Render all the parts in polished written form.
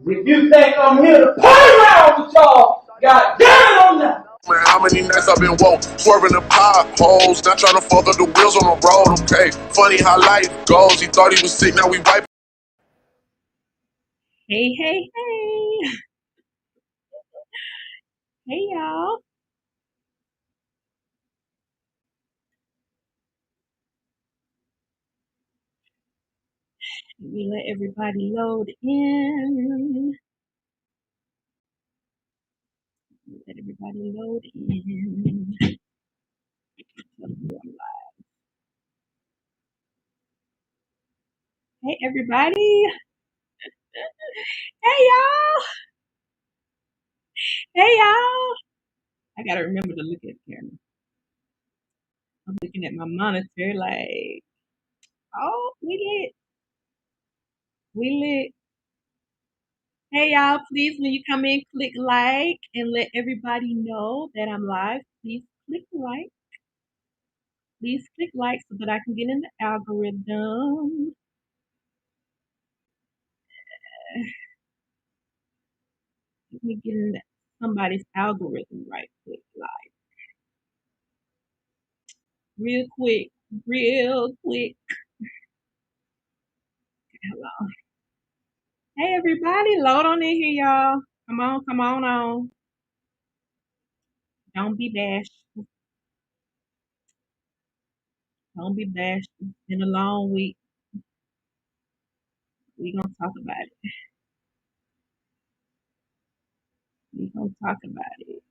If you think I'm here to play around with y'all, god damn it, I'm not. Man, how many nights I've been woke, swerving the potholes, not trying to fuck up the wheels on the road, okay? Funny how life goes, he thought he was sick, now we wipe. Hey, hey, hey. Hey, y'all. We let everybody load in. Let everybody load in. Hey, everybody. Hey, y'all. Hey, y'all. I gotta remember to look at the camera. I'm looking at my monitor like, oh, we lit. We lit. Hey, y'all. Please, when you come in, click like and let everybody know that I'm live. Please click like. Please click like so that I can get in the algorithm. Let me get in somebody's algorithm right quick, like real quick, real quick. Hello. Hey everybody, load on in here, y'all. Come on. Don't be bashful. Don't be bashful. It's been a long week. We gonna talk about it. We gonna talk about it.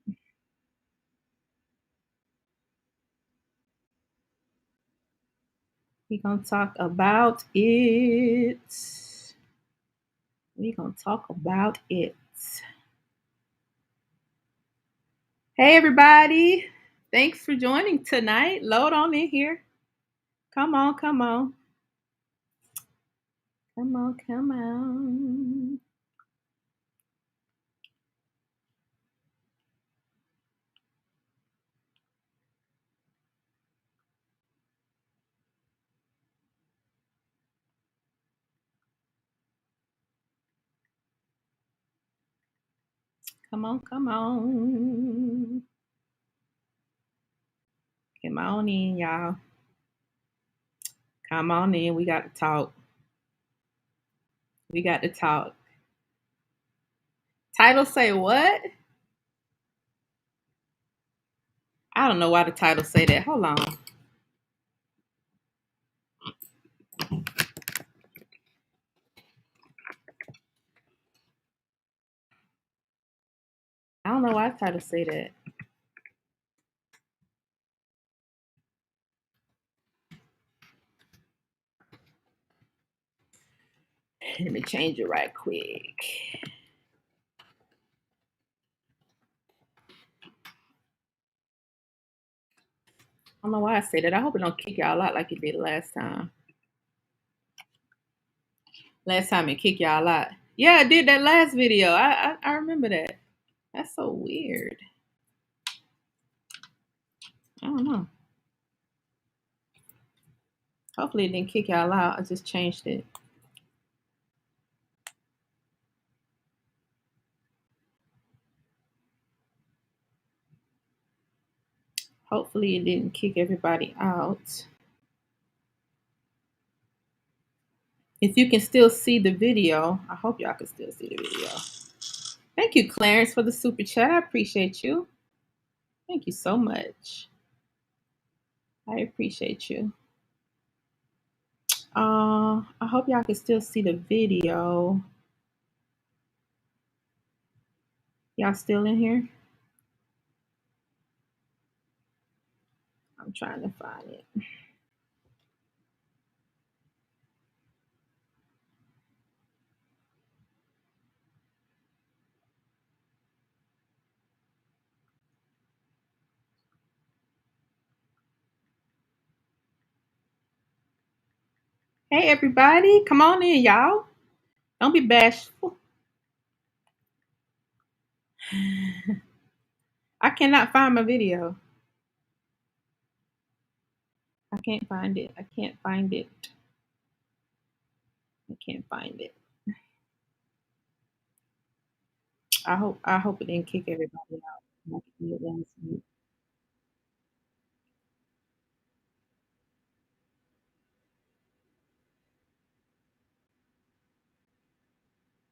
We gonna talk about it. We gonna talk about it. Hey everybody. Thanks for joining tonight. Load on in here. Come on. Come on. Come on. Come on. Come on. Come on. Come on in, y'all. Come on in. We got to talk. We got to talk. Title say what? I don't know why the title say that. Hold on. I don't know why the title say that. Let me change it right quick. I don't know why I say that. I hope it don't kick y'all out like it did last time. Last time it kicked y'all out. Yeah, I did that last video. I remember that. That's so weird. I don't know. Hopefully it didn't kick y'all out. I just changed it. Hopefully it didn't kick everybody out. If you can still see the video, I hope y'all can still see the video. Thank you, Clarence, for the super chat. I appreciate you. Thank you so much. I appreciate you. I hope y'all can still see the video. Y'all still in here? I'm trying to find it. Hey, everybody. Come on in, y'all. Don't be bashful. I cannot find my video. I can't find it. I can't find it. I can't find it. I hope it didn't kick everybody out. Like it did last week.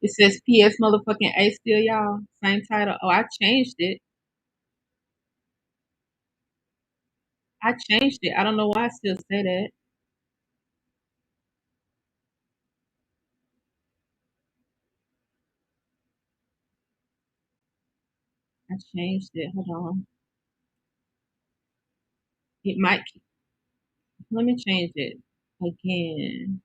It says PS motherfucking A still, y'all. Same title. Oh, I changed it. I changed it. I don't know why I still say that. I changed it. Hold on. It might. Let me change it again.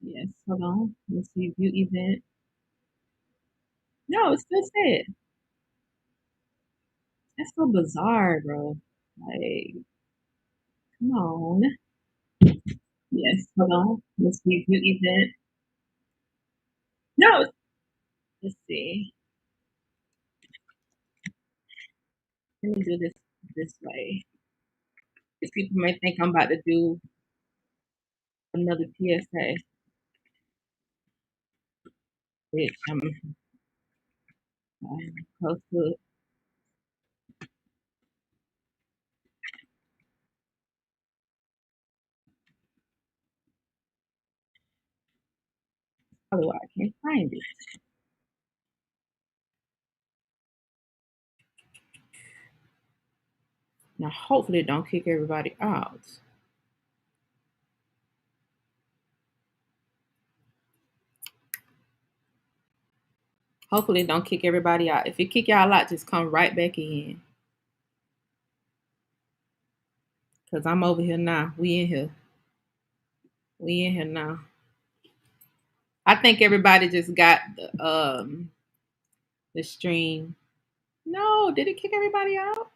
Yes. Hold on. Let's see. View event. No, it still said. That's so bizarre, bro. Like, come on. Yes. Hold on. Let's see. View event. No. Let's see. Let me do this way. Because people may think I'm about to do another PSA, which I'm close to it. Otherwise, I can't find it. Now, hopefully, it don't kick everybody out. Hopefully, it don't kick everybody out. If it kick y'all out, just come right back in. Because I'm over here now. We in here. We in here now. I think everybody just got the stream. No, did it kick everybody out?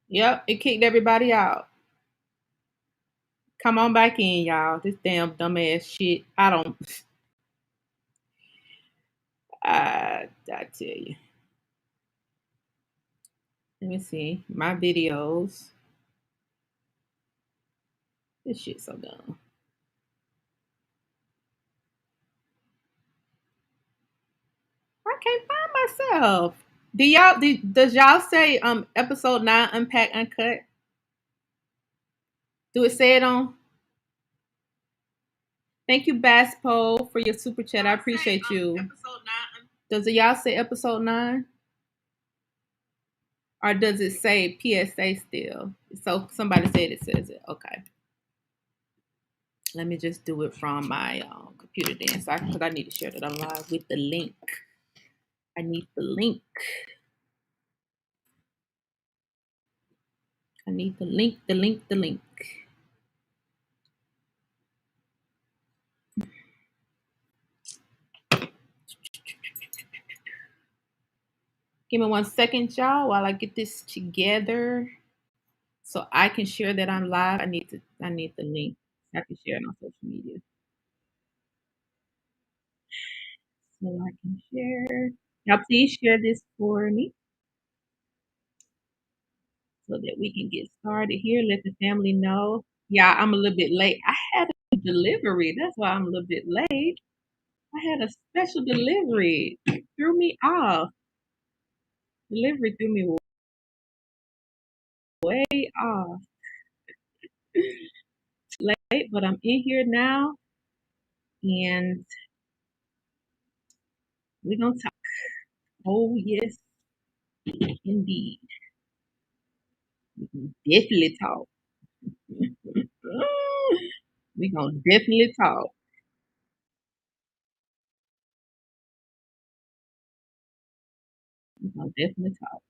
Yep, it kicked everybody out. Come on back in, y'all. This damn dumbass shit. I tell you. Let me see. My videos. This shit's so dumb. I can't find myself. Does y'all say episode 9 unpack uncut? Do it say it on? Thank you, Baspo, for your super chat. I appreciate you. Does y'all say episode 9? Or does it say PSA still? So somebody said it says it. Okay. Let me just do it from my computer then, because I need to share that I'm live with the link. I need the link. I need the link, the link, the link. Give me 1 second, y'all, while I get this together so I can share that I'm live. I need the link. I can share it on social media. So I can share. Y'all please share this for me so that we can get started here. Let the family know. Yeah, I'm a little bit late. I had a delivery. That's why I'm a little bit late. I had a special delivery. It threw me off. Delivery threw me way off. Late, but I'm in here now, and we're gonna talk. Oh yes, indeed. We can definitely talk. We're gonna definitely talk. We're gonna definitely talk.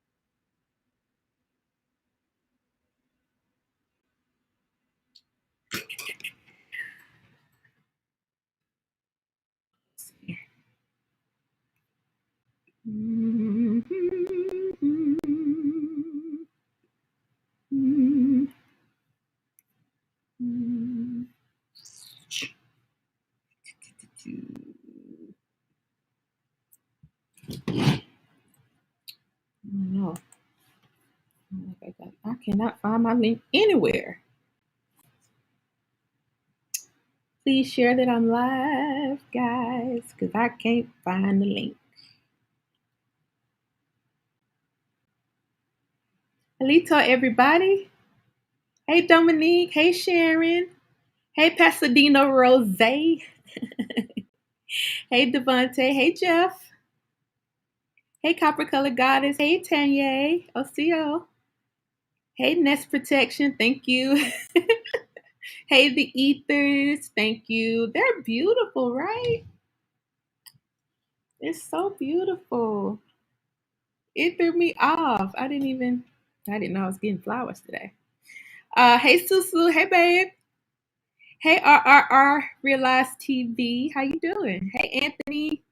I cannot find my link anywhere. Please share that I'm live, guys, because I can't find the link. Hello, everybody. Hey, Dominique. Hey, Sharon. Hey, Pasadena Rose. Hey, Devontae. Hey, Jeff. Hey, Copper Color Goddess. Hey, Tanya. Oseo. Hey, Nest Protection. Thank you. Hey, the Ethers. Thank you. They're beautiful, right? It's so beautiful. It threw me off. I didn't know I was getting flowers today. Hey, Susu. Hey, babe. Hey, RRR Realize TV. How you doing? Hey, Anthony.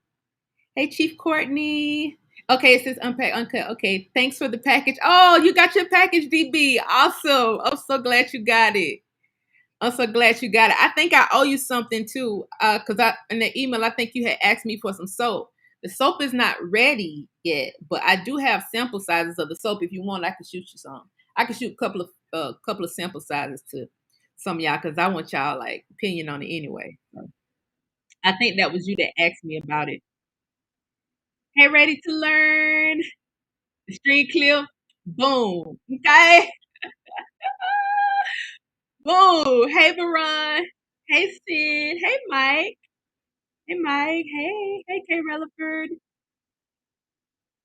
Hey, Chief Courtney. Okay, it says unpack, uncut. Okay, thanks for the package. Oh, you got your package, DB. Awesome. I'm so glad you got it. I'm so glad you got it. I think I owe you something too. Cause in the email, I think you had asked me for some soap. The soap is not ready yet, but I do have sample sizes of the soap. If you want, I can shoot you some. I can shoot a couple of sample sizes to some of y'all, cause I want y'all like opinion on it anyway. So I think that was you that asked me about it. Hey, ready to learn? The street clip. Boom. Okay. Boom. Hey, Baron. Hey, Sid. Hey, Mike. Hey, Mike. Hey, Kay Relaford.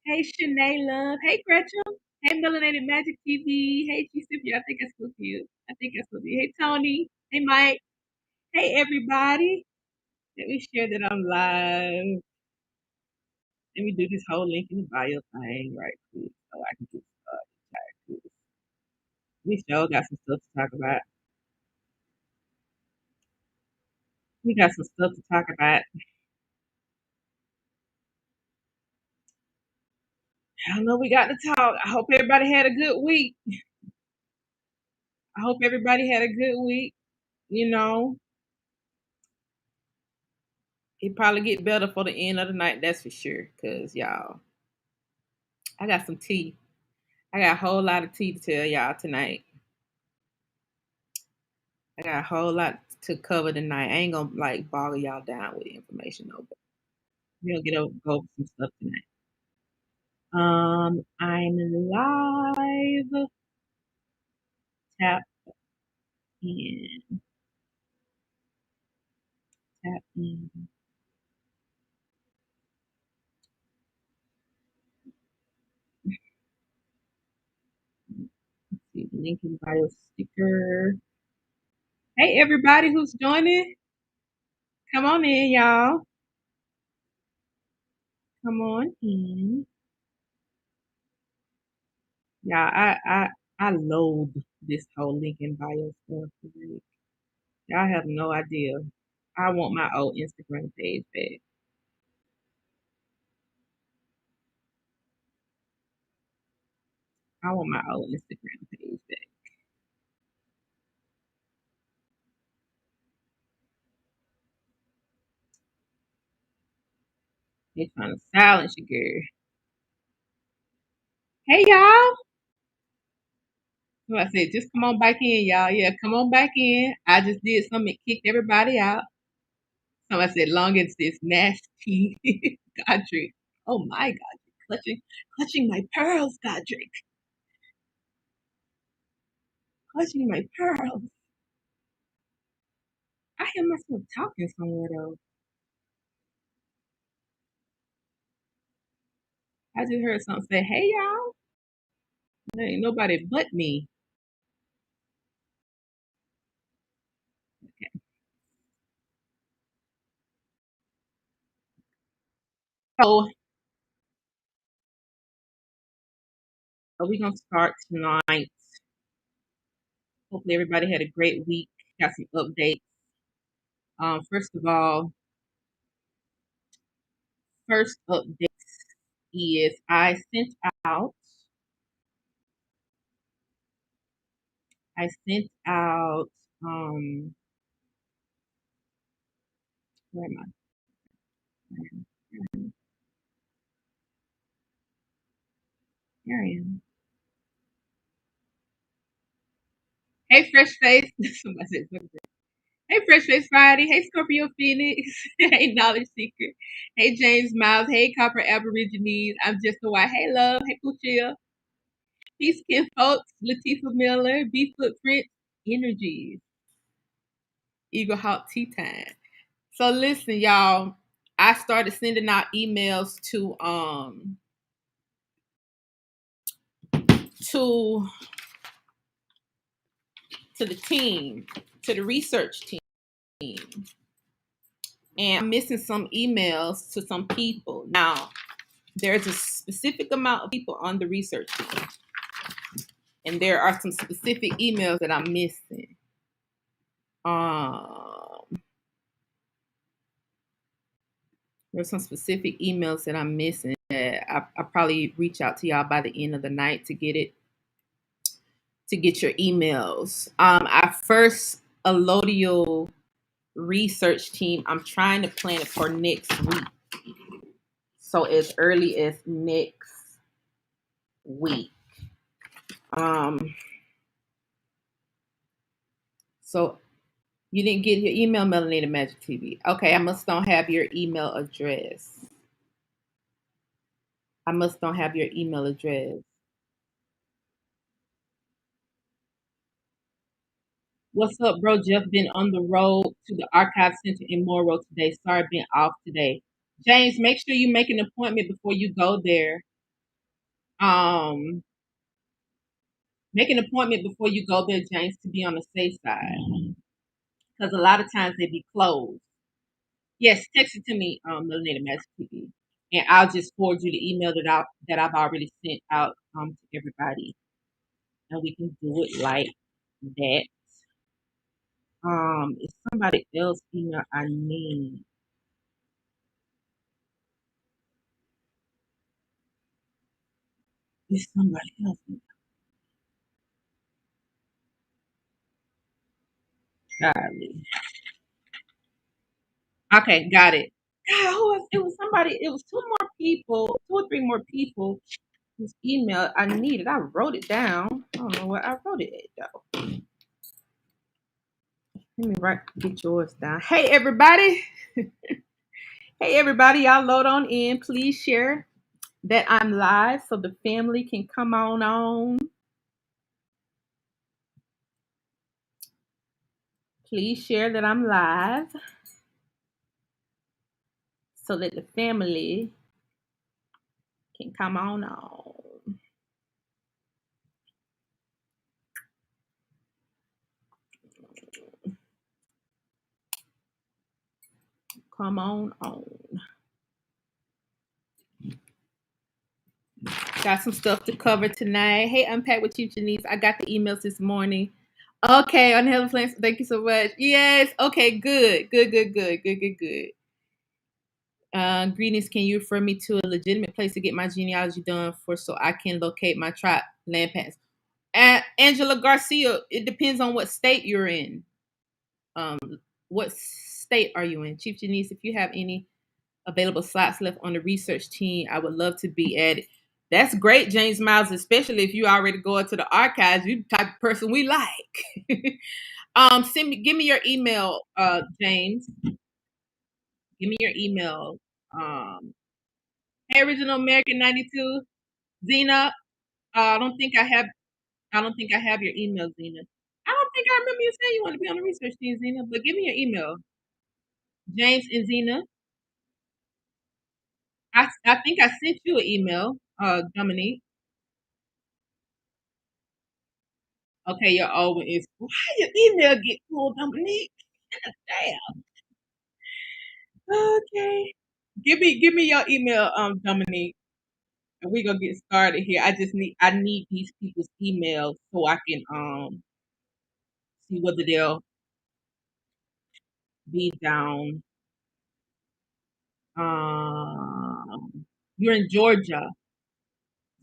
Hey, Shanae Love. Hey, Gretchen. Hey, Melanated Magic TV. Hey, G Cynthia. I think I spoke to you. I think I spoke to you. Hey, Tony. Hey, Mike. Hey, everybody. Let me share that I'm live. Let me do this whole link in the bio thing right quick so I can get started. We sure got some stuff to talk about. We got some stuff to talk about. I don't know. We got to talk. I hope everybody had a good week. I hope everybody had a good week. You know, it probably get better for the end of the night. That's for sure. Cause y'all, I got some tea. I got a whole lot of tea to tell y'all tonight. I got a whole lot to cover tonight. I ain't gonna like boggle y'all down with information though. But we'll go over some stuff tonight. I'm live. Tap in. Tap in. See the link in bio sticker. Hey, everybody who's joining, come on in, y'all. Come on in, y'all. I loathe this whole link in bio stuff. Y'all have no idea. I want my old Instagram page back. I want my old Instagram page back. They trying to silence you, girl. Hey, y'all. So I said, just come on back in, y'all. Yeah, come on back in. I just did something that kicked everybody out. So I said, long as it's nasty, Godric. Oh my God, clutching my pearls, Godric. Clutching my pearls. I hear myself talking somewhere though. I just heard something say, hey y'all. There ain't nobody but me. Okay. So are we gonna start tonight? Hopefully everybody had a great week. Got some updates. First of all, first update is out I sent out where am I? Here I am. Hey, Fresh Face. Somebody said something. Hey, Fresh Face Friday. Hey, Scorpio Phoenix. Hey, Knowledge Seeker. Hey, James Miles. Hey, Copper Aborigines. I'm just a white. Hey, Love. Hey, Lucia. Peace, Kin Folks. Latifah Miller. B Footprint. Energies. Eagle Hawk Tea Time. So listen, y'all. I started sending out emails to the team, to the research team. And I'm missing some emails to some people. Now, there's a specific amount of people on the research team. And there are some specific emails that I'm missing. There's some specific emails that I'm missing that I'll probably reach out to y'all by the end of the night to get your emails. Our first allodial research team, I'm trying to plan it for next week. So as early as next week. So you didn't get your email, Melanated Magic TV. Okay, I must don't have your email address. What's up, bro? Jeff been on the road to the Archive Center in Monroe today. Sorry being off today. James, make sure you make an appointment before you go there. Make an appointment before you go there, James, to be on the safe side. Because a lot of times they be closed. Yes, text it to me, Melanated Magic TV. And I'll just forward you the email that I've already sent out to everybody. And we can do it like that. It's somebody else email I need. It's somebody else. Golly. Okay, got it. God, who was, it was somebody, it was two or three more people whose email I needed. I wrote it down. I don't know where I wrote it at though. Let me get yours down. Hey everybody. Hey everybody, y'all load on in. Please share that I'm live so the family can come on. Please share that I'm live so that the family can come on. Come on. Got some stuff to cover tonight. Hey, Unpack with Chief Janice. I got the emails this morning. Okay, on Heaven Flames. Thank you so much. Yes. Okay, good. Greetings. Can you refer me to a legitimate place to get my genealogy done so I can locate my tribe land pass? Angela Garcia, it depends on what state you're in. What state are you in? Chief Janice, if you have any available slots left on the research team, I would love to be added. That's great, James Miles, especially if you already go into the archives. You the type of person we like. Give me your email, James. Give me your email. Hey, Original American 92, Zena. I don't think I have your email, Zena. I don't think I remember you saying you want to be on the research team, Zena. But give me your email, James and Zena. I think I sent you an email, Dominique. Okay, your old one is why your email get pulled, Dominique? Damn. Okay. Give me your email, Dominique, and we gonna get started here. I need these people's emails so I can see whether they'll be down. You're in Georgia,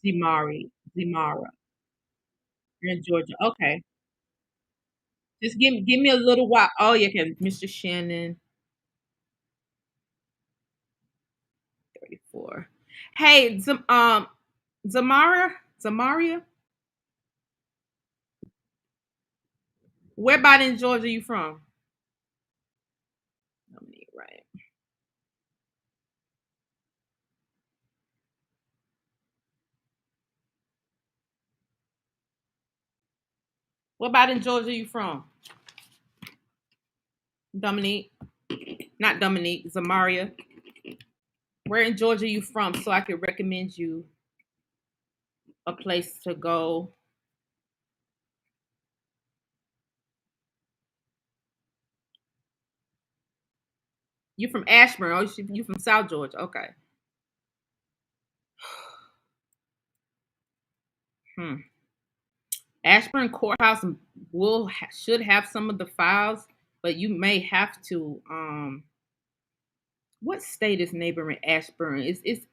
Zimara. You're in Georgia. Okay. Just give me a little while. Oh, yeah, okay, Mr. Shannon, 34. Hey, Zamaria. Where about in Georgia you from? Dominique, right. What about in Georgia you from? Dominique. Not Dominique, Zamaria. Where in Georgia you from so I could recommend you a place to go? You from Ashburn? Oh, you from South Georgia? Okay. Hmm. Ashburn Courthouse should have some of the files, but you may have to. What state is neighboring Ashburn? It's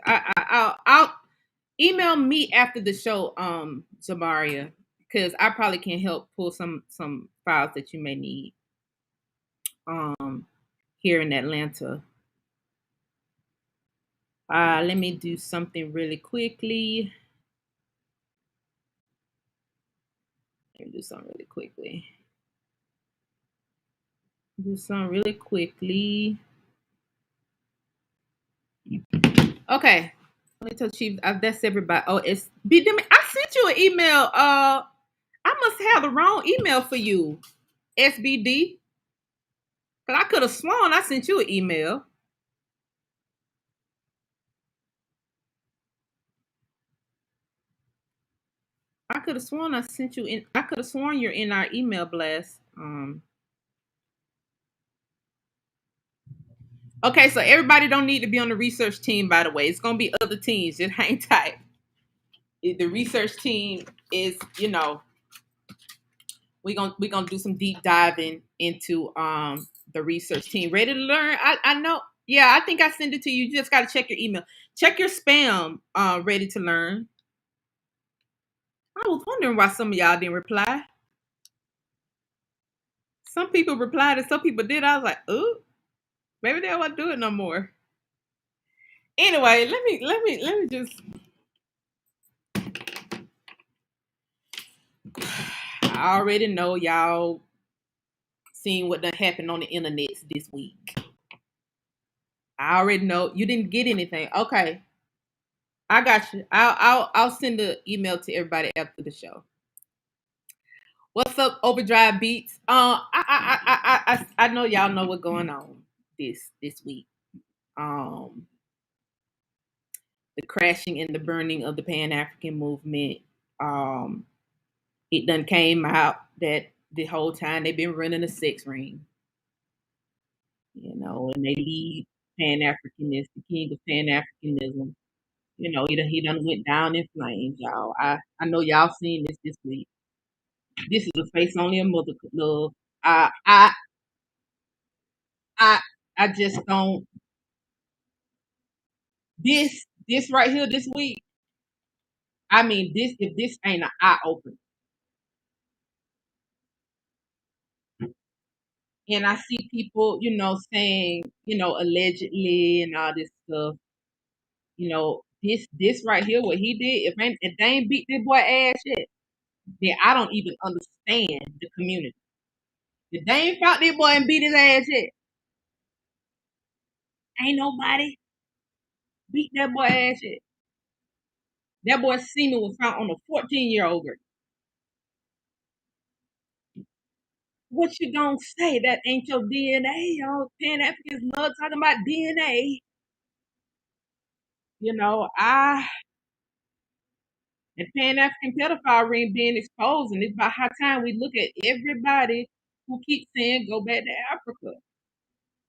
I'll email me after the show, Zamaria, because I probably can help pull some files that you may need um here in Atlanta. Let me do something really quickly. Let me do something really quickly. Do something really quickly. Okay. Let me tell Chief. That's everybody. Oh, it's I sent you an email. I must have the wrong email for you, SBD. Cause I could have sworn I sent you an email. I could have sworn I sent you in. I could have sworn you're in our email blast. Okay, so everybody don't need to be on the research team. By the way, it's gonna be other teams. Just hang tight. The research team is, we're gonna do some deep diving into the research team. Ready to learn? I know. Yeah, I think I sent it to you. You just gotta check your email. Check your spam. Ready to learn. I was wondering why some of y'all didn't reply. Some people replied and some people did. I was like, ooh, maybe they don't want to do it no more. Anyway, let me just. I already know y'all seen what done happened on the internet this week. I already know you didn't get anything. Okay, I got you. I'll send the email to everybody after the show. What's up, Overdrive Beats? I know y'all know what's going on this week. The crashing and the burning of the Pan African movement. It done came out that the whole time they've been running a sex ring, and they lead Pan Africanism, the king of Pan Africanism. He done went down in flames, y'all. I know y'all seen this week. This is a face only a mother could love. I I I I just don't this right here this week. I mean, this if this ain't an eye opener, and I see people, saying, allegedly and all this stuff. This right here, what he did, if they ain't beat this boy ass yet, then I don't even understand the community. If they ain't fought this boy and beat his ass yet, ain't nobody beat that boy ass yet. That boy's semen was found on a 14-year-old girl. What you gonna say? That ain't your DNA? Y'all Pan Africans love talking about DNA. I and Pan African pedophile ring being exposed, and it's about high time we look at everybody who keeps saying go back to Africa.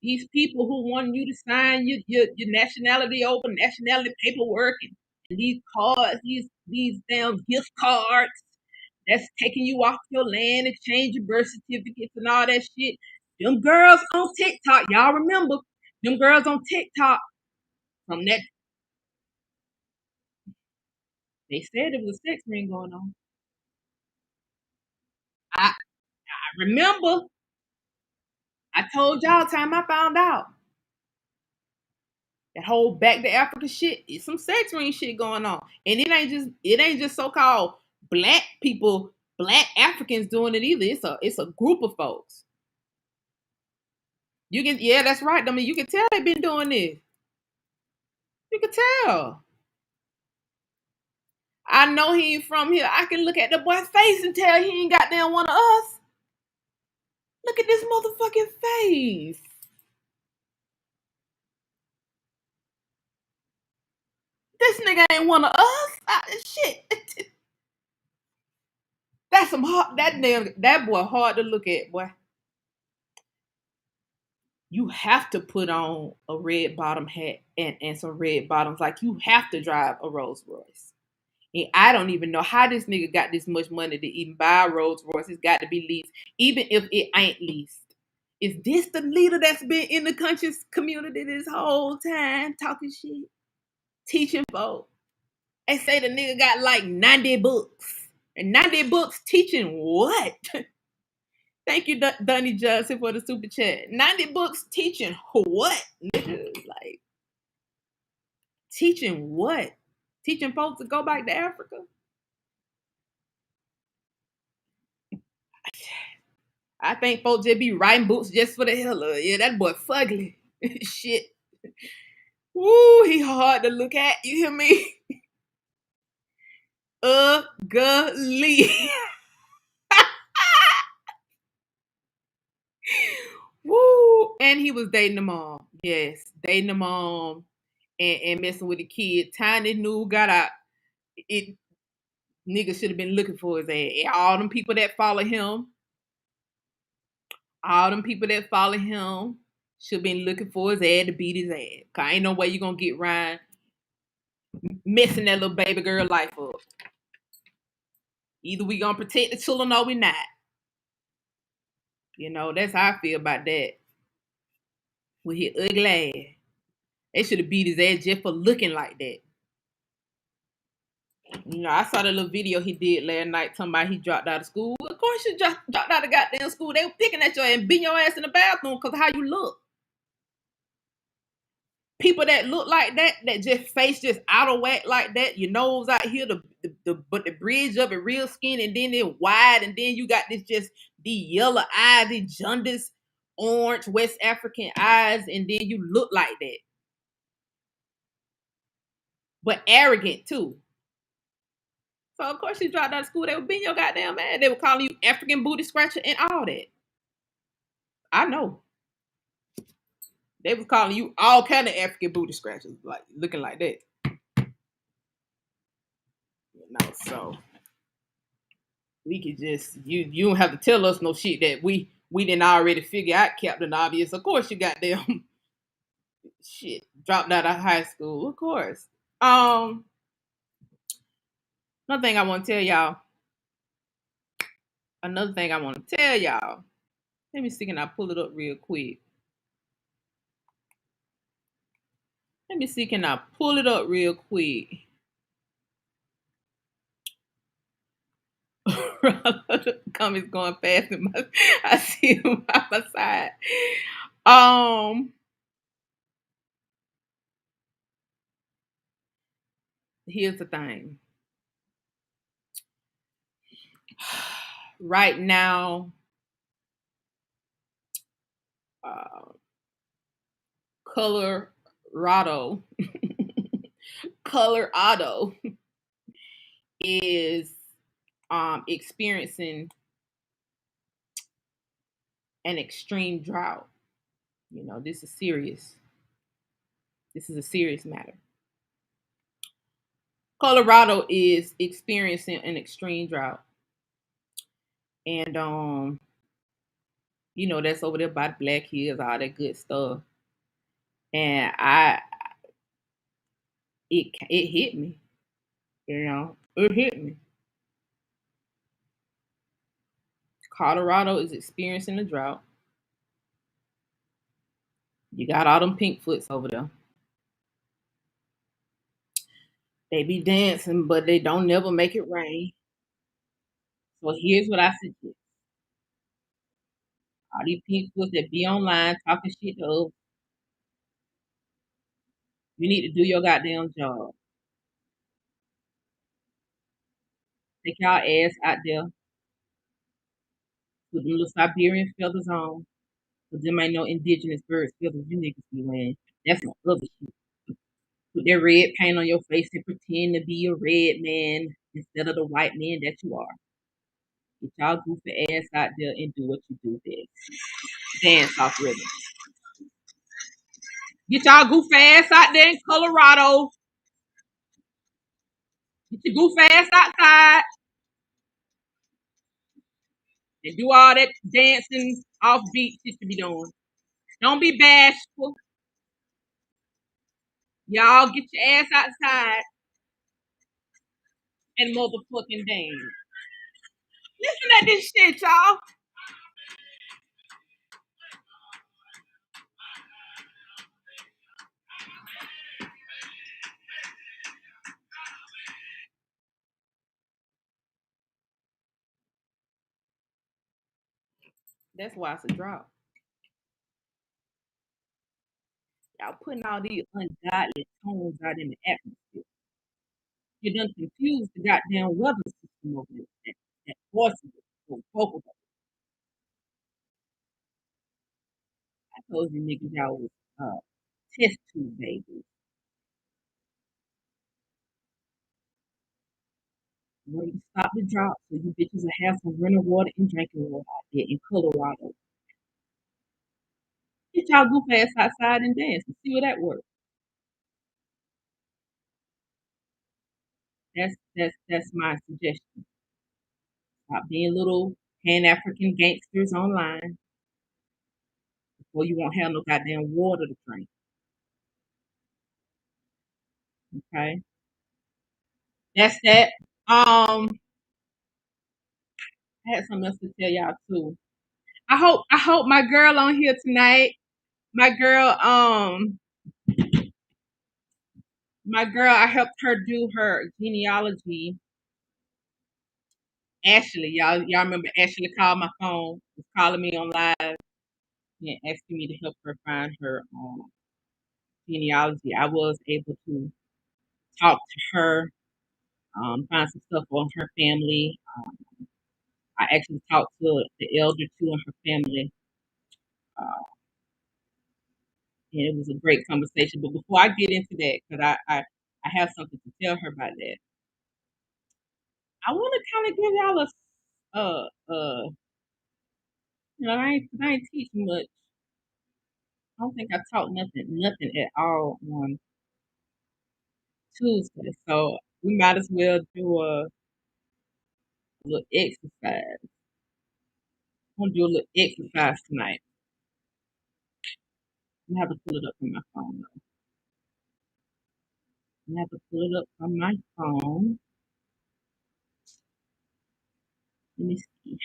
These people who want you to sign your nationality over nationality paperwork and these cards, these damn gift cards that's taking you off your land and change your birth certificates and all that shit. Them girls on TikTok, y'all remember them girls on TikTok from that they said there was a sex ring going on. I remember I told y'all time I found out that whole back to Africa shit is some sex ring shit going on. And it ain't just so called black people Black Africans doing it either. It's a group of folks. You can yeah, that's right. I mean, you can tell they've been doing this. You can tell. I know he ain't from here. I can look at the boy's face and tell he ain't got down one of us. Look at this motherfucking face. This nigga ain't one of us. Shit. That's some hard. That boy hard to look at, boy. You have to put on a red bottom hat and some red bottoms. Like you have to drive a Rolls Royce. And I don't even know how this nigga got this much money to even buy a Rolls Royce. It's got to be leased, even if it ain't leased. Is this the leader that's been in the conscious community this whole time talking shit, teaching folks? They say the nigga got like 90 books. And 90 books teaching what? Thank you, Donnie Johnson, for the super chat. 90 books teaching what? Nigga, like, teaching what? Teaching folks to go back to Africa? I think folks just be writing books just for the hell of it. Yeah, that boy fugly. Shit. Woo, he hard to look at. You hear me? Ugly. Woo! And he was dating the mom. Yes, dating the mom and messing with the kid. Tiny knew got out. It nigga should have been looking for his ass. All them people that follow him, should have been looking for his ass to beat his ass. Cause ain't no way you gonna get Ryan messing that little baby girl life up. Either we gonna protect the children or we not. You know, that's how I feel about that. With his ugly ass. They should have beat his ass just for looking like that. You know, I saw the little video he did last night talking about he dropped out of school. Of course you dropped out of goddamn school. They were picking at you and beating your ass in the bathroom because of how you look. People that look like that just face just out of whack like that, your nose out here, but the bridge of it real skin, and then it wide, and then you got this just the yellow eyes, the jaundice, orange West African eyes, and then you look like that. But arrogant too. So of course you dropped out of school. They were being your goddamn ass. They were calling you African booty scratcher and all that. I know. They was calling you all kind of African booty scratchers, like looking like that. You know, so we could just you don't have to tell us no shit that we didn't already figure out, Captain Obvious. Of course you got them shit dropped out of high school. Of course. Another thing I want to tell y'all. Let me see, can I pull it up real quick? Comments going fast in my, I see him by my side. Here's the thing. Right now, Colorado is experiencing an extreme drought. You know, this is serious. This is a serious matter. Colorado is experiencing an extreme drought. And you know, that's over there by the Black Hills, all that good stuff. And it hit me. You know, it hit me. Colorado is experiencing a drought. You got all them pink foots over there. They be dancing, but they don't never make it rain. So here's what I suggest. All these pink foots that be online talking shit to us, you need to do your goddamn job. Take y'all ass out there Put them little Siberian feathers on. Because them ain't no indigenous birds feathers you niggas be wearing. That's some other shit. Put that red paint on your face and pretend to be a red man instead of the white man that you are. Get y'all goofy ass out there and do what you do best. Dance off rhythm. Get y'all goofy ass out there in Colorado. Get your goofy ass outside and do all that dancing off beat shit you be doing. Don't be bashful. Y'all get your ass outside and motherfucking dance. Listen at this shit, y'all. That's why it's a drop. Y'all putting all these ungodly tones out in the atmosphere. You done confused the goddamn weather system over there. That voices so vocal. I told you niggas y'all was test tube babies. Well, you stop the drop so you bitches will have some running water and drinking water out there in Colorado. Get y'all goof ass outside and dance and see where that works. That's my suggestion. Stop being little Pan-African gangsters online before you won't have no goddamn water to drink. Okay? That's that. I had something else to tell y'all too. I hope my girl on here tonight. My girl, I helped her do her genealogy. Ashley, y'all remember Ashley called my phone, was calling me on live and asking me to help her find her genealogy. I was able to talk to her, find some stuff on her family. I actually talked to the elder too in her family. Uh, and it was a great conversation. But before I get into that, because I have something to tell her about that, I want to kind of give y'all I ain't teaching much. I don't think I taught nothing at all on Tuesday. So we might as well do a little exercise. I'm gonna do a little exercise tonight. I'm gonna have to pull it up on my phone though. I'm gonna have to pull it up on my phone. Let me see.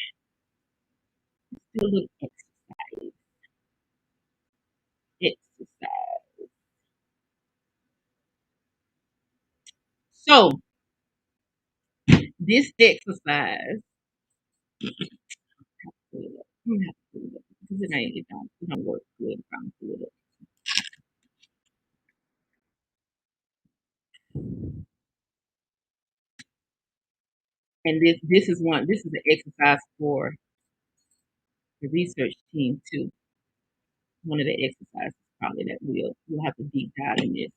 Let's do a little exercise. Exercise. So this exercise, pull it up. I'm gonna have to pull it up because it don't work good if I don't pull it up. And this is an exercise for the research team too. One of the exercises probably that we'll have to deep dive in this.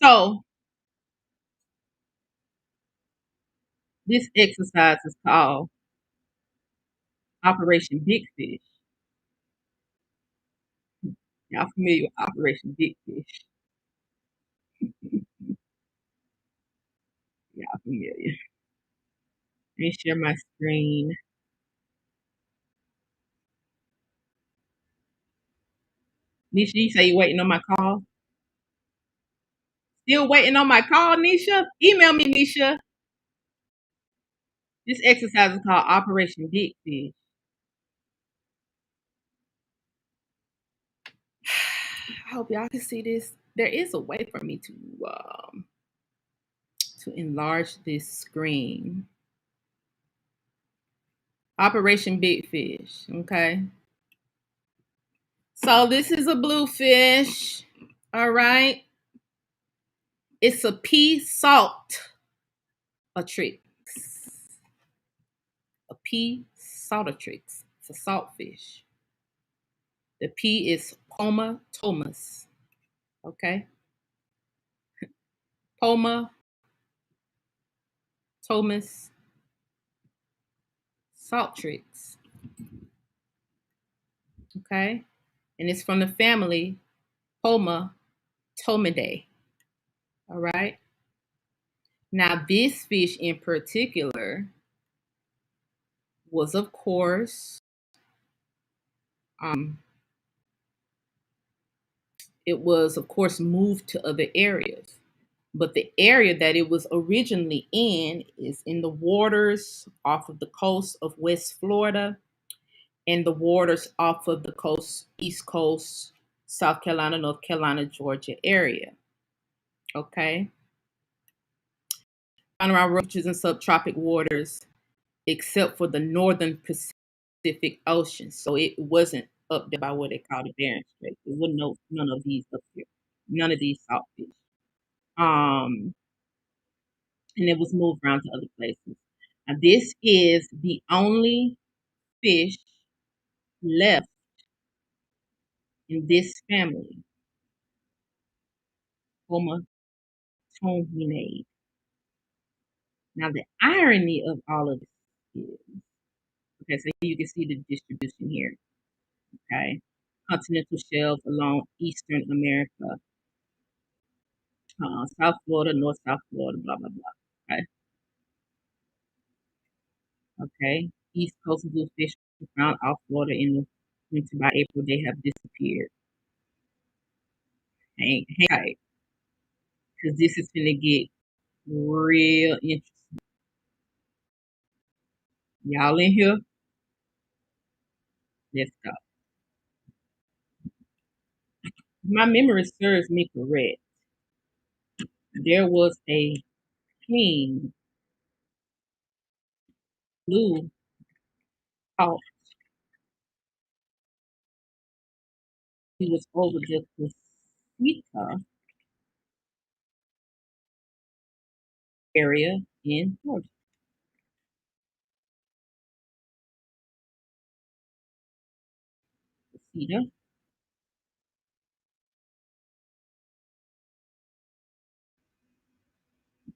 So this exercise is called Operation Big Fish. Y'all familiar with Operation Big Fish? Y'all familiar? Let me share my screen. Nisha, you say you waiting on my call? Still waiting on my call, Nisha? Email me, Nisha. This exercise is called Operation Big Fish. I hope y'all can see this. There is a way for me to enlarge this screen. Operation Big Fish, okay? So this is a bluefish, all right? It's a pea salt, a trick. A P. saltatrix. It's a saltfish. The P is Poma tomus. Okay? Poma tomus saltrix. Okay? And it's from the family Poma tomidae. All right? Now, this fish in particular was, of course, it was, of course, moved to other areas. But the area that it was originally in is in the waters off of the coast of West Florida and the waters off of the coast, East Coast, South Carolina, North Carolina, Georgia area. Okay. Found around roaches and subtropic waters, except for the northern Pacific Ocean. So it wasn't up there by what they call the Bering Strait. There wasn't none of these up here. None of these saltfish. And it was moved around to other places. Now, this is the only fish left in this family, Homatominade. Now, the irony of all of this is, okay, so you can see the distribution here, okay? Continental shelves along Eastern America, South Florida, North South Florida, blah, blah, blah, okay? East Coast bluefish were found off Florida in the winter. By April, they have disappeared. Hang tight, because this is going to get real interesting. Y'all in here? Let's go. My memory serves me correct. There was a king blue hawk. He was over the Cosita area in Georgia. Cosita.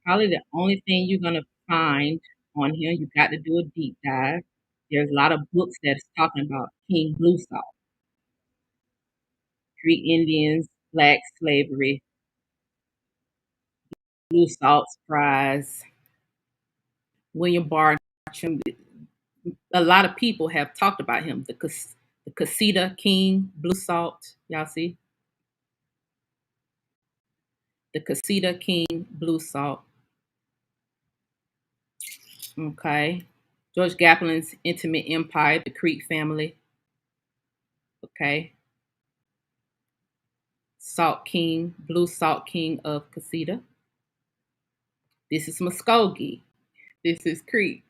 Probably the only thing you're gonna find on here, you got to do a deep dive. There's a lot of books that's talking about King Blue Salt, Creek Indians, black slavery, Blue Salt's prize, William Bartram. A lot of people have talked about him. The Casita King Blue Salt. Y'all see? The Casita King Blue Salt. Okay. George Gaplin's Intimate Empire, the Creek family. Okay. Salt King, Blue Salt King of Casita. This is Muskogee. This is Creek.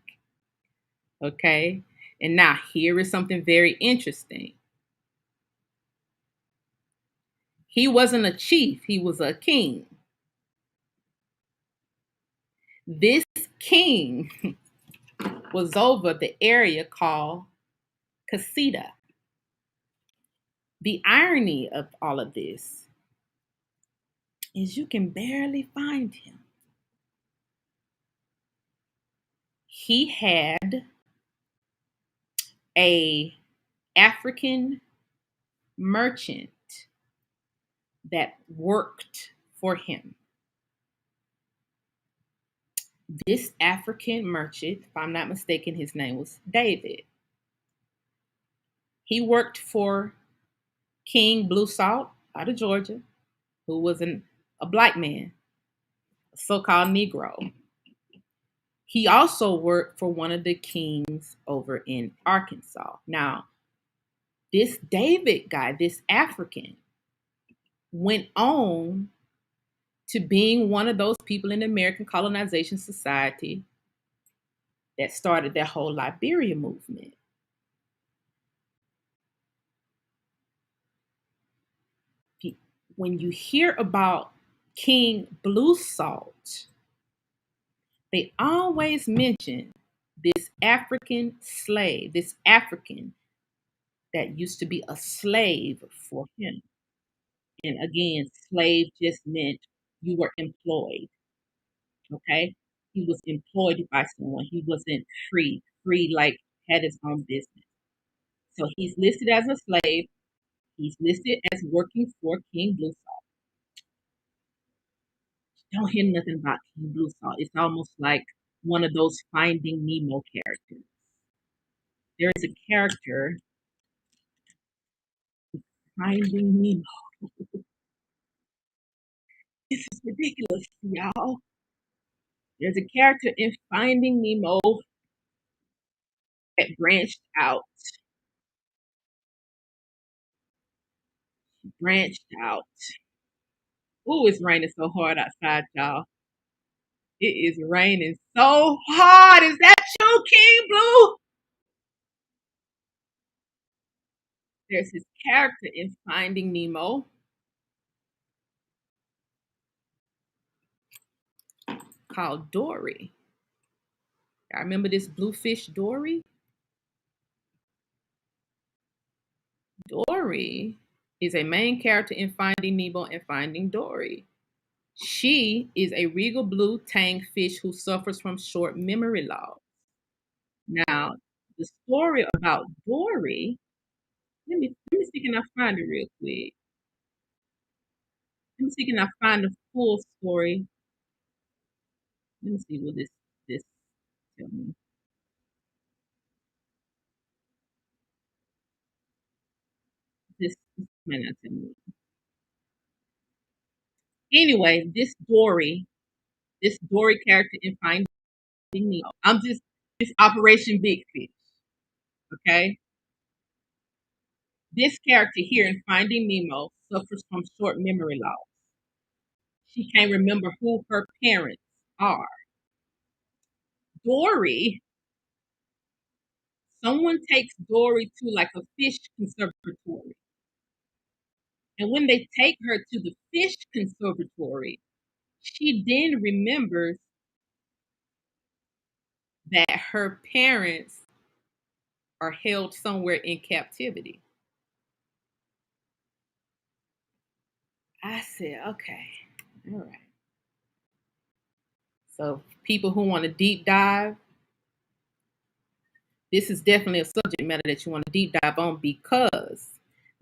Okay. And now here is something very interesting. He wasn't a chief, he was a king. This king was over the area called Casita. The irony of all of this is you can barely find him. He had a African merchant that worked for him. This African merchant, if I'm not mistaken, his name was David. He worked for King Blue Salt out of Georgia, who was a black man, a so-called Negro. He also worked for one of the kings over in Arkansas. Now, this David guy, this African, went on to being one of those people in the American Colonization Society that started that whole Liberia movement. When you hear about King Blue Salt, they always mention this African slave, this African that used to be a slave for him. And again, slave just meant you were employed. Okay. He was employed by someone. He wasn't free, free like had his own business. So he's listed as a slave. He's listed as working for King Blue Salt. Don't hear nothing about King Blue Salt. It's almost like one of those Finding Nemo characters. There is a character, Finding Nemo. This is ridiculous, y'all. There's a character in Finding Nemo that branched out, branched out. Ooh, it's raining so hard outside, y'all. It is raining so hard. Is that you, King Blue? There's this character in Finding Nemo called Dory. I remember this bluefish Dory. Dory is a main character in Finding Nemo and Finding Dory. She is a regal blue tang fish who suffers from short memory loss. Now, the story about Dory, let me see can I find it real quick. Let me see can I find the full story. Let me see what this tell me. This may not tell me. Anyway, this Dory character in Finding Nemo. I'm just this Operation Big Fish. Okay. This character here in Finding Nemo suffers from short memory loss. She can't remember who her parents are. Dory, someone takes Dory to like a fish conservatory. And when they take her to the fish conservatory, she then remembers that her parents are held somewhere in captivity. I said, okay, all right. So, people who want to deep dive, this is definitely a subject matter that you want to deep dive on because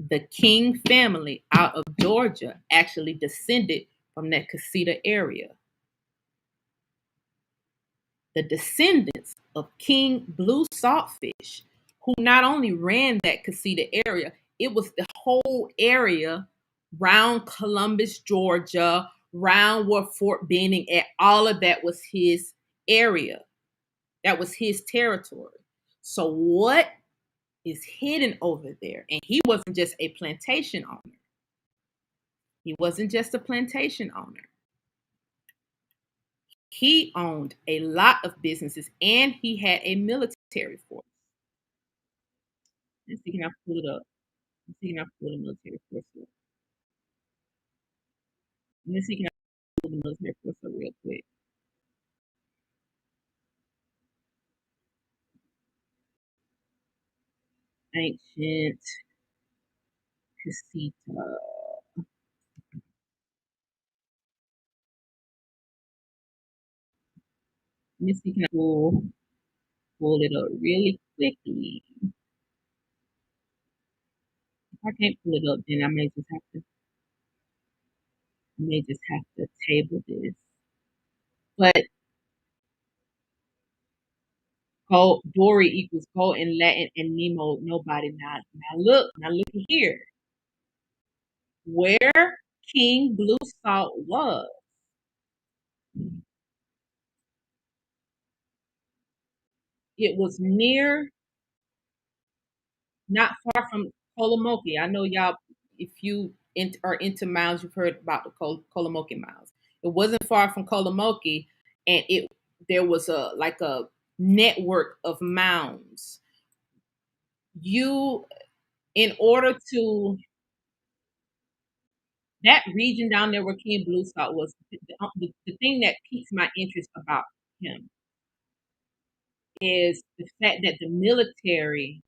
the King family out of Georgia actually descended from that Casita area. The descendants of King Blue Saltfish, who not only ran that Casita area, it was the whole area round Columbus, Georgia, round where Fort Benning at, all of that was his area. That was his territory. So what is hidden over there? And he wasn't just a plantation owner. He wasn't just a plantation owner. He owned a lot of businesses and he had a military force. Let's see, can I pull it up? Let's see, can I pull the military force up? Let's see, can I pull the military force up real quick? Ancient Casita. Let me see, can I pull it up really quickly? If I can't pull it up, then I may just have to table this. But gold, Dory equals gold in Latin and Nemo nobody. Now look here. Where King Blue Salt was. It was near, not far from Kolomoki. I know y'all, if you are into mounds, you've heard about the Kolomoki mounds. It wasn't far from Kolomoki, and there was a like a network of mounds. You, in order to that region down there where King Blue Salt was, the thing that piques my interest about him is the fact that the military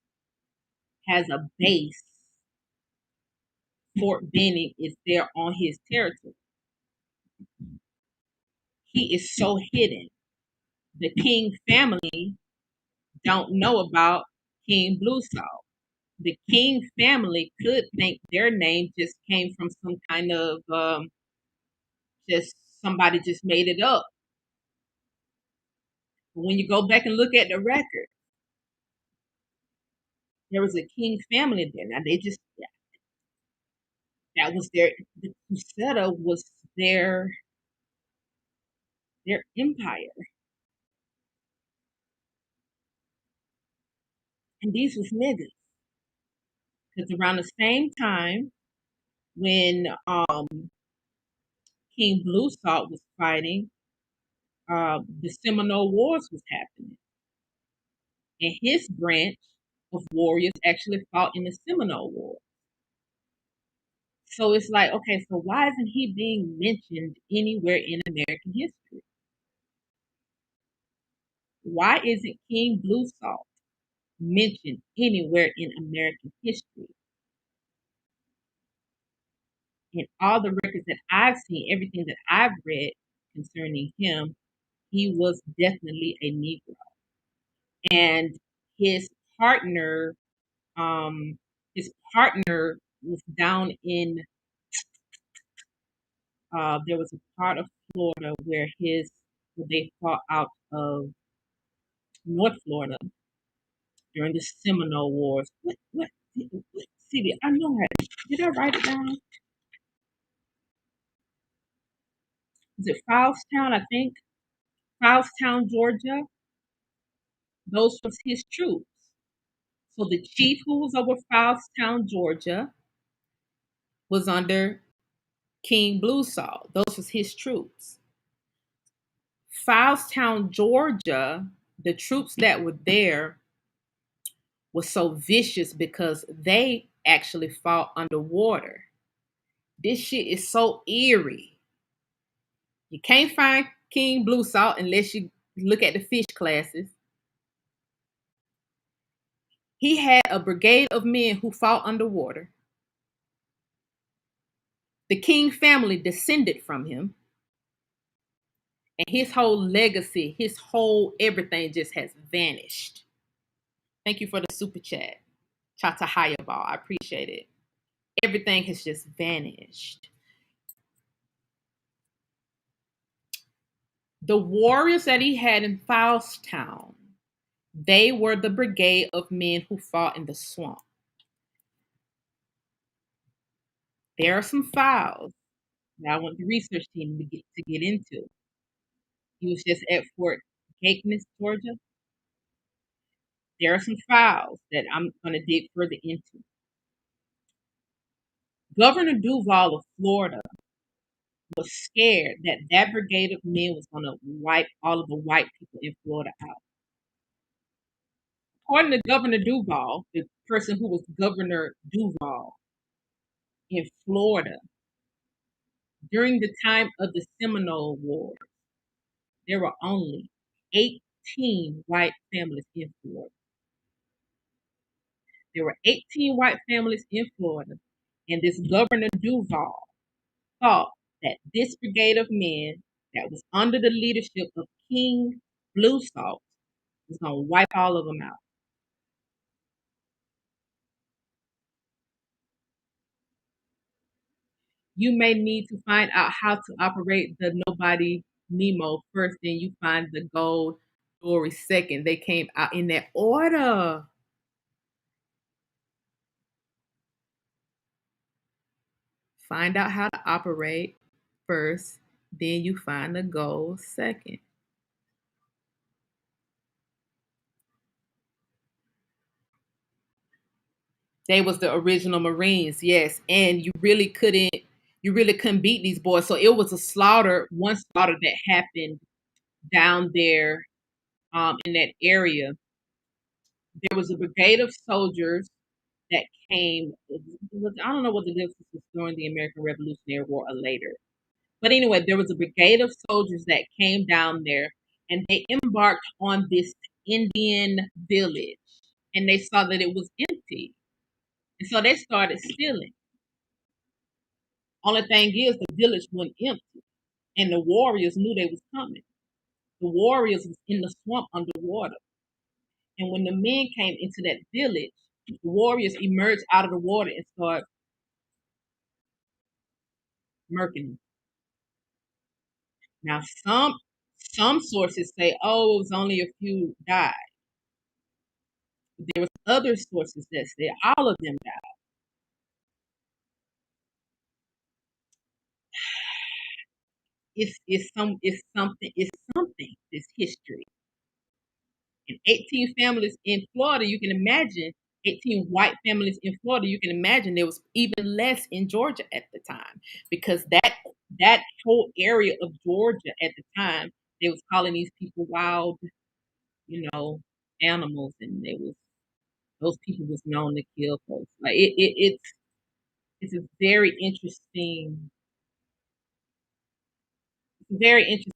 has a base. Fort Benning is there on his territory. He is so hidden. The King family don't know about King Blue Salt. The King family could think their name just came from some kind of just somebody just made it up. But when you go back and look at the record, there was a King family there. Now they just that was the Crusader was their empire, and these was niggas. Because around the same time when King Blue Salt was fighting, the Seminole Wars was happening, and his branch of warriors actually fought in the Seminole War. So it's like, okay, so why isn't he being mentioned anywhere in American history? Why isn't King Blue Salt mentioned anywhere in American history? In all the records that I've seen, everything that I've read concerning him, he was definitely a Negro. And his partner, his partner was down in there was a part of Florida where they fought out of North Florida during the Seminole Wars. What city? I know her. Did I write it down? Is it Fowlestown? I think Fowlestown, Georgia. Those was his troops. So the chief who was over Fowlestown, Georgia, was under King Blue Salt. Those was his troops. Fowlestown, Georgia, the troops that were there were so vicious because they actually fought underwater. This shit is so eerie. You can't find King Blue Salt unless you look at the fish classes. He had a brigade of men who fought underwater. The King family descended from him. And his whole legacy, his whole everything just has vanished. Thank you for the super chat. Chata Hayabal. I appreciate it. Everything has just vanished. The warriors that he had in Fowlestown, they were the brigade of men who fought in the swamp. There are some files that I want the research team to get into. He was just at Fort Caithness, Georgia. There are some files that I'm going to dig further into. Governor Duval of Florida was scared that that brigade of men was going to wipe all of the white people in Florida out. According to Governor Duval, the person who was Governor Duval in Florida, during the time of the Seminole War, there were only 18 white families in Florida. There were 18 white families in Florida, and this Governor Duval thought that this brigade of men that was under the leadership of King Blue Salt was going to wipe all of them out. You may need to find out how to operate the Nobody Nemo first, then you find the Gold Dory second. They came out in that order. Find out how to operate first, then you find the gold second. They was the original Marines, yes, and you really couldn't beat these boys. So it was one slaughter that happened down there in that area. There was a brigade of soldiers that came. I don't know what the difference was during the American Revolutionary War or later. But anyway, there was a brigade of soldiers that came down there and they embarked on this Indian village, and they saw that it was empty, and so they started stealing. Only thing is, the village went empty, and the warriors knew they was coming. The warriors was in the swamp underwater, and when the men came into that village, the warriors emerged out of the water and started murking them. Now, some sources say, "Oh, it was only a few died." There was other sources that said all of them died. It's something. It's history. And 18 families in Florida, you can imagine 18 white families in Florida. You can imagine there was even less in Georgia at the time, because that whole area of Georgia at the time, they was calling these people wild, you know, animals, and they was those people was known to kill folks. Like it's a very interesting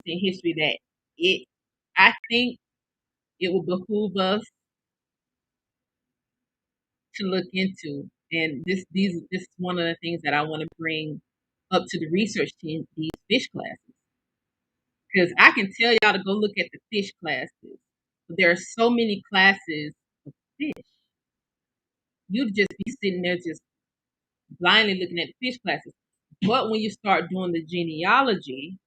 history that it I think it will behoove us to look into. And this is one of the things that I want to bring up to the research team, these fish classes. Because I can tell y'all to go look at the fish classes. But there are so many classes of fish. You'd just be sitting there just blindly looking at the fish classes. But when you start doing the genealogy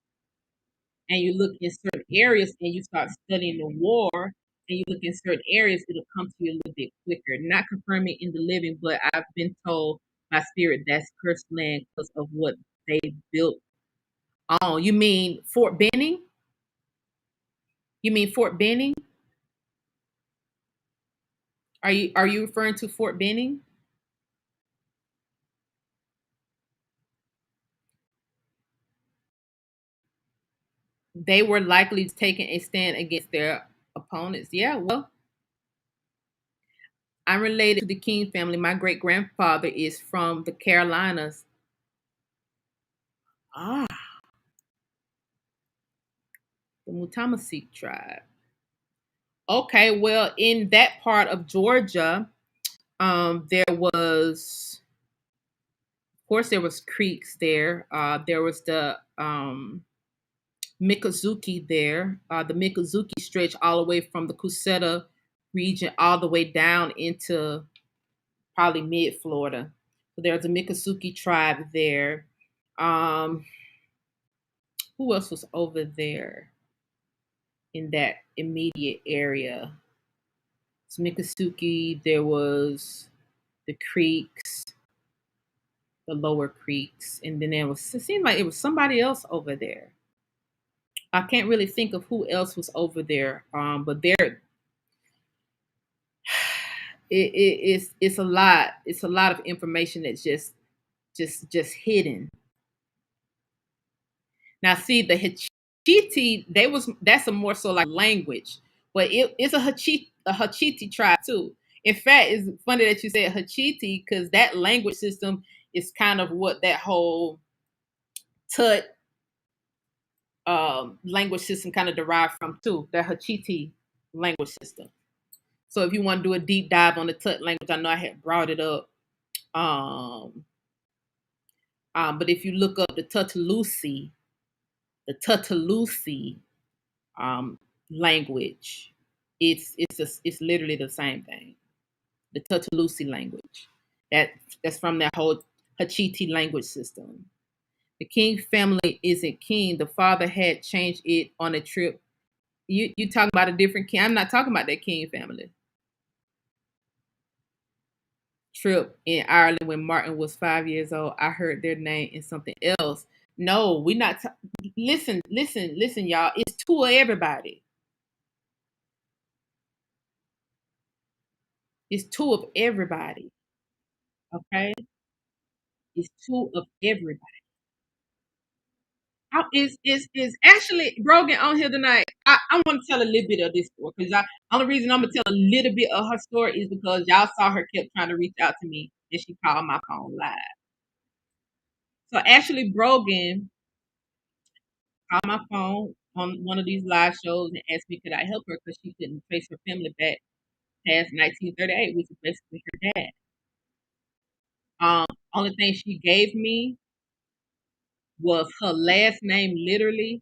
and you look in certain areas and you start studying the war and you look in certain areas, it'll come to you a little bit quicker. Not confirming in the living, but I've been told by spirit that's cursed land because of what they built. Oh, you mean Fort Benning? You mean Fort Benning? Are you referring to Fort Benning? They were likely taking a stand against their opponents. Yeah, well, I'm related to the King family. My great grandfather is from the Carolinas. Ah, the Mutamasi tribe. Okay, well, in that part of Georgia, there was, of course, there was creeks there. There was the Mikazuki there. The Mikazuki stretch all the way from the Cuseta region all the way down into probably mid Florida. So there's a Mikazuki tribe there. Um, who else was over there in that immediate area? It's Miccosukee. There was the creeks, the lower creeks, and then there was, it seemed like it was somebody else over there. I can't really think of who else was over there. But there, it's a lot. It's a lot of information that's just hidden. Now, see, the Hachiti, that's a more so like language, but it's a Hachiti tribe too. In fact, it's funny that you said Hachiti because that language system is kind of what that whole Tut language system kind of derived from too. That Hachiti language system. So if you want to do a deep dive on the Tut language, I know I had brought it up. Um, but if you look up the Tutalusi um, language, it's literally the same thing. The Tutalusi language. That's from that whole Hachiti language system. The King family isn't king. The father had changed it on a trip. You talking about a different king? I'm not talking about that King family trip in Ireland when Martin was 5 years old. I heard their name in something else. No, we not. Listen, y'all. It's two of everybody. It's two of everybody. Okay, it's two of everybody. Is actually Brogan on here tonight. I want to tell a little bit of this story because only reason I'm gonna tell a little bit of her story is because y'all saw her kept trying to reach out to me and she called my phone live. So actually Brogan called my phone on one of these live shows and asked me could I help her because she couldn't trace her family back past 1938, which is basically her dad. Only thing she gave me was her last name, literally,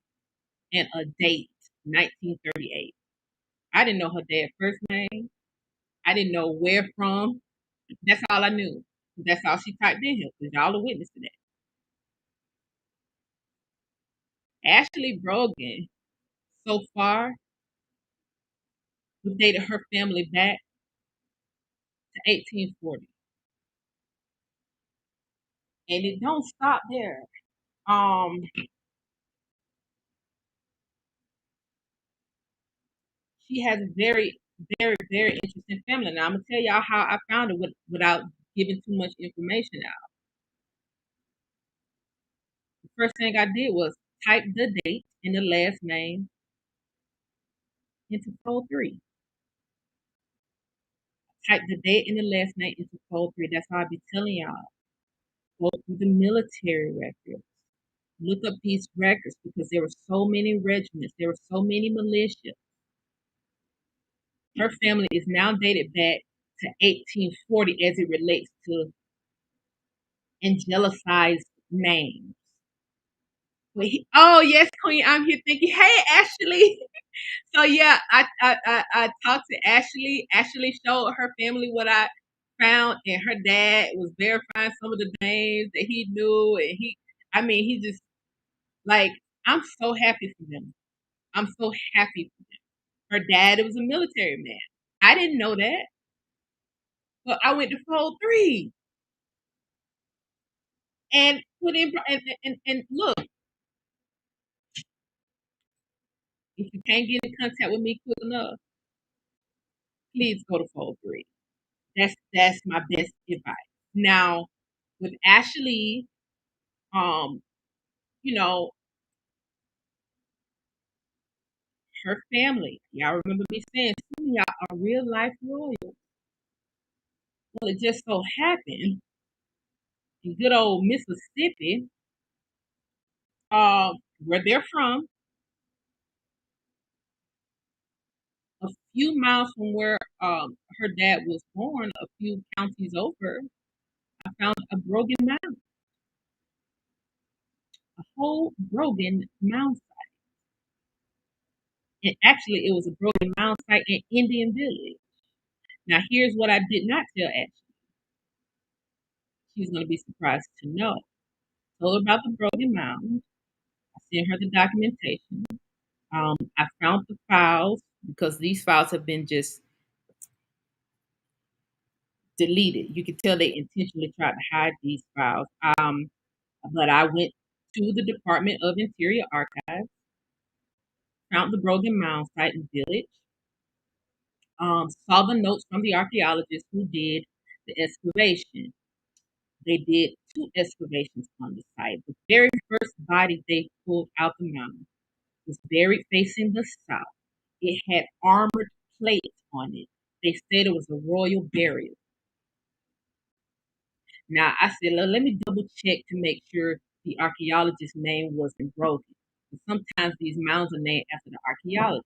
and a date, 1938. I didn't know her dad's first name. I didn't know where from. That's all I knew. That's all she typed in here. Because y'all are witness to that. Ashley Brogan, so far, we dated her family back to 1840. And it don't stop there. She has a very, very, very interesting family. Now I'm gonna tell y'all how I found it without giving too much information out. The first thing I did was type the date and the last name into code 3. Type the date and the last name into code 3. That's how I be telling y'all. Go through the military records. Look up these records because there were so many regiments. There were so many militias. Her family is now dated back to 1840 as it relates to angelicized names. Oh yes, Queen, I'm here thinking, hey Ashley. So yeah, I talked to Ashley. Ashley showed her family what I found, and her dad was verifying some of the names that he knew, and he just like, I'm so happy for them. I'm so happy for them. Her dad was a military man. I didn't know that, but I went to Fold 3 and put in and look. If you can't get in contact with me quick enough, please go to Fold 3. That's my best advice. Now, with Ashley, um, you know, her family. Y'all remember me saying some of y'all are real life royals. Well, it just so happened in good old Mississippi, where they're from, a few miles from where her dad was born, a few counties over, I found a Brogan Mound, a whole Brogan Mound site. And actually, it was a Brogan Mound site in Indian Village. Now, here's what I did not tell Ashley. She's going to be surprised to know. Told her about the Brogan Mound. I sent her the documentation. I found the files because these files have been just deleted. You can tell they intentionally tried to hide these files. But I went to the Department of Interior Archives, found the Brogan Mound site in Village, saw the notes from the archaeologists who did the excavation. They did 2 excavations on the site. The very first body they pulled out the mound was buried facing the south. It had armored plates on it. They said it was a royal burial. Now, I said, let me double check to make sure the archaeologist's name wasn't broken. Sometimes these mounds are named after the archaeologist.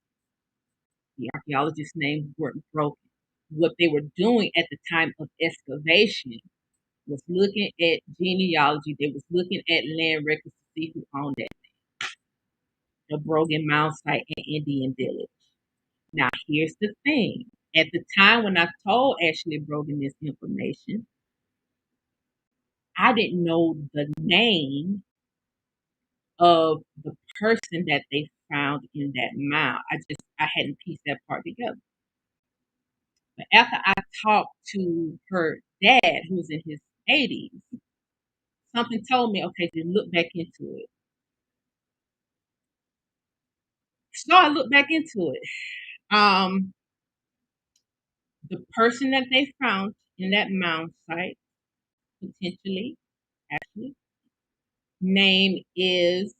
The archaeologist's name weren't broken. What they were doing at the time of excavation was looking at genealogy. They was looking at land records to see who owned that. The Brogan Mound site in Indian Village. Now, here's the thing. At the time when I told Ashley Brogan this information, I didn't know the name of the person that they found in that mound. I hadn't pieced that part together. But after I talked to her dad, who's in his 80s, something told me, okay, to look back into it. So I looked back into it. The person that they found in that mound site, potentially, actually, name is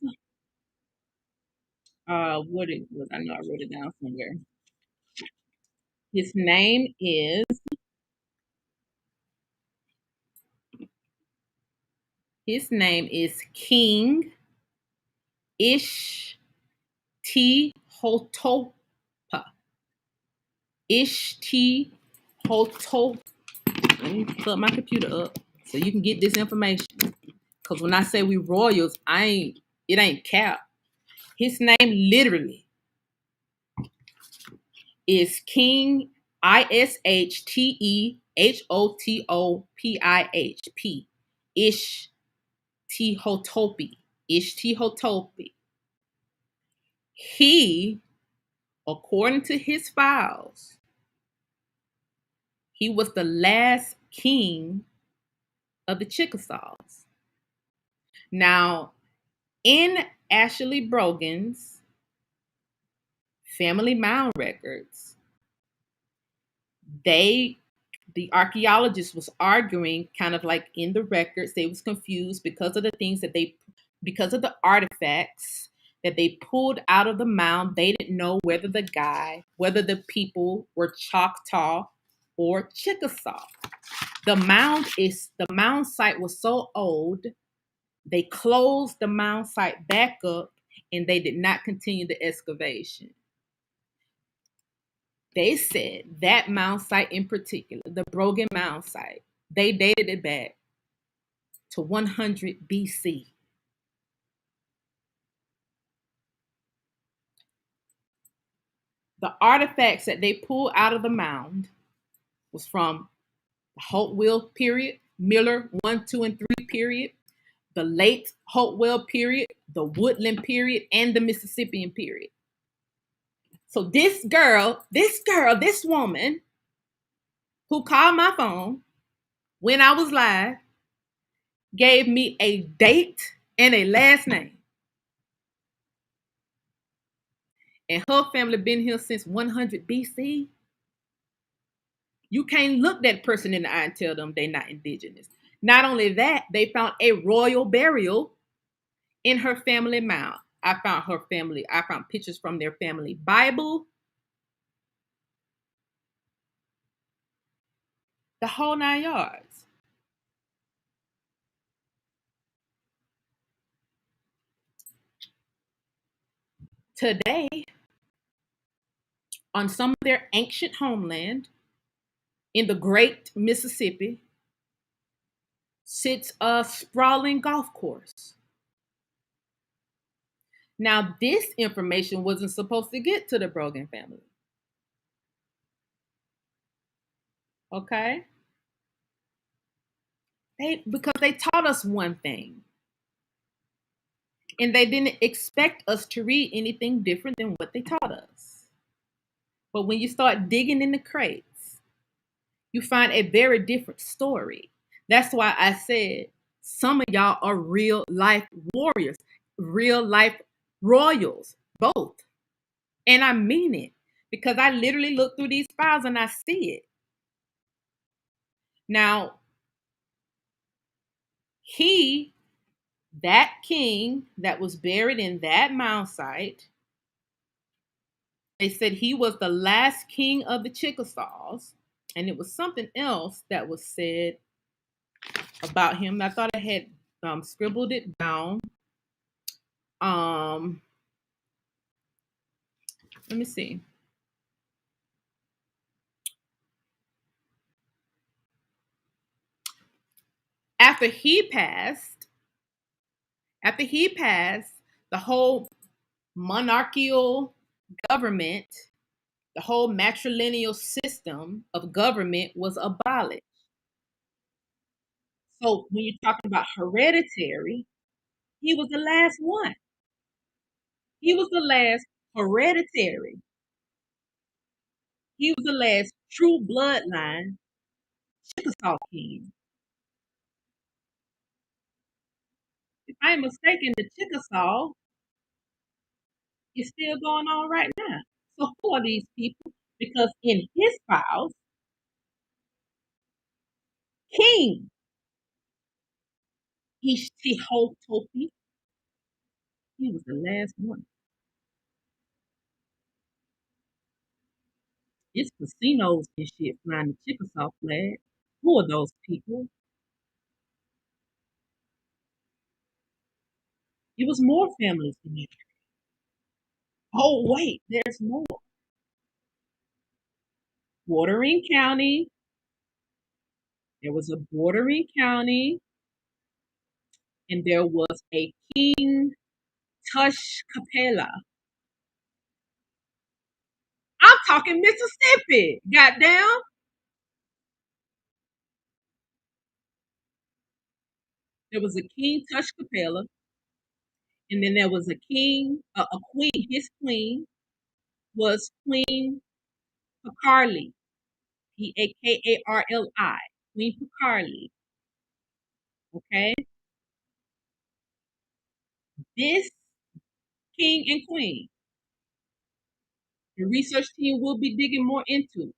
what it was. I know I wrote it down somewhere. His name is King Ishtiaq Ishti-Hotopa. Ishti-Hotopa. Let me plug my computer up so you can get this information. Because when I say we royals, it ain't cap. His name literally is King Ishtehotopih. Ishti-Hotopi. Ishti-Hotopi. He, according to his files, he was the last king of the Chickasaws. Now, in Ashley Brogan's family mound records, the archaeologist was arguing, kind of like in the records, they was confused because of the artifacts that they pulled out of the mound. They didn't know whether the people were Choctaw or Chickasaw. The mound site was so old, they closed the mound site back up and they did not continue the excavation. They said that mound site in particular, the Brogan mound site, they dated it back to 100 BC. The artifacts that they pulled out of the mound was from the Hopewell period, Miller 1, 2, and 3 period, the late Hopewell period, the Woodland period, and the Mississippian period. So this woman who called my phone when I was live gave me a date and a last name. And her family been here since 100 BC. You can't look that person in the eye and tell them they're not indigenous. Not only that, they found a royal burial in her family mound. I found pictures from their family Bible. The whole 9 yards. Today, on some of their ancient homeland in the great Mississippi, sits a sprawling golf course. Now, this information wasn't supposed to get to the Brogan family. Okay? Because they taught us one thing. And they didn't expect us to read anything different than what they taught us. But when you start digging in the crates, you find a very different story. That's why I said some of y'all are real life warriors, real life royals, both. And I mean it because I literally look through these files and I see it. Now, that king that was buried in that mound site, they said he was the last king of the Chickasaws, and it was something else that was said about him. I thought I had scribbled it down. Let me see. After he passed, the whole monarchical government, the whole matrilineal system of government was abolished. So when you're talking about hereditary, he was the last one. He was the last hereditary. He was the last true bloodline Chickasaw king. If I'm mistaken, the Chickasaw is still going on right now. So who are these people? Because in his files, King Ishti-Hotopi, he was the last one. It's casinos and shit flying the Chickasaw flag. Who are those people? It was more families than that. Oh, wait, there's more. Bordering county. There was a bordering county, and there was a King Tushkapela. I'm talking Mississippi. Goddamn. There was a King Tushkapela, and then there was a king, a queen. His queen was Queen Pakarli, Pakarli, Queen Pakarli. Okay, this king and queen, the research team will be digging more into.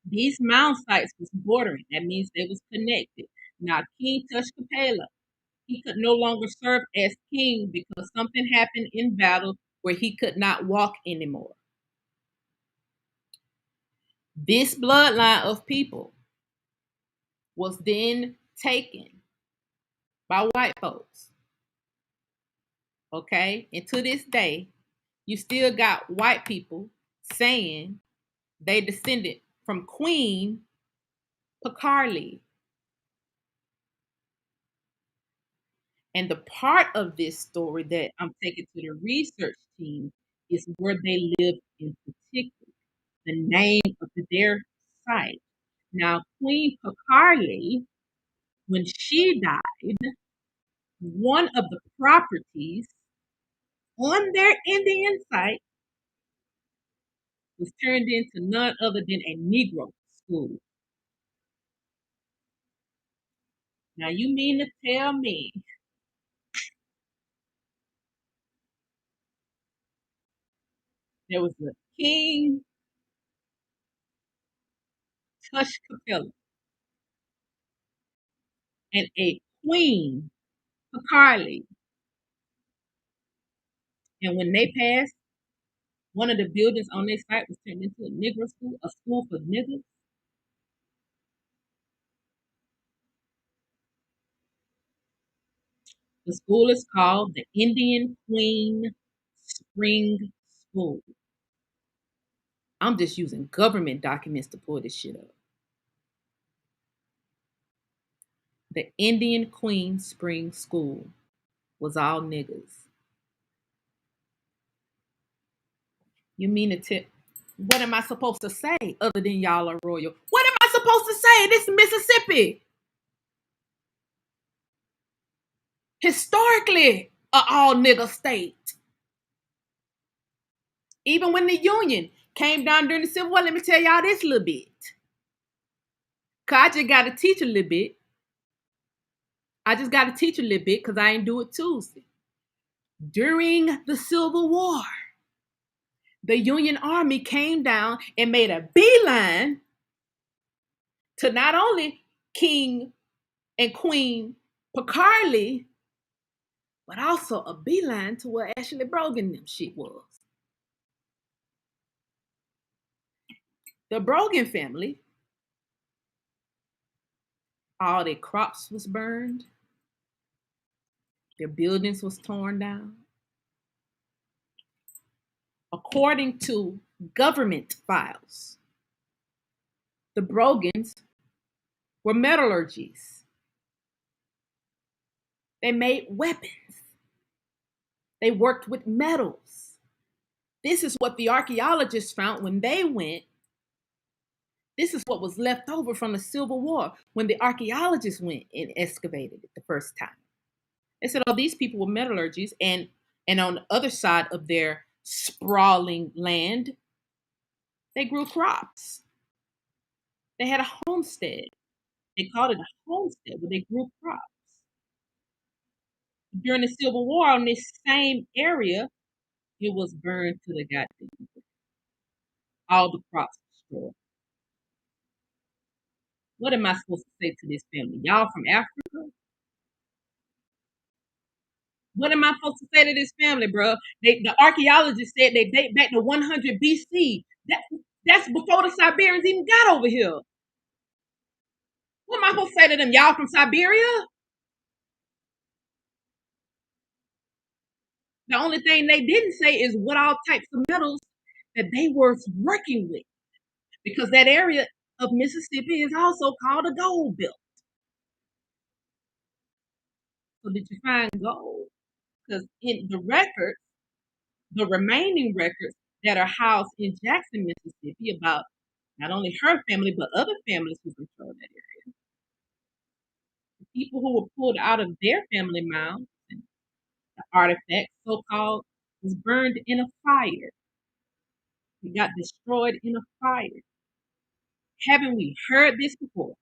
These mound sites was bordering. That means they was connected. Now King Tushkapela, he could no longer serve as king because something happened in battle where he could not walk anymore. This bloodline of people was then taken by white folks. Okay? And to this day, you still got white people saying they descended from Queen Pakarli. And the part of this story that I'm taking to the research team is where they live in particular, the name of their site. Now, Queen Pakarli, when she died, one of the properties on their Indian site was turned into none other than a Negro school. Now, you mean to tell me there was a King Tushkapela and a Queen Pakarli, and when they passed, one of the buildings on their site was turned into a Negro school, a school for niggers? The school is called the Indian Queen Spring School. I'm just using government documents to pull this shit up. The Indian Queen Spring School was all niggas. You mean to tell? What am I supposed to say other than y'all are royal? What am I supposed to say? This is Mississippi. Historically, a all nigga state. Even when the Union came down during the Civil War, let me tell y'all this little bit. Cause I just got to teach a little bit. I just got to teach a little bit because I ain't do it Tuesday. During the Civil War, the Union Army came down and made a beeline to not only King and Queen Pakarli, but also a beeline to where Ashley Brogan them shit was. The Brogan family, all their crops was burned, their buildings was torn down. According to government files, the Brogans were metallurgists. They made weapons. They worked with metals. This is what the archaeologists found when they went. This is what was left over from the Civil War when the archaeologists went and excavated it the first time. They said, oh, these people were metallurgists, and on the other side of their sprawling land, they grew crops. They had a homestead. They called it a homestead, where they grew crops. During the Civil War, on this same area, it was burned to the goddamn. All the crops destroyed. What am I supposed to say to this family? Y'all from Africa? What am I supposed to say to this family, bro? The archaeologists said they date back to 100 BC. That's before the Siberians even got over here. What am I supposed to say to them? Y'all from Siberia? The only thing they didn't say is what all types of metals that they were working with, because that area of Mississippi is also called a gold belt. So did you find gold? Because in the records, the remaining records that are housed in Jackson, Mississippi, about not only her family but other families who control that area, the people who were pulled out of their family mounds, and the artifacts, so-called, was burned in a fire. It got destroyed in a fire. Haven't we heard this before?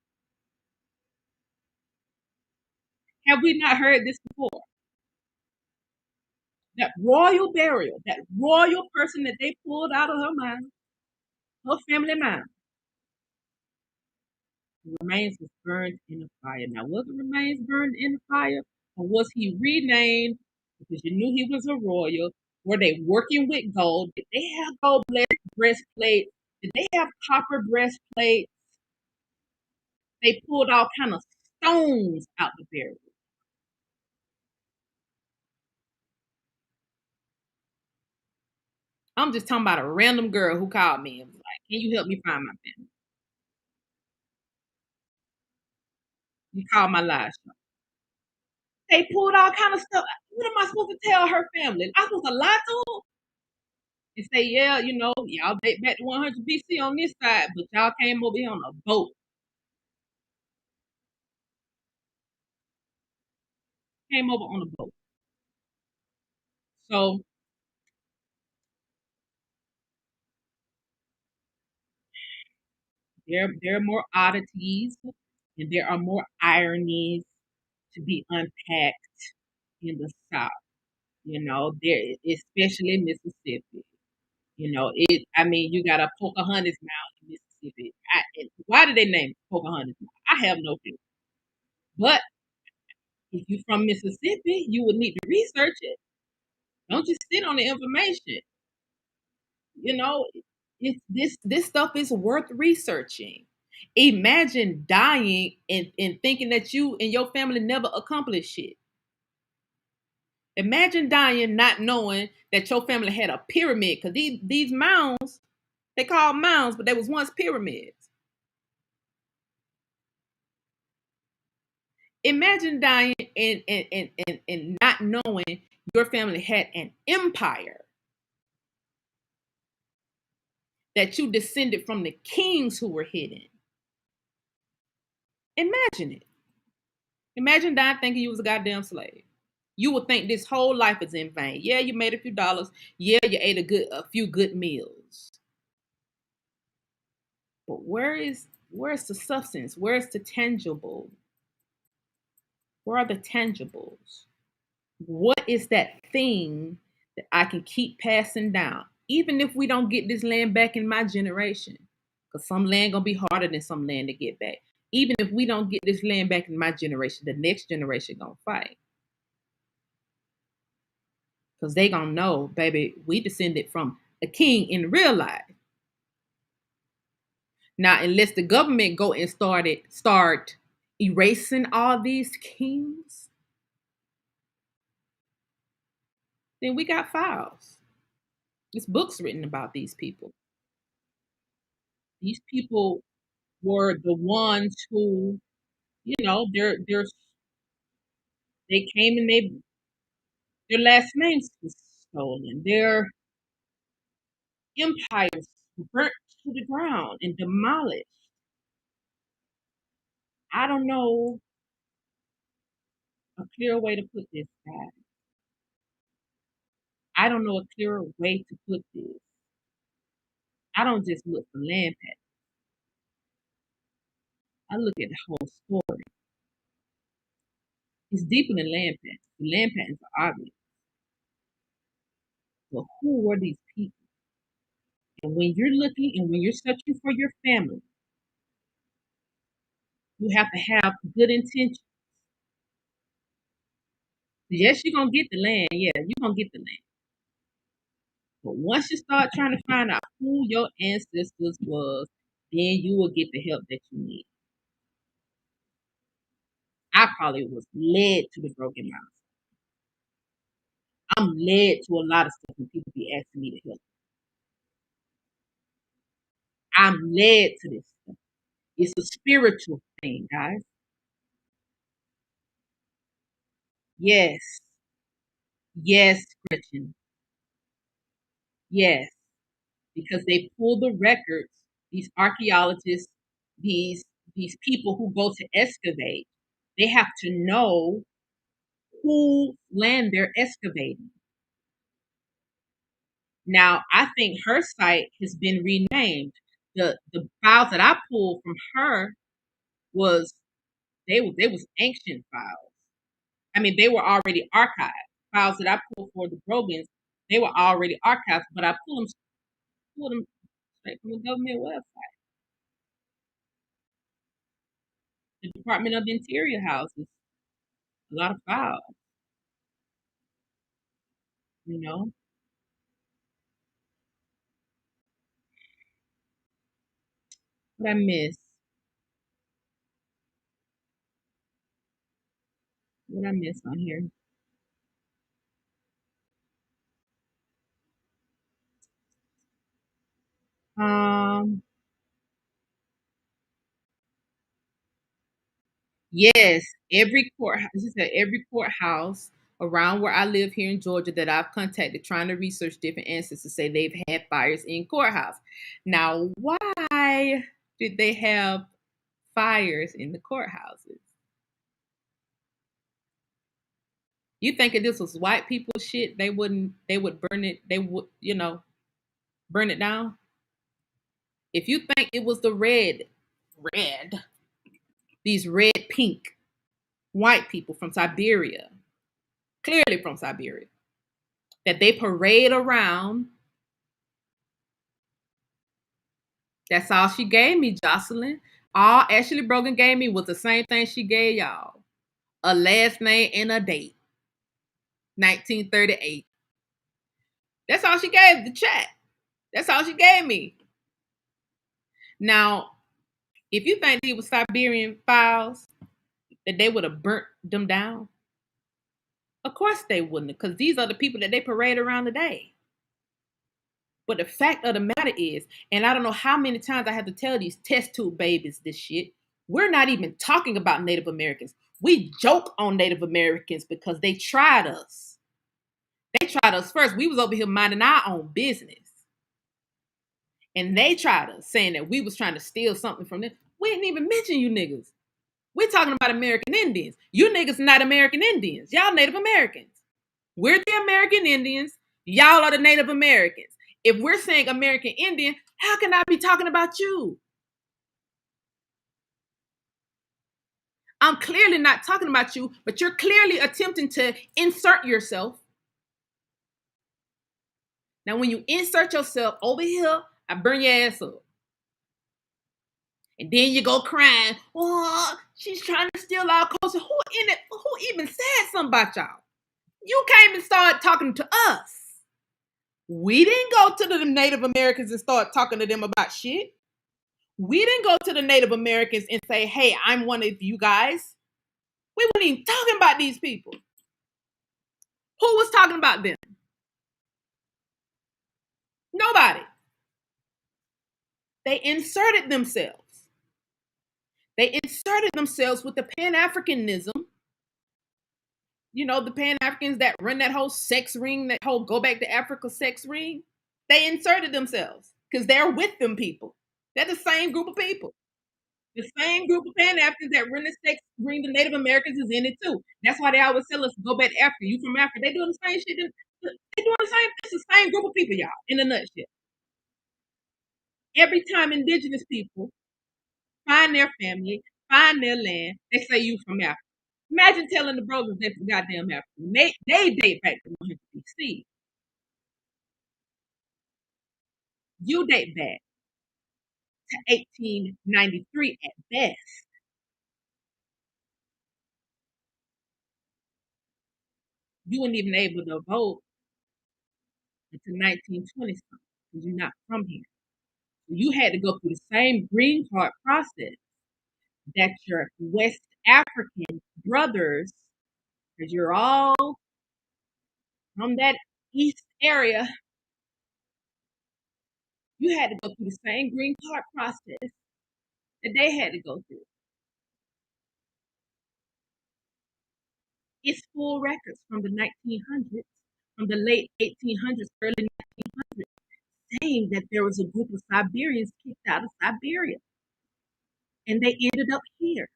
Have we not heard this before? That royal burial, that royal person that they pulled out of her mind, her family mind, the remains was burned in the fire. Now, was the remains burned in the fire, or was he renamed because you knew he was a royal? Were they working with gold? Did they have gold breastplates? Did they have copper breastplates? They pulled all kind of stones out the burial. I'm just talking about a random girl who called me and was like, "Can you help me find my family?" You called my live show. They pulled all kind of stuff. What am I supposed to tell her family? I'm supposed to lie to them and say, "Yeah, y'all date back to 100 BC on this side, but y'all came over here on a boat. Came over on a boat." So there are more oddities and there are more ironies to be unpacked in the South. There, especially in Mississippi. I mean, you got a Pocahontas Mound in Mississippi. Why did they name it Pocahontas Mound? I have no clue. But if you're from Mississippi, you would need to research it. Don't just sit on the information. You know, this stuff is worth researching. Imagine dying and thinking that you and your family never accomplished shit. Imagine dying not knowing that your family had a pyramid, because these mounds, they call mounds, but they was once pyramids. Imagine dying and not knowing your family had an empire, that you descended from the kings who were hidden. Imagine it. Imagine dying thinking you was a goddamn slave. You would think this whole life is in vain. Yeah, you made a few dollars. Yeah, you ate a few good meals. But where's the substance? Where's the tangible? Where are the tangibles? What is that thing that I can keep passing down? Even if we don't get this land back in my generation, because some land gonna be harder than some land to get back. Even if we don't get this land back in my generation, the next generation gonna fight. Because they gonna know, baby, we descended from a king in real life. Now, unless the government go and start erasing all these kings, then we got files. There's books written about these people. These people were the ones who, they came and their last names was stolen. Their empires burnt to the ground and demolished. I don't know a clear way to put this, guys. I don't know a clearer way to put this. I don't just look for land patterns. I look at the whole story. It's deeper than land patterns. The land patterns are obvious. But who were these people? And when you're looking and when you're searching for your family, you have to have good intention. Yes, you're gonna get the land. Yeah, you're gonna get the land. But once you start trying to find out who your ancestors was, then you will get the help that you need. I probably was led to the Broken Mountain. I'm led to a lot of stuff when people be asking me to help. I'm led to this stuff. It's a spiritual thing, guys. Yes. Yes, Gretchen. Yes. Because they pull the records, these archaeologists, these these people who go to excavate, they have to know whose land they're excavating. Now, I think her site has been renamed. The files that I pulled from her was they was ancient files. I mean, they were already archived. Files that I pulled for the Brogans, they were already archived, but I pulled them straight from the government website. The Department of Interior houses a lot of files, you know. What I miss? What I miss on here? Um, yes, every courthouse. She said every courthouse around where I live here in Georgia that I've contacted trying to research different ancestors say they've had fires in courthouse. Now, why did they have fires in the courthouses? You think if this was white people shit, they wouldn't they would burn it, they would, burn it down? If you think it was the red, these red pink white people from Siberia, clearly from Siberia, that they parade around. That's all she gave me, Jocelyn. All Ashley Brogan gave me was the same thing she gave y'all: a last name and a date, 1938. That's all she gave the chat. That's all she gave me. Now, if you think these were Siberian files, that they would have burnt them down, of course they wouldn't, because these are the people that they parade around today. But the fact of the matter is, and I don't know how many times I have to tell these test tube babies this shit, we're not even talking about Native Americans. We joke on Native Americans because they tried us. They tried us first. We was over here minding our own business. And they tried us, saying that we was trying to steal something from them. We didn't even mention you niggas. We're talking about American Indians. You niggas not American Indians. Y'all Native Americans. We're the American Indians. Y'all are the Native Americans. If we're saying American Indian, how can I be talking about you? I'm clearly not talking about you, but you're clearly attempting to insert yourself. Now, when you insert yourself over here, I burn your ass up. And then you go crying, oh, she's trying to steal our culture. Who even said something about y'all? You came and started talking to us. We didn't go to the Native Americans and start talking to them about shit. We didn't go to the Native Americans and say, hey, I'm one of you guys. We weren't even talking about these people. Who was talking about them? Nobody. They inserted themselves. They inserted themselves with the Pan-Africanism. You know, the Pan-Africans that run that whole sex ring, that whole go back to Africa sex ring. They inserted themselves because they're with them people. They're the same group of people. The same group of Pan-Africans that run the sex ring, the Native Americans is in it too. That's why they always tell us go back to Africa. You from Africa. They doing the same shit. They doing the same. It's the same group of people, y'all, in a nutshell. Every time indigenous people find their family, find their land, they say you from Africa. Imagine telling the brothers they from goddamn Africa. They date back to 100 BC. You date back to 1893 at best. You weren't even able to vote until 1920 something because you're not from here. So you had to go through the same green card process that your West African brothers, because you're all from that east area, you had to go through the same green card process that they had to go through. It's full records from the 1900s, from the late 1800s, early 1900s, saying that there was a group of Siberians kicked out of Siberia, and they ended up here.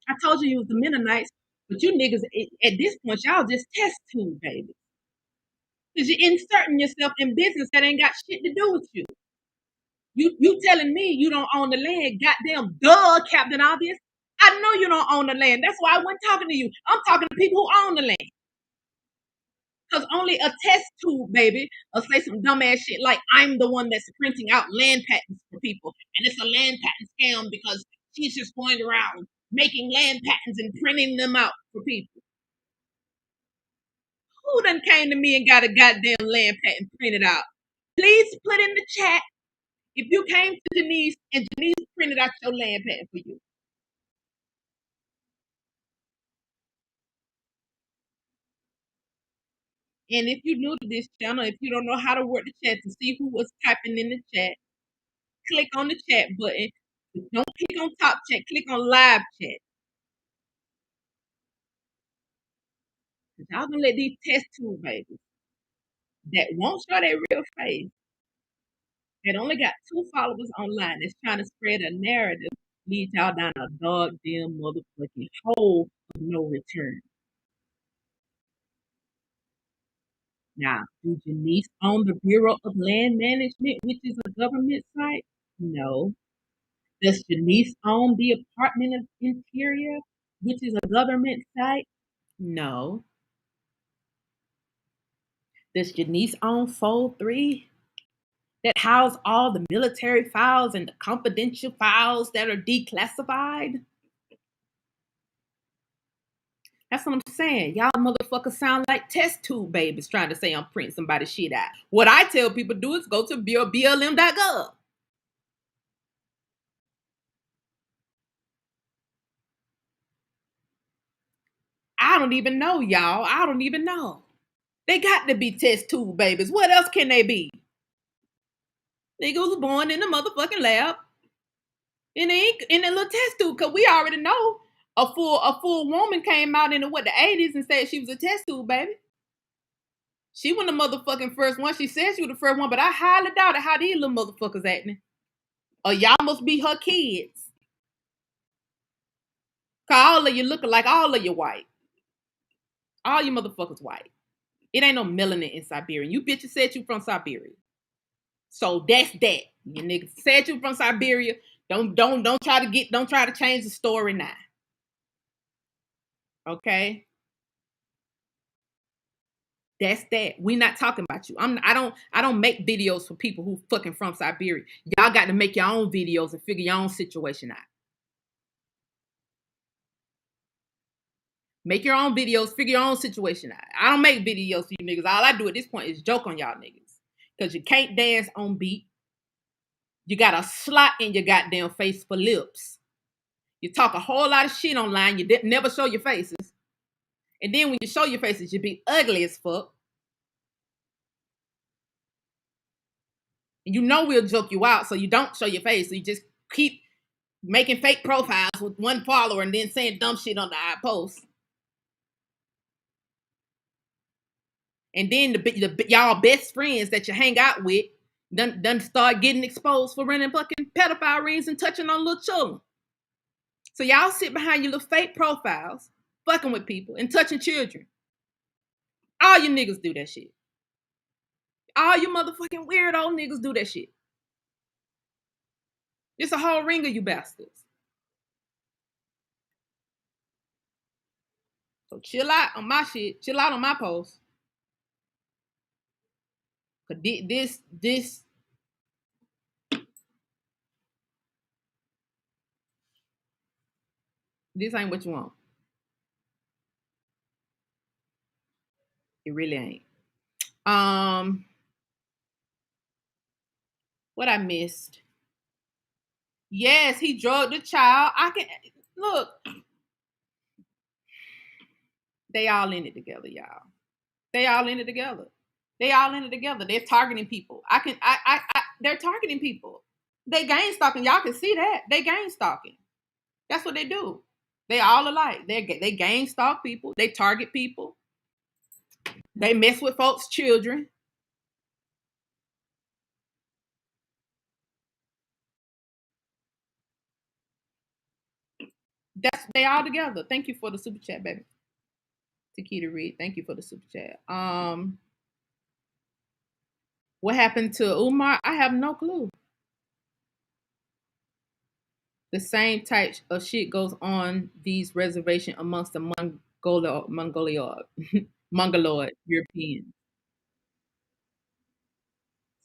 I told you it was the Mennonites, but you niggas at this point, y'all just test tube, baby. Because you're inserting yourself in business that ain't got shit to do with you. You telling me you don't own the land, goddamn duh, Captain Obvious. I know you don't own the land. That's why I wasn't talking to you. I'm talking to people who own the land. Because only a test tube, baby, will say some dumbass shit like I'm the one that's printing out land patents for people. And it's a land patent scam because she's just going around making land patents and printing them out for people. Who done came to me and got a goddamn land patent printed out? Please put in the chat if you came to Denise and Denise printed out your land patent for you. And if you're new to this channel, if you don't know how to work the chat to see who was typing in the chat, click on the chat button. Don't click on top chat, click on live chat. Y'all gonna let these test tube babies that won't show their real face, that only got 2 followers online, that's trying to spread a narrative, lead y'all down a dog damn motherfucking hole of no return. Now, do Janice own the Bureau of Land Management, which is a government site? No. Does Janice own the Department of Interior, which is a government site? No. Does Janice own Fold 3? That house all the military files and the confidential files that are declassified? That's what I'm saying. Y'all motherfuckers sound like test tube babies trying to say I'm printing somebody's shit out. What I tell people to do is go to BLM.gov. I don't even know, y'all. I don't even know. They got to be test tube babies. What else can they be? Nigga was born in the motherfucking lab in a little test tube, because we already know a full woman came out in the 80s and said she was a test tube baby. She wasn't the motherfucking first one. She said she was the first one, but I highly doubt it how these little motherfuckers acting. Or y'all must be her kids. Cause all of you looking like all of you white. All you motherfuckers white. It ain't no melanin in Siberia. You bitches said you from Siberia. So that's that. You niggas said you from Siberia. Don't try to change the story now. Okay? That's that. We not talking about you. I don't make videos for people who fucking from Siberia. Y'all got to make your own videos and figure your own situation out. Make your own videos, figure your own situation out. I don't make videos for you niggas. All I do at this point is joke on y'all niggas. Because you can't dance on beat. You got a slot in your goddamn face for lips. You talk a whole lot of shit online. You never show your faces. And then when you show your faces, you be ugly as fuck. And you know we'll joke you out, so you don't show your face. So you just keep making fake profiles with 1 follower and then saying dumb shit on the post. And then the y'all best friends that you hang out with done start getting exposed for running fucking pedophile rings and touching on little children. So y'all sit behind your little fake profiles, fucking with people and touching children. All you niggas do that shit. All you motherfucking weirdo niggas do that shit. It's a whole ring of you bastards. So chill out on my shit. Chill out on my post. Cause this ain't what you want. It really ain't. What I missed? Yes, he drugged the child. I can look. They all in it together, y'all. They all in it together. They all in it together. They're targeting people. They're targeting people. They gang stalking. Y'all can see that. They gang stalking. That's what they do. They all alike. They gang stalk people. They target people. They mess with folks' children. They all together. Thank you for the super chat, baby. Takita Reed. Thank you for the super chat. What happened to Umar? I have no clue. The same type of shit goes on these reservations amongst the Mongoloid Europeans.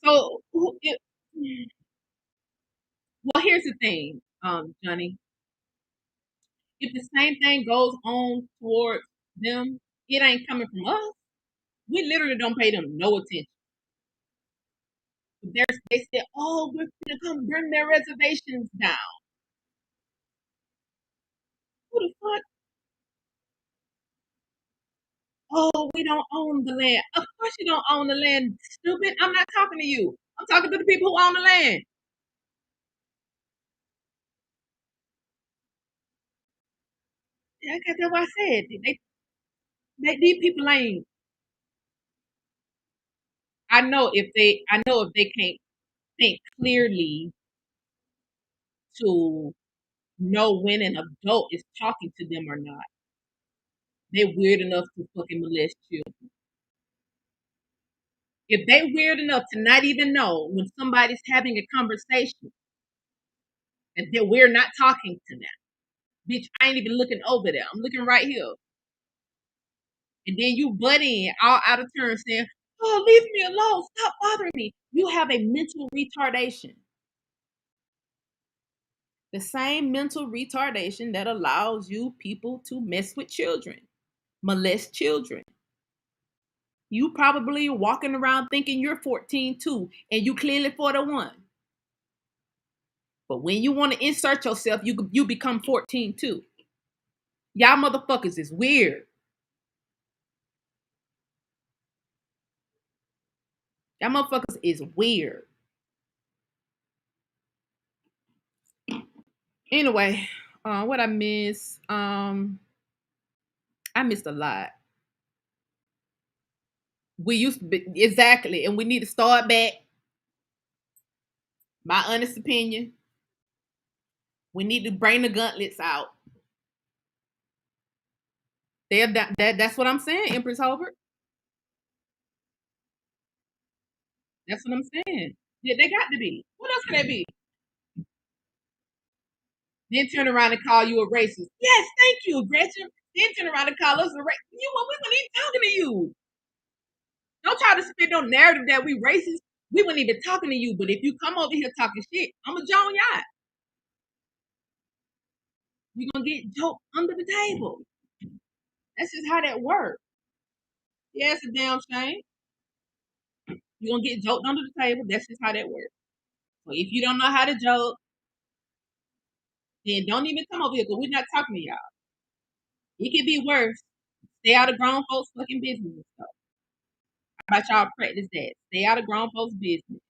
So, well, here's the thing, Johnny. If the same thing goes on towards them, it ain't coming from us. We literally don't pay them no attention. They said, "Oh, we're gonna come burn their reservations down." Who the fuck? Oh, we don't own the land. Of course you don't own the land, stupid. I'm not talking to you. I'm talking to the people who own the land. Yeah, that's what I said. These people ain't. I know if they can't think clearly to know when an adult is talking to them or not. They're weird enough to fucking molest children. If they weird enough to not even know when somebody's having a conversation and that we're not talking to them, bitch, I ain't even looking over there. I'm looking right here. And then you butt in all out of turn saying, "Oh, leave me alone. Stop bothering me." You have a mental retardation. The same mental retardation that allows you people to mess with children, molest children. You probably walking around thinking you're 14 too, and you clearly 41. But when you want to insert yourself, you become 14 too. Y'all motherfuckers is weird. Y'all motherfuckers is weird. Anyway, what I miss? I missed a lot. We used to be exactly, and we need to start back. My honest opinion. We need to bring the gauntlets out. That's what I'm saying, Empress Hobart. That's what I'm saying. Yeah, they got to be. What else can they be? Then turn around and call you a racist. Yes, thank you, Gretchen. Then turn around and call us a racist. You know what? We weren't even talking to you. Don't try to spit no narrative that we racist. We weren't even talking to you. But if you come over here talking shit, I'm a Joan Yacht. You're gonna get joked under the table. That's just how that works. Yeah, it's a damn shame. You're gonna get joked under the table. That's just how that works. So if you don't know how to joke, then don't even come over here because we're not talking to y'all. It could be worse. Stay out of grown folks' fucking business. So how about y'all practice that? Stay out of grown folks' business.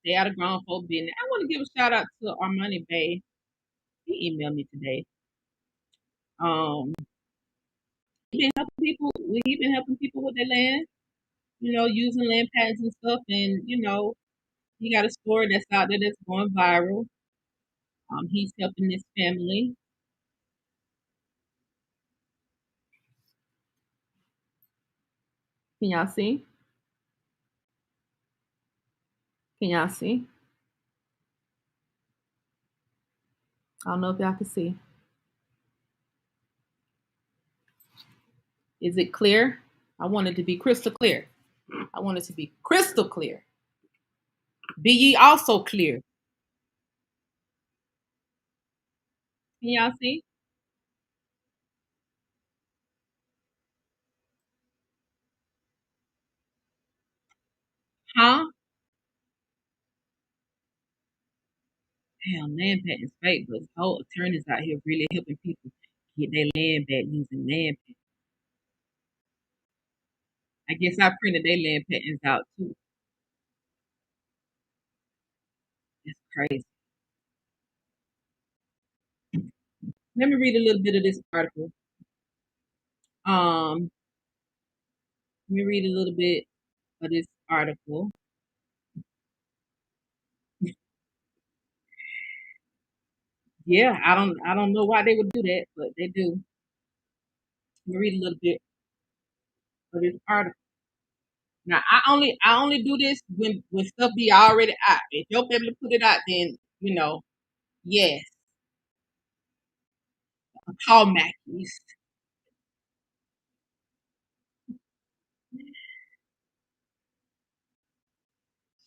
Stay out of grown folks' business. I want to give a shout out to Armani Bay. He emailed me today. Um, he been helping people with their land. You know, using land patents and stuff, and you know, he got a story that's out there that's going viral. He's helping this family. Can y'all see? Can y'all see? I don't know if y'all can see. Is it clear? I want it to be crystal clear. I want it to be crystal clear. Be ye also clear. Can y'all see? Huh? Damn, land patents fake, but whole attorneys out here really helping people get their land back using land patents. I guess I printed their land patents out too. It's crazy. Let me read a little bit of this article. Um, Let me read a little bit of this article. Yeah, I don't know why they would do that, but they do. Let me read a little bit of this article. Now I only do this when stuff be already out. If your family put it out, then yes, call Mackey's.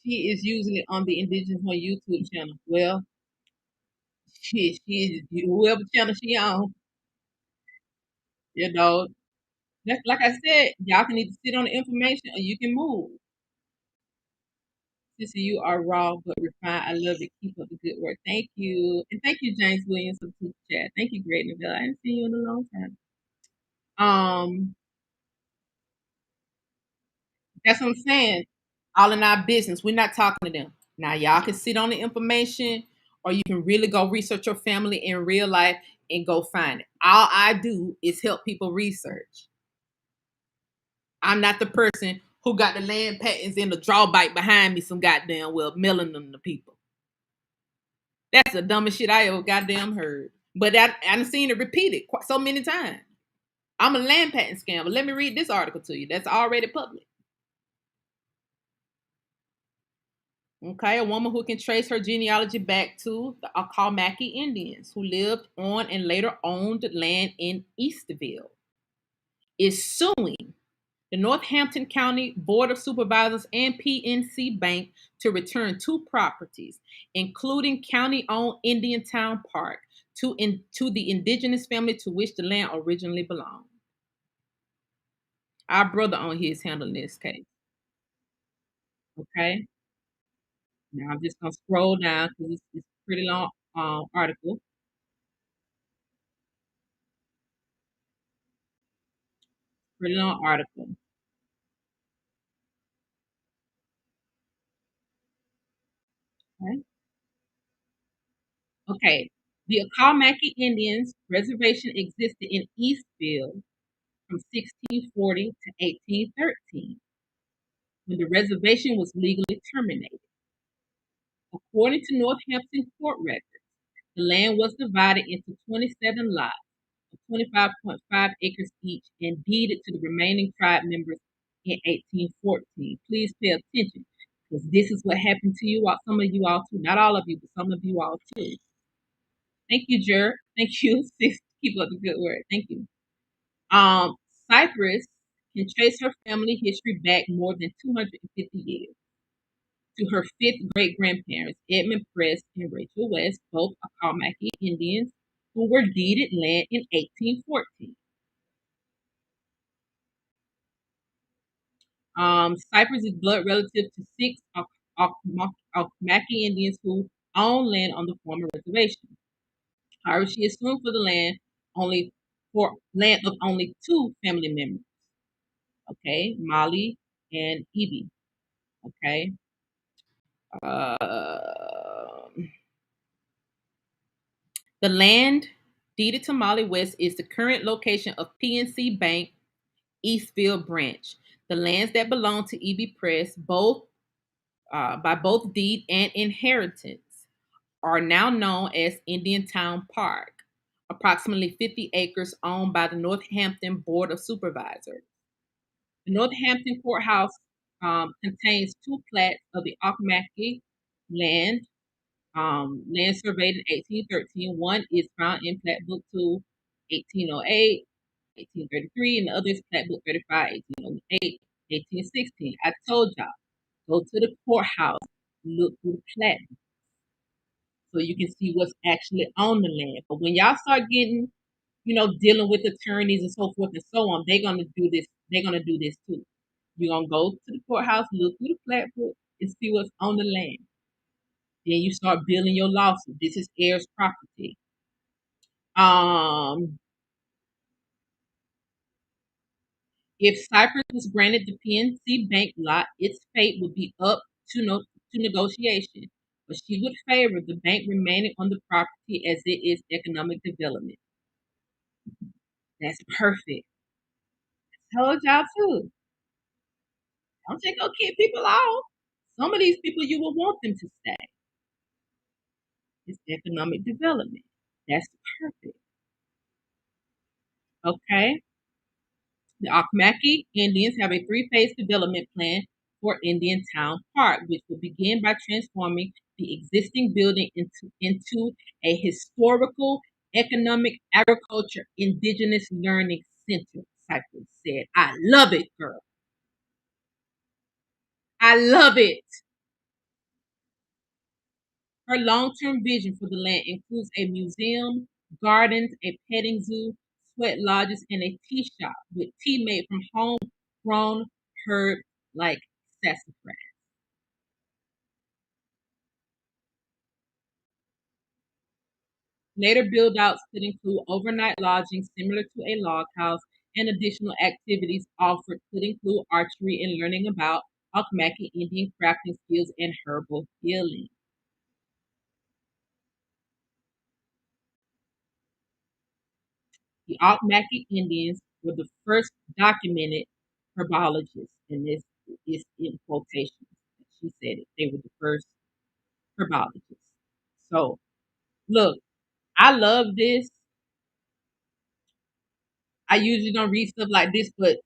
She is using it on the Indigenous One YouTube channel. Well, she is whoever channel she on. You know, that's like I said. Y'all can either sit on the information or you can move. Sister, you are raw but refined. I love it. Keep up the good work. Thank you, and thank you, James Williams, for the chat. Thank you, Great Neville. I haven't seen you in a long time. That's what I'm saying. All in our business. We're not talking to them. Now y'all can sit on the information or you can really go research your family in real life and go find it. All I do is help people research. I'm not the person who got the land patents in the draw bite behind me some goddamn well mailing them to people. That's the dumbest shit I ever goddamn heard. But I've seen it repeated quite so many times. I'm a land patent scammer. Let me read this article to you. That's already public. Okay, a woman who can trace her genealogy back to the Akalmaki Indians who lived on and later owned land in Eastville is suing the Northampton County Board of Supervisors and PNC Bank to return two properties, including county-owned Indian Town Park, to the indigenous family to which the land originally belonged. Our brother on here is handling this case. Okay, now I'm just gonna scroll down because it's a pretty long article. Pretty long article. Okay. Okay. The Akalmaki Indians Reservation existed in Eastville from 1640 to 1813, when the reservation was legally terminated. According to Northampton court records, the land was divided into 27 lots of 25.5 acres each and deeded to the remaining tribe members in 1814. Please pay attention because this is what happened to you all, some of you all too. Not all of you, but some of you all too. Thank you, Jer. Thank you, sis. Keep up the good work. Thank you. Cypress can trace her family history back more than 250 years to her fifth great grandparents, Edmund Press and Rachel West, both Akalmaki Indians, who were deeded land in 1814. Cypress is blood relative to six Akalmaki Indians who own land on the former reservation. However, she is suing for the land only for land of only two family members. Okay, Molly and Evie. Okay. Uh, the land deeded to Molly West is the current location of PNC Bank Eastville branch. The lands that belong to Evie Press, both by both deed and inheritance, are now known as Indian Town Park, approximately 50 acres owned by the Northampton Board of Supervisors. The Northampton Courthouse contains two plats of the Akamaki land, land surveyed in 1813. One is found in Plat Book 2, 1808, 1833, and the other is Plat Book 35, 1808, 1816. I told y'all, go to the courthouse, look through the plat so you can see what's actually on the land. But when y'all start getting, dealing with attorneys and so forth and so on, they're gonna do this. They're gonna do this too. You're gonna go to the courthouse, look through the plat book, and see what's on the land. Then you start building your lawsuit. This is heirs property. Um, if Cyprus was granted the PNC Bank lot, its fate would be up to negotiation. But she would favor the bank remaining on the property as it is economic development. That's perfect. Told y'all too. Don't take no kid people off. Some of these people you will want them to stay. It's economic development. That's perfect. Okay. The Akmaki Indians have a three-phase development plan for Indian Town Park, which will begin by transforming the existing building into a historical, economic, agriculture, indigenous learning center, Cyprus said. I love it, girl. I love it. Her long-term vision for the land includes a museum, gardens, a petting zoo, sweat lodges, and a tea shop with tea made from homegrown herbs like sassafras. Later build-outs could include overnight lodging similar to a log house, and additional activities offered could include archery and learning about Alkmaki Indian crafting skills and herbal healing. The Alkmaki Indians were the first documented herbologists, and this is in quotations. She said it. They were the first herbologists. So, look, I love this. I usually don't read stuff like this, but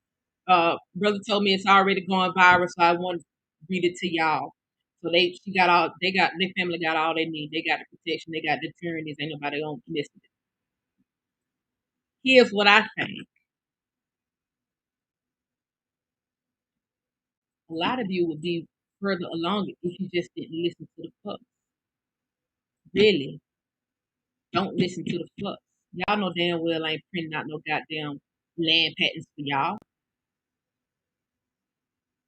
brother told me it's already going viral, so I want to read it to y'all. So their family got all they need. They got the protection, they got the attorneys, ain't nobody gonna miss it. Here's what I think. A lot of you would be further along if you just didn't listen to the fuss. Really, don't listen to the fuss. Y'all know damn well I ain't printing out no goddamn land patents for y'all.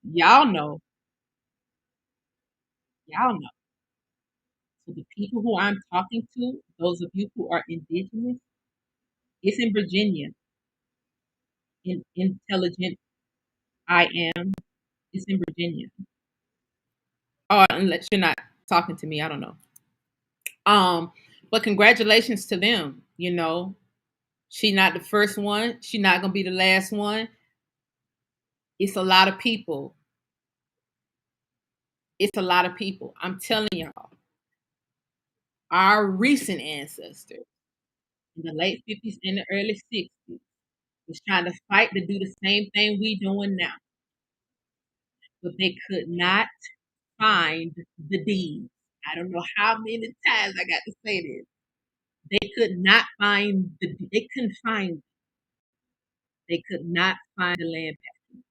Y'all know. Y'all know. So the people who I'm talking to, those of you who are indigenous, it's in Virginia. In intelligent I am. It's in Virginia. Oh, unless you're not talking to me, I don't know. But congratulations to them. You know, she not the first one. She not gonna be the last one. It's a lot of people. It's a lot of people. I'm telling y'all, our recent ancestors in the late 50s and the early 60s was trying to fight to do the same thing we doing now, but they could not find the deeds. I don't know how many times I got to say this. They could not find they couldn't find, they could not find the land package.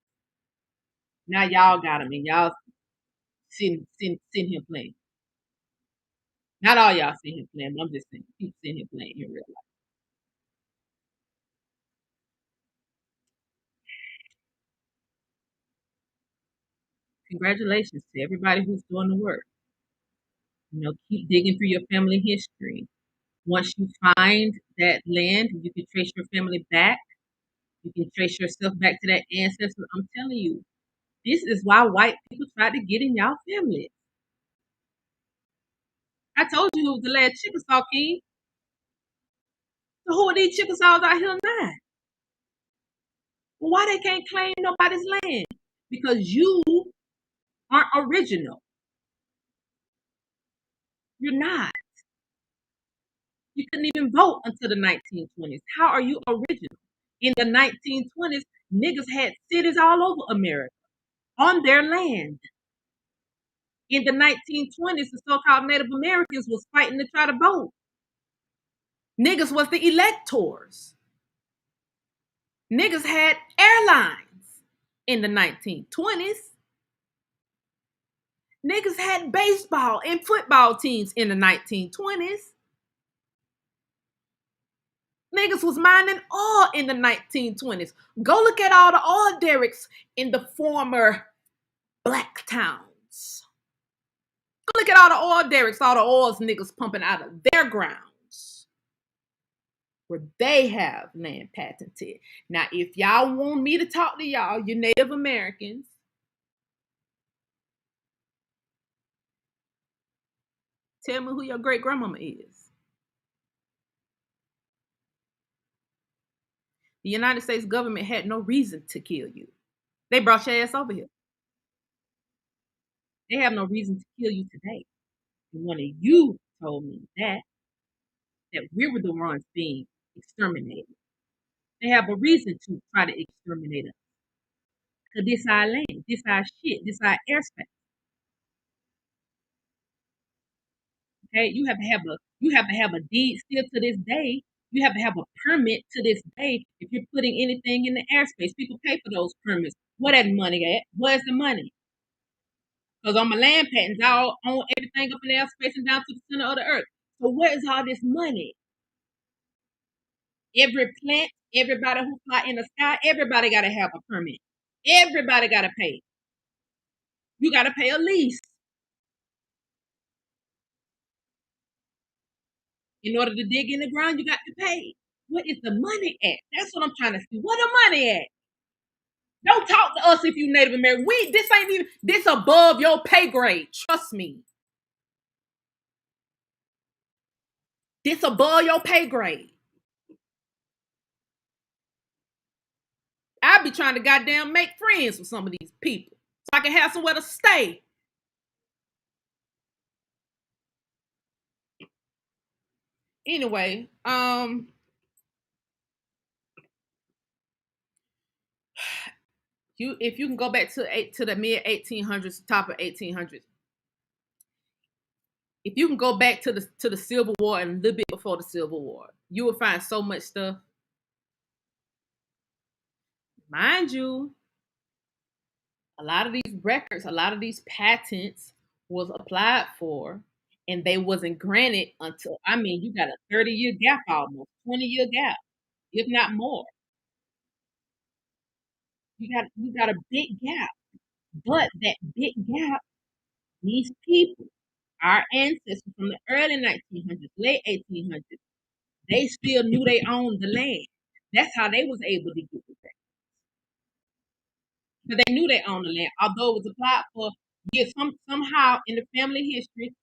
Now y'all got them and y'all sitting here playing. Not all y'all sitting here playing, but I'm just saying, people sitting here playing in real life. Congratulations to everybody who's doing the work. You know, keep digging through your family history. Once you find that land, you can trace your family back. You can trace yourself back to that ancestor. I'm telling you, this is why white people try to get in y'all family. I told you it was the last Chickasaw king. So who are these Chickasaws out here now? Well, why they can't claim nobody's land? Because you aren't original. You're not. You couldn't even vote until the 1920s. How are you original? In the 1920s, niggas had cities all over America on their land. In the 1920s, the so-called Native Americans was fighting to try to vote. Niggas was the electors. Niggas had airlines in the 1920s. Niggas had baseball and football teams in the 1920s. Niggas was mining oil in the 1920s. Go look at all the oil derricks in the former black towns. Look at all the oil derricks, all the oils niggas pumping out of their grounds where they have land patented. Now, if y'all want me to talk to y'all, you Native Americans, tell me who your great grandmama is. The United States government had no reason to kill you. They brought your ass over here. They have no reason to kill you today. And one of you told me that we were the ones being exterminated. They have a reason to try to exterminate us. Because this our land, this our shit, this our airspace. Okay, you have to have a deed still to this day. You have to have a permit to this day if you're putting anything in the airspace. People pay for those permits. Where that money at? Where's the money? Because on my land patents, I own everything up in the airspace and down to the center of the earth. So where is all this money? Every plant, everybody who fly in the sky, everybody got to have a permit. Everybody got to pay. You got to pay a lease. In order to dig in the ground, you got to pay. What is the money at? That's what I'm trying to see. Where the money at? Don't talk to us if you Native American. This ain't even, this above your pay grade. Trust me. This above your pay grade. I be trying to goddamn make friends with some of these people so I can have somewhere to stay. Anyway, if you can go back to the mid 1800s, top of 1800s, if you can go back to the Civil War and a little bit before the Civil War, you will find so much stuff. Mind you, a lot of these records, a lot of these patents was applied for, and they wasn't granted until, I mean, you got a 30-year gap, almost 20-year gap, if not more. You got a big gap, but that big gap, these people, our ancestors from the early 1900s, late 1800s, they still knew they owned the land. That's how they was able to get it. Because they knew they owned the land, although it was applied for years. Somehow in the family history,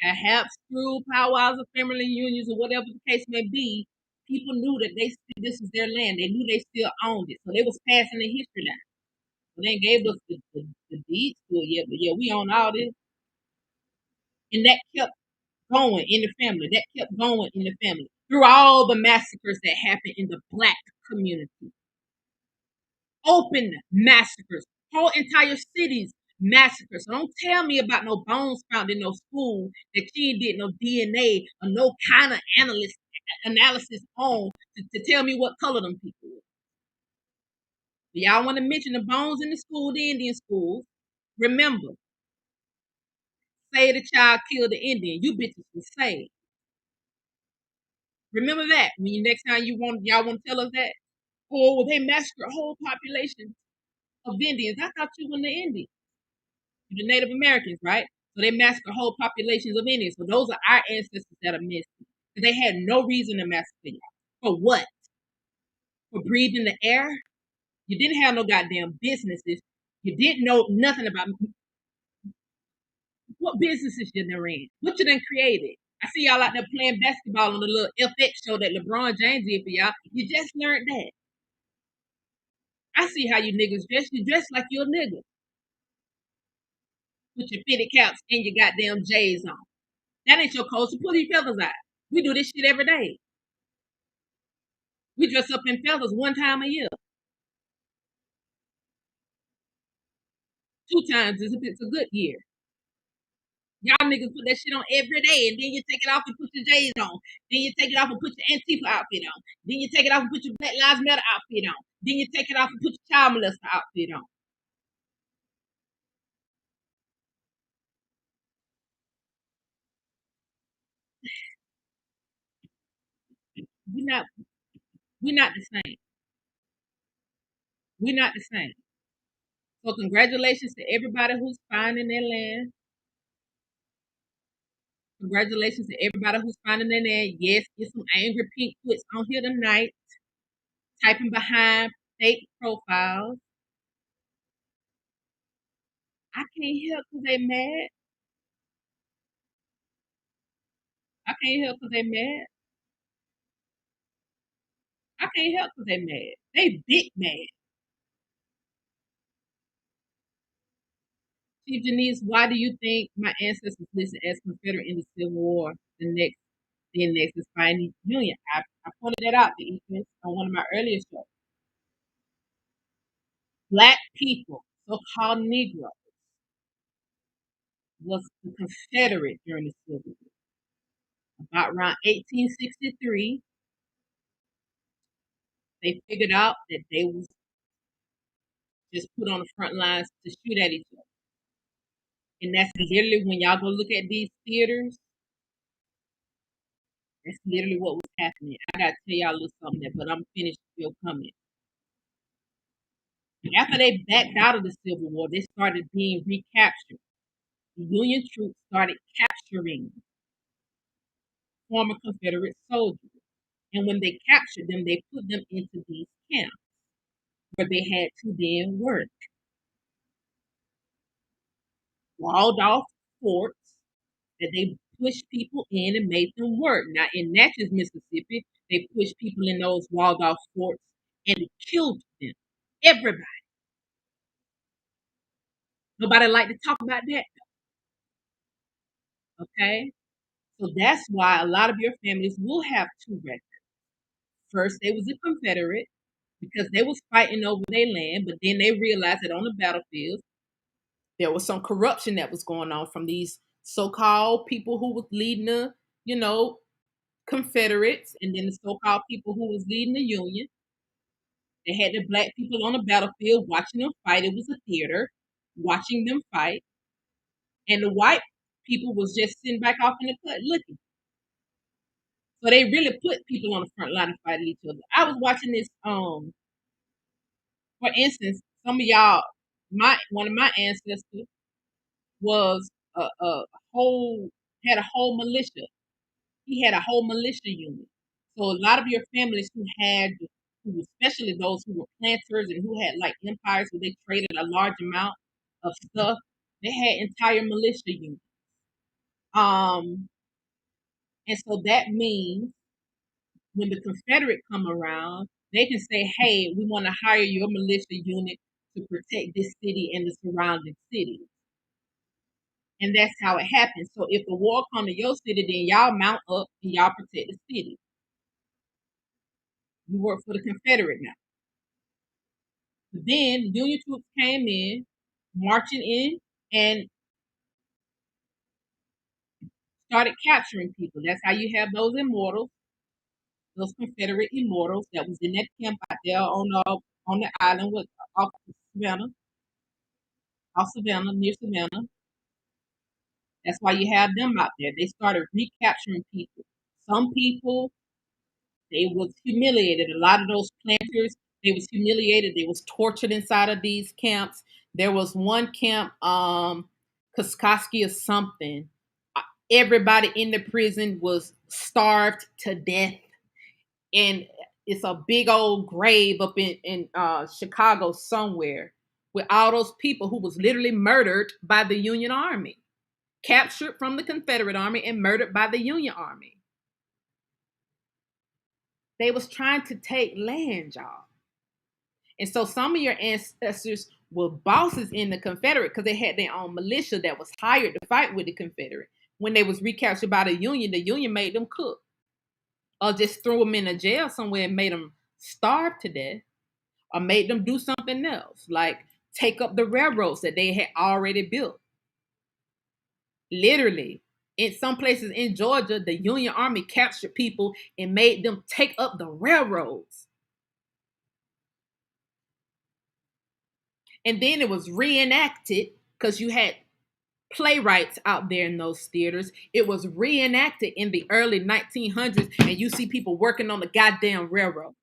perhaps through powwows of family unions or whatever the case may be, people knew that this was their land. They knew they still owned it, so they was passing the history down. So they gave us the deeds to it yet, but yeah, we own all this, and that kept going in the family. That kept going in the family through all the massacres that happened in the black community. Open massacres, whole entire cities massacres. So don't tell me about no bones found in no school that she did no DNA or no kind of analysis on to tell me what color them people were. Y'all want to mention the bones in the school, the Indian schools? Remember, say the child killed the Indian, you bitches will say. Remember that when next time y'all want to tell us that. Oh, well, they massacred a whole population of Indians. I thought you were the Indians. The Native Americans, right? So they massacre whole populations of Indians. So those are our ancestors that are missing. They had no reason to massacre y'all. For what? For breathing the air? You didn't have no goddamn businesses. You didn't know nothing about what businesses you done ran. What you done created. I see y'all out there playing basketball on the little FX show that LeBron James did for y'all. You just learned that. I see how you niggas dress. You dress like you're a nigga. Put your fitted caps and your goddamn J's on. That ain't your culture. Pull your feathers out. We do this shit every day. We dress up in feathers one time a year. 2 times if it's a good year. Y'all niggas put that shit on every day, and then you take it off and put your J's on. Then you take it off and put your Antifa outfit on. Then you take it off and put your Black Lives Matter outfit on. Then you take it off and put your child molester outfit on. We not we not the same. We're not the same. So congratulations to everybody who's finding their land. Congratulations to everybody who's finding their name. Yes, get some angry pink puts on here tonight, typing behind fake profiles. I can't help because they mad. I can't help because they mad. I can't help because they mad. They big mad. Chief Janice, why do you think my ancestors listed as Confederate in the Civil War? Then next is finding Union. I pointed that out to Ethan on one of my earlier shows. Black people, so-called Negroes, was the Confederate during the Civil War. About around 1863, they figured out that they was just put on the front lines to shoot at each other. And that's literally when y'all go look at these theaters, that's literally what was happening. I gotta tell y'all a little something there, but I'm finished still coming. After they backed out of the Civil War, they started being recaptured. The Union troops started capturing former Confederate soldiers. And when they captured them, they put them into these camps where they had to then work. Walled off forts that they pushed people in and made them work. Now, in Natchez, Mississippi, they pushed people in those walled off forts and killed them. Everybody. Nobody like to talk about that. Okay? So that's why a lot of your families will have two records. First, they was a Confederate because they was fighting over their land, but then they realized that on the battlefield, there was some corruption that was going on from these so-called people who was leading the, Confederates, and then the so-called people who was leading the Union. They had the black people on the battlefield watching them fight. It was a theater, watching them fight, and the white people was just sitting back off in the cut looking. So they really put people on the front line to fight each other. I was watching this. For instance, some of y'all, one of my ancestors was a whole had a whole militia. He had a whole militia unit. So a lot of your families especially those who were planters and who had like empires where they traded a large amount of stuff, they had entire militia units. Um, and so that means when the Confederate come around, they can say, "Hey, we want to hire your militia unit to protect this city and the surrounding cities." And that's how it happens. So if the war come to your city, then y'all mount up and y'all protect the city. You work for the Confederate now. But then Union troops came in, marching in, and started capturing people. That's how you have those immortals, those Confederate immortals that was in that camp out there on the island with off Savannah, near Savannah. That's why you have them out there. They started recapturing people. Some people they was humiliated. A lot of those planters, they was humiliated. They was tortured inside of these camps. There was one camp, Koskoski or something. Everybody in the prison was starved to death, and it's a big old grave up in Chicago somewhere with all those people who was literally murdered by the Union Army, captured from the Confederate Army and murdered by the Union Army. They was trying to take land, y'all. And so some of your ancestors were bosses in the Confederate because they had their own militia that was hired to fight with the Confederate. When they was recaptured by the Union made them cook or just threw them in a jail somewhere and made them starve to death or made them do something else, like take up the railroads that they had already built. Literally, in some places in Georgia, the Union Army captured people and made them take up the railroads. And then it was reenacted because you had playwrights out there in those theaters. It was reenacted in the early 1900s, and you see people working on the goddamn railroad.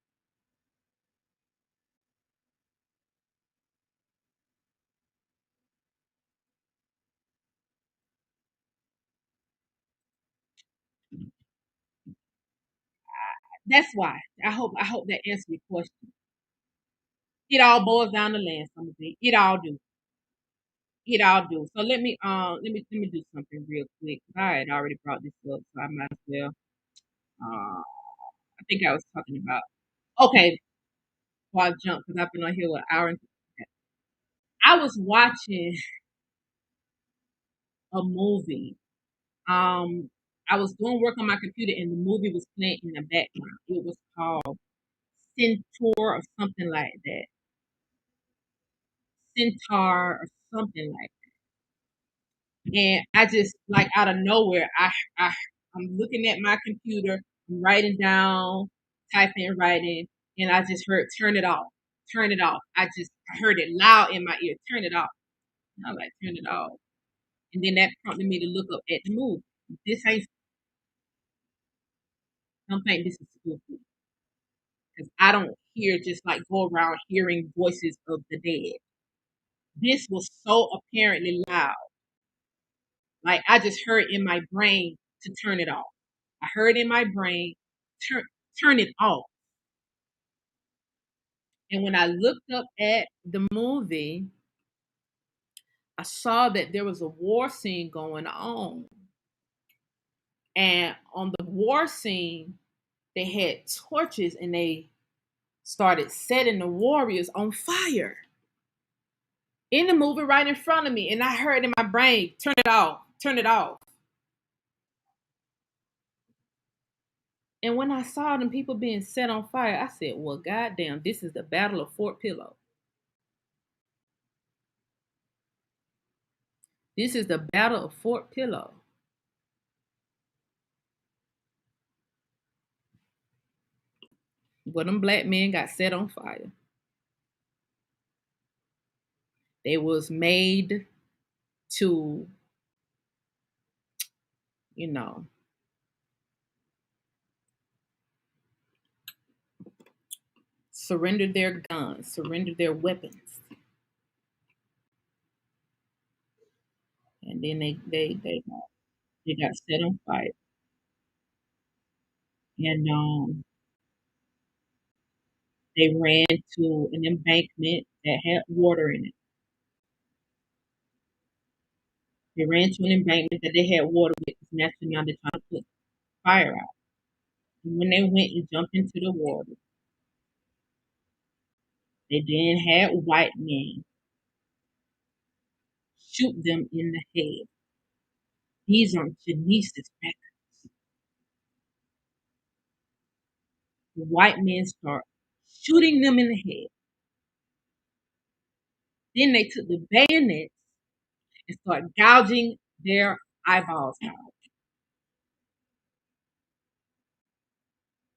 That's why. I hope that answers your question. It all boils down to land, some of it. It all do. It all do. So let me do something real quick. I had already brought this up, so I might as well. I think I was talking about. Okay, before I jump, because I've been on here for an hour. I was watching a movie. Um, I was doing work on my computer, and the movie was playing in the background. It was called Centaur or something like that. Centaur or something like that. And I just like out of nowhere, I'm looking at my computer, I'm writing down, typing, writing, and I just heard turn it off, turn it off. I heard it loud in my ear, turn it off. And I'm like, turn it off. And then that prompted me to look up at the movie. This ain't, I don't think this is spooky because I don't hear just like go around hearing voices of the dead. This was so apparently loud. Like I just heard in my brain to turn it off. I heard in my brain, turn turn it off. And when I looked up at the movie, I saw that there was a war scene going on. And on the war scene, they had torches and they started setting the warriors on fire in the movie right in front of me. And I heard in my brain, turn it off, turn it off. And when I saw them people being set on fire, I said, well, goddamn, this is the Battle of Fort Pillow. This is the Battle of Fort Pillow. Where them black men got set on fire. They was made to, you know, surrender their guns, surrender their weapons. And then they got set on fire. And they ran to an embankment that had water in it. They ran to an embankment that they had water with, and that's now they're trying to put fire out. And when they went and jumped into the water, they then had white men shoot them in the head. These are Genesis records. The white men start shooting them in the head. Then they took the bayonets and started gouging their eyeballs out.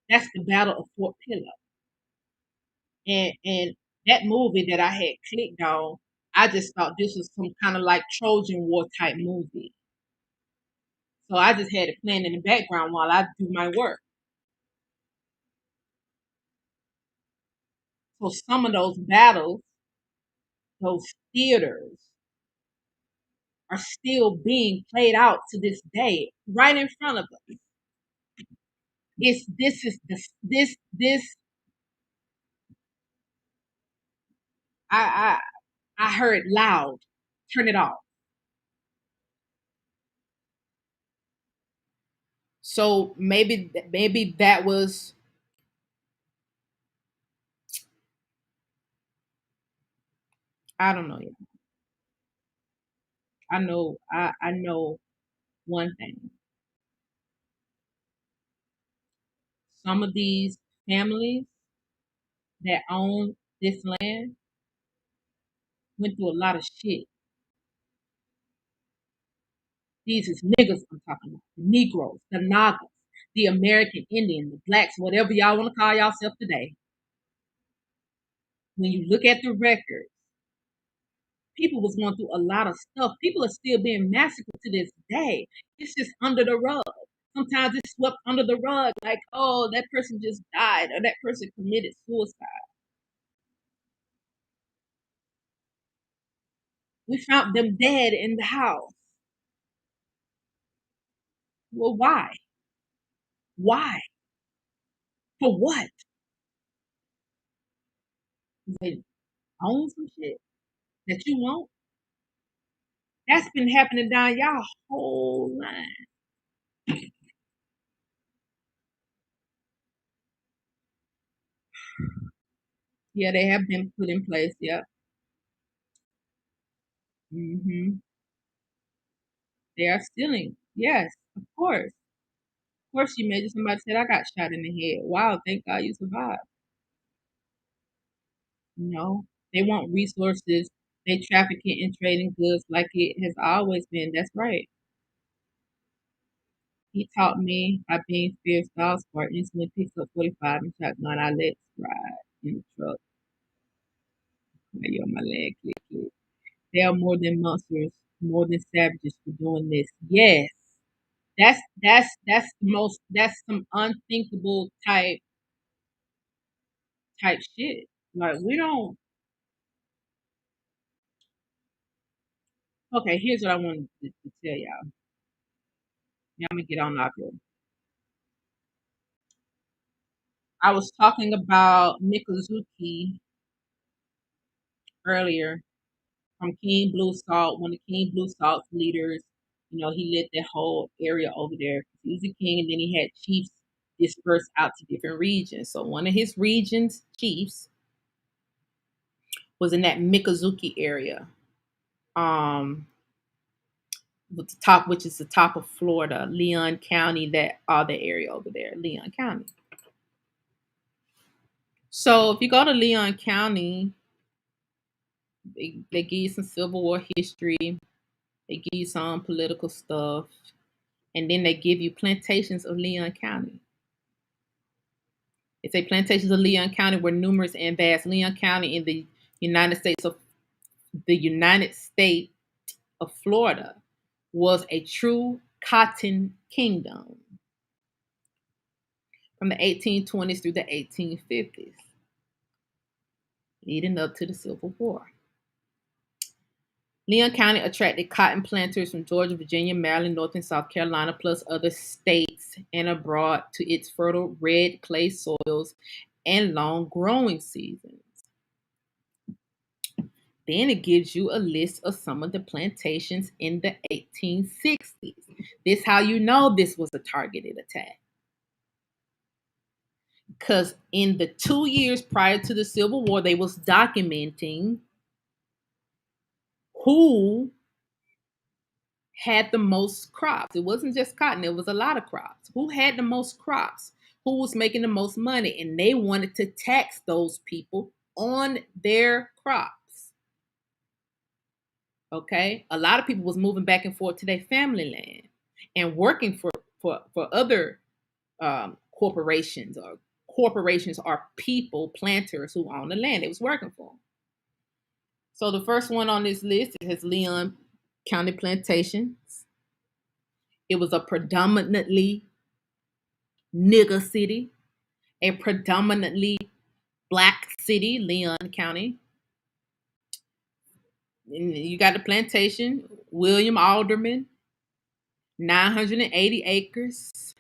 That's the Battle of Fort Pillow. And that movie that I had clicked on, I just thought this was some kind of like Trojan War type movie. So I just had it playing in the background while I do my work. So some of those battles, those theaters, are still being played out to this day, right in front of us. It's this I I heard loud. Turn it off. So maybe that was, I don't know. I know one thing. Some of these families that own this land went through a lot of shit. These is niggas I'm talking about. The Negroes, the Nagas, the American Indian, the blacks, whatever y'all want to call yourself today. When you look at the records, people was going through a lot of stuff. People are still being massacred to this day. It's just under the rug. Sometimes it's swept under the rug, like, oh, that person just died or that person committed suicide. We found them dead in the house. Well, why? Why? For what? They own some shit that you want. That's been happening down y'all whole line. Yeah, they have been put in place. Yep. Hmm. They are stealing. Yes, of course. Of course, you made somebody said I got shot in the head. Wow, thank God you survived. No, they want resources. They trafficking and trading goods like it has always been. That's right. He taught me by being fierce, dog smart, instantly picks up 45 and shotgun. I let ride in the truck. You on my leg, click, click. They are more than monsters, more than savages for doing this. Yes, that's the most. That's some unthinkable type shit. Like we don't. Okay, here's what I wanted to tell y'all. Yeah, I'm gonna get on up here. I was talking about Mikazuki earlier from King Blue Salt, one of King Blue Salt's leaders. You know, he led that whole area over there. He was a king, and then he had chiefs dispersed out to different regions. So one of his regions, chiefs, was in that Mikazuki area. With the top, which is the top of Florida, Leon County, that all the area over there, Leon County. So if you go to Leon County, they give you some Civil War history, they give you some political stuff, and then they give you plantations of Leon County. They say plantations of Leon County were numerous and vast. Leon County in the United States of the United States of Florida was a true cotton kingdom from the 1820s through the 1850s, leading up to the Civil War. Leon County attracted cotton planters from Georgia, Virginia, Maryland, North and South Carolina, plus other states and abroad to its fertile red clay soils and long growing seasons. Then it gives you a list of some of the plantations in the 1860s. This how you know this was a targeted attack. Because in the 2 years prior to the Civil War, they was documenting who had the most crops. It wasn't just cotton, it was a lot of crops. Who had the most crops? Who was making the most money? And they wanted to tax those people on their crops. Okay? A lot of people was moving back and forth to their family land and working for other corporations or people, planters who own the land. It was working for them. So the first one on this list is Leon County Plantations. It was a predominantly nigger city, a predominantly black city, Leon County. And you got the plantation, William Alderman, 980 acres.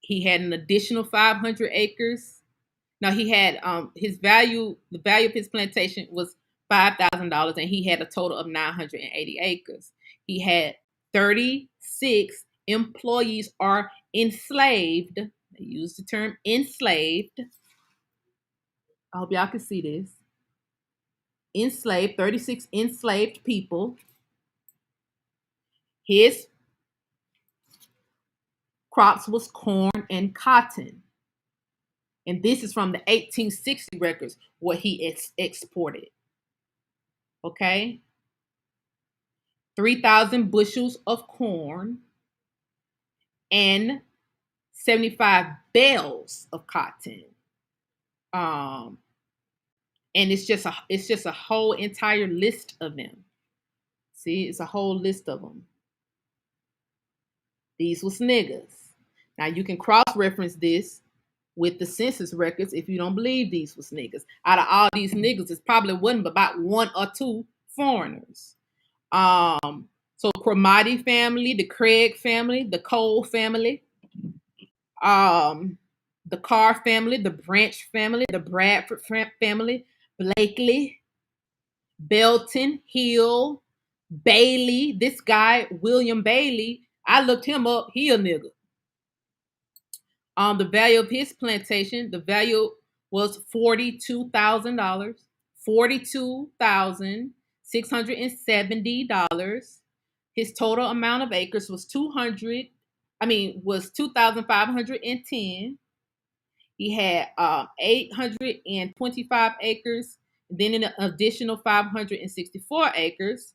He had an additional 500 acres. Now he had the value of his plantation was $5,000, and he had a total of 980 acres. He had 36 employees or enslaved. They use the term enslaved. I hope y'all can see this. Enslaved, 36 enslaved people. His crops was corn and cotton. And this is from the 1860 records, what he exported. Okay? 3,000 bushels of corn and 75 bales of cotton. And it's just a whole entire list of them. See, it's a whole list of them. These was niggas. Now you can cross-reference this with the census records if you don't believe these was niggas. Out of all these niggas, it's probably wasn't about one or two foreigners. So Cromartie family, the Craig family, the Cole family, the Carr family, the Branch family, the Bradford family, Blakely, Belton, Hill, Bailey. This guy, William Bailey, I looked him up. He a nigga. The value of his plantation, the value was $42,000. $42,670. His total amount of acres was 2,510. He had 825 acres. Then an additional 564 acres.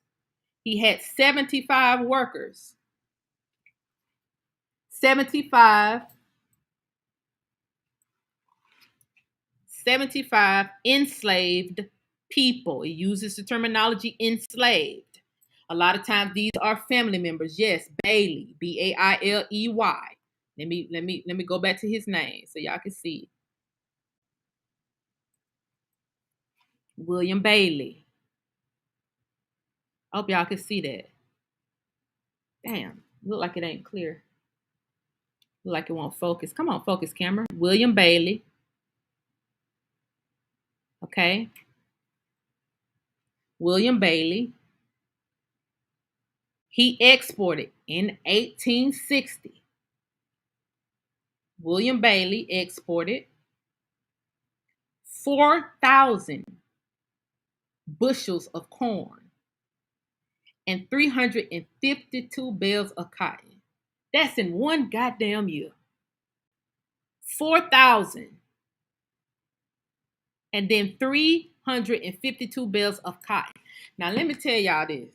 He had 75 workers. 75 enslaved people. It uses the terminology enslaved. A lot of times these are family members. Yes, Bailey, Bailey. Let me go back to his name so y'all can see. William Bailey. I hope y'all can see that. Damn, look like it ain't clear. Look like it won't focus. Come on, focus camera. William Bailey. Okay. William Bailey. He exported in 1860. William Bailey exported 4,000 bushels of corn and 352 bales of cotton. That's in one goddamn year. 4,000. And then 352 bales of cotton. Now, let me tell y'all this.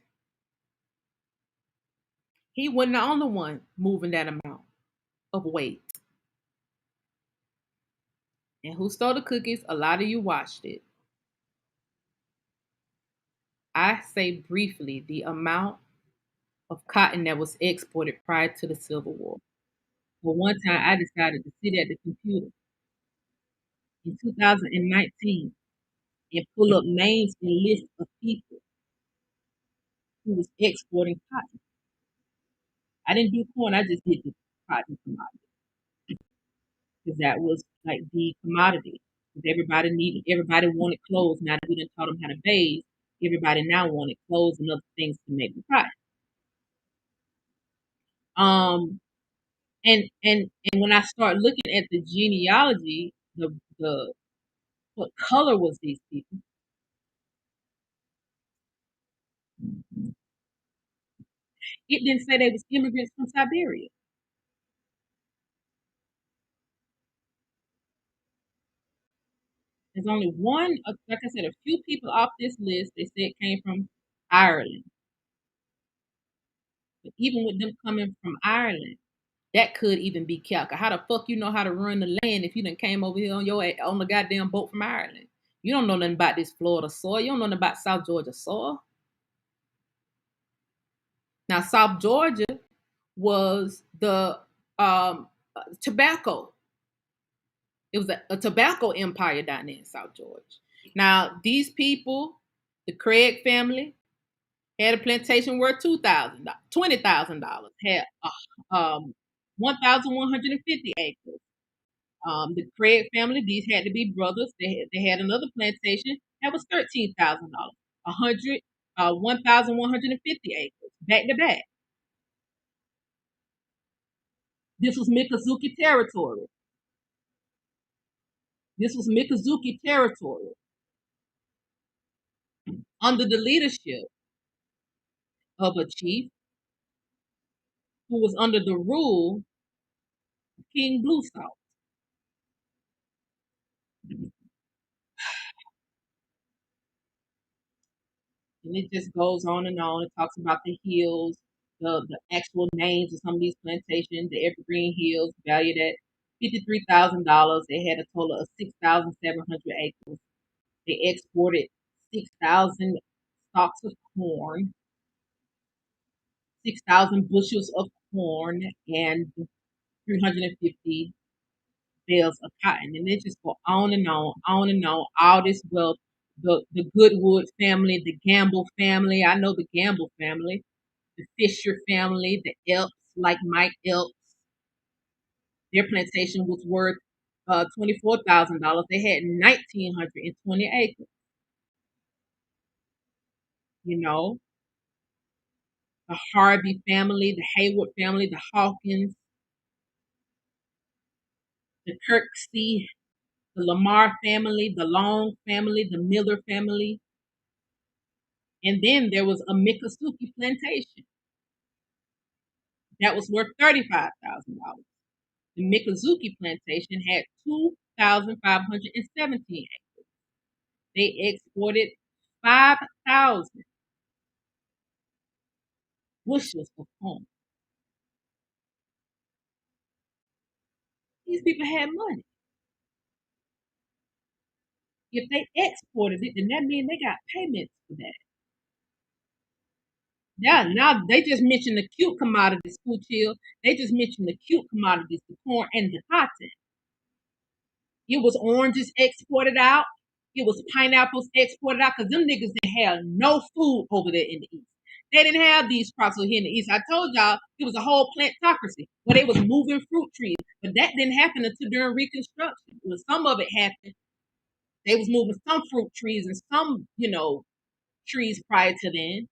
He wasn't the only one moving that amount of weight. And Who Stole the Cookies? A lot of you watched it. I say briefly the amount of cotton that was exported prior to the Civil War. But one time I decided to sit at the computer in 2019 and pull up names and lists of people who was exporting cotton. I didn't do corn, I just did the cotton commodity. Because that was like the commodity. Because everybody wanted clothes. Now that we done taught them how to bathe, everybody now wanted clothes and other things to make the cotton. And when I start looking at the genealogy, the what color was these people? It didn't say they was immigrants from Siberia. There's only one, like I said, a few people off this list. They said came from Ireland. But even with them coming from Ireland, that could even be calc. How the fuck you know how to run the land if you done came over here on the goddamn boat from Ireland? You don't know nothing about this Florida soil. You don't know nothing about South Georgia soil. Now, South Georgia was the tobacco. It was a tobacco empire down there in South Georgia. Now, these people, the Craig family, had a plantation worth $20,000. Had 1,150 acres. The Craig family, these had to be brothers. They had another plantation that was $13,000. 1,150 acres, back to back. This was Mikazuki territory. Under the leadership of a chief who was under the rule of King Blue Salt. And it just goes on and on. It talks about the hills, the actual names of some of these plantations, the Evergreen Hills, valued at $53,000. They had a total of 6,700 acres. They exported 6,000 stalks of corn, 6,000 bushels of corn, and 350 bales of cotton. And it just go on and on and on. All this wealth. The Goodwood family, the Gamble family. I know the Gamble family, the Fisher family, the Elks, like Mike Elks. Their plantation was worth $24,000. They had 1,920 acres. You know, the Harvey family, the Hayward family, the Hawkins, the Kirksey, the Lamar family, the Long family, the Miller family, and then there was a Miccosukee plantation that was worth $35,000. The Miccosukee plantation had 2,517 acres. They exported 5,000 bushels of corn. These people had money. If they exported it, then that means they got payments for that. Yeah, now they just mentioned the cute commodities, School Chill. They just mentioned the cute commodities, the corn and the cotton. It was oranges exported out. It was pineapples exported out because them niggas didn't have no food over there in the East. They didn't have these crops over here in the East. I told y'all it was a whole plantocracy where they was moving fruit trees. But that didn't happen until during Reconstruction. When some of it happened, they was moving some fruit trees and some, trees prior to then.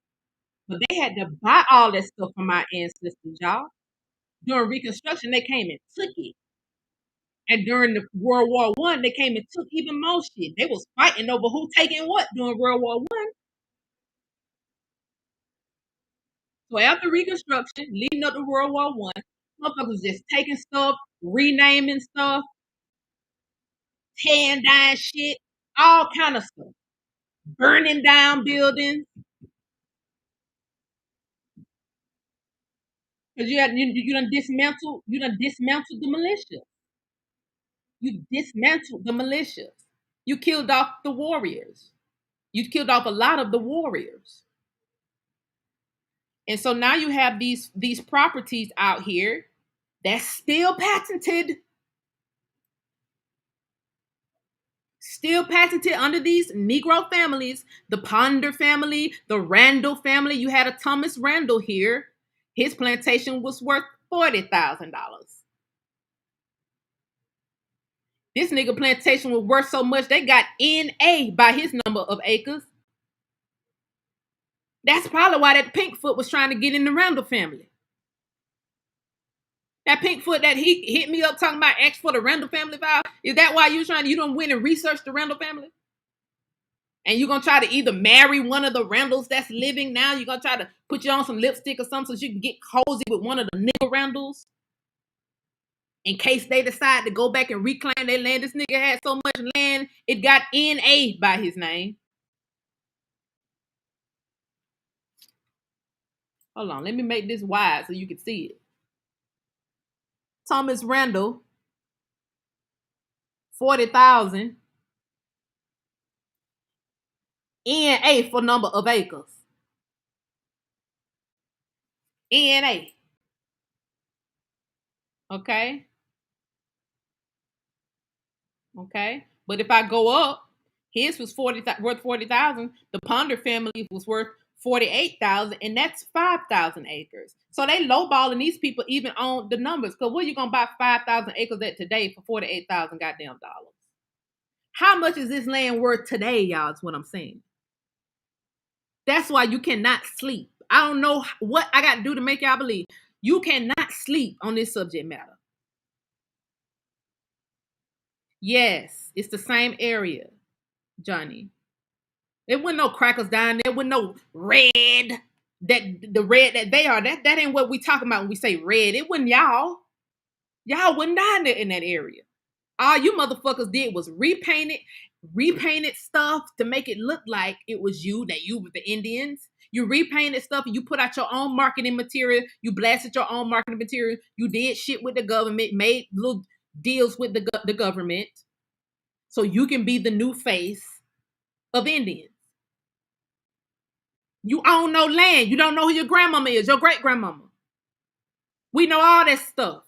But they had to buy all that stuff from our ancestors, y'all. During Reconstruction, they came and took it. And during the World War One, they came and took even more shit. They was fighting over who taking what during World War One. So after Reconstruction, leading up to World War One, motherfuckers just taking stuff, renaming stuff, tearing down shit, all kind of stuff, burning down buildings. Cause you done dismantled the militia. You dismantled the militias. You killed off the warriors. You killed off a lot of the warriors. And so now you have these properties out here that's still patented. Still patented under these Negro families, the Ponder family, the Randall family. You had a Thomas Randall here. His plantation was worth $40,000. This nigga plantation was worth so much they got NA by his number of acres. That's probably why that Pinkfoot was trying to get in the Randall family. That Pinkfoot that he hit me up talking about X for the Randall family file. Is that why you don't win and research the Randall family? And you're gonna try to either marry one of the Randalls that's living now. You're gonna try to put you on some lipstick or something so you can get cozy with one of the nigga Randalls. In case they decide to go back and reclaim their land. This nigga had so much land, it got NA by his name. Hold on, let me make this wide so you can see it. Thomas Randall, 40,000. NA for number of acres. NA. Okay. Okay. But if I go up, his was worth 40,000. The Ponder family was worth 48,000, and that's 5,000 acres. So they lowballing these people even on the numbers. Because where you gonna buy 5,000 acres at today for 48,000 goddamn dollars? How much is this land worth today, y'all? Is what I'm saying. That's why you cannot sleep. I don't know what I got to do to make y'all believe. You cannot sleep on this subject matter. Yes, it's the same area, Johnny. There wasn't no crackers down there. Wasn't no red. That the red that they are. That ain't what we talking about when we say red. It wasn't y'all. Y'all wasn't down there in that area. All you motherfuckers did was repainted stuff to make it look like it was you, that you were the Indians. You repainted stuff and you put out your own marketing material. You blasted your own marketing material. You did shit with the government, made little deals with the government so you can be the new face of Indians. You own no land. You don't know who your grandmama is, your great grandmama. We know all that stuff.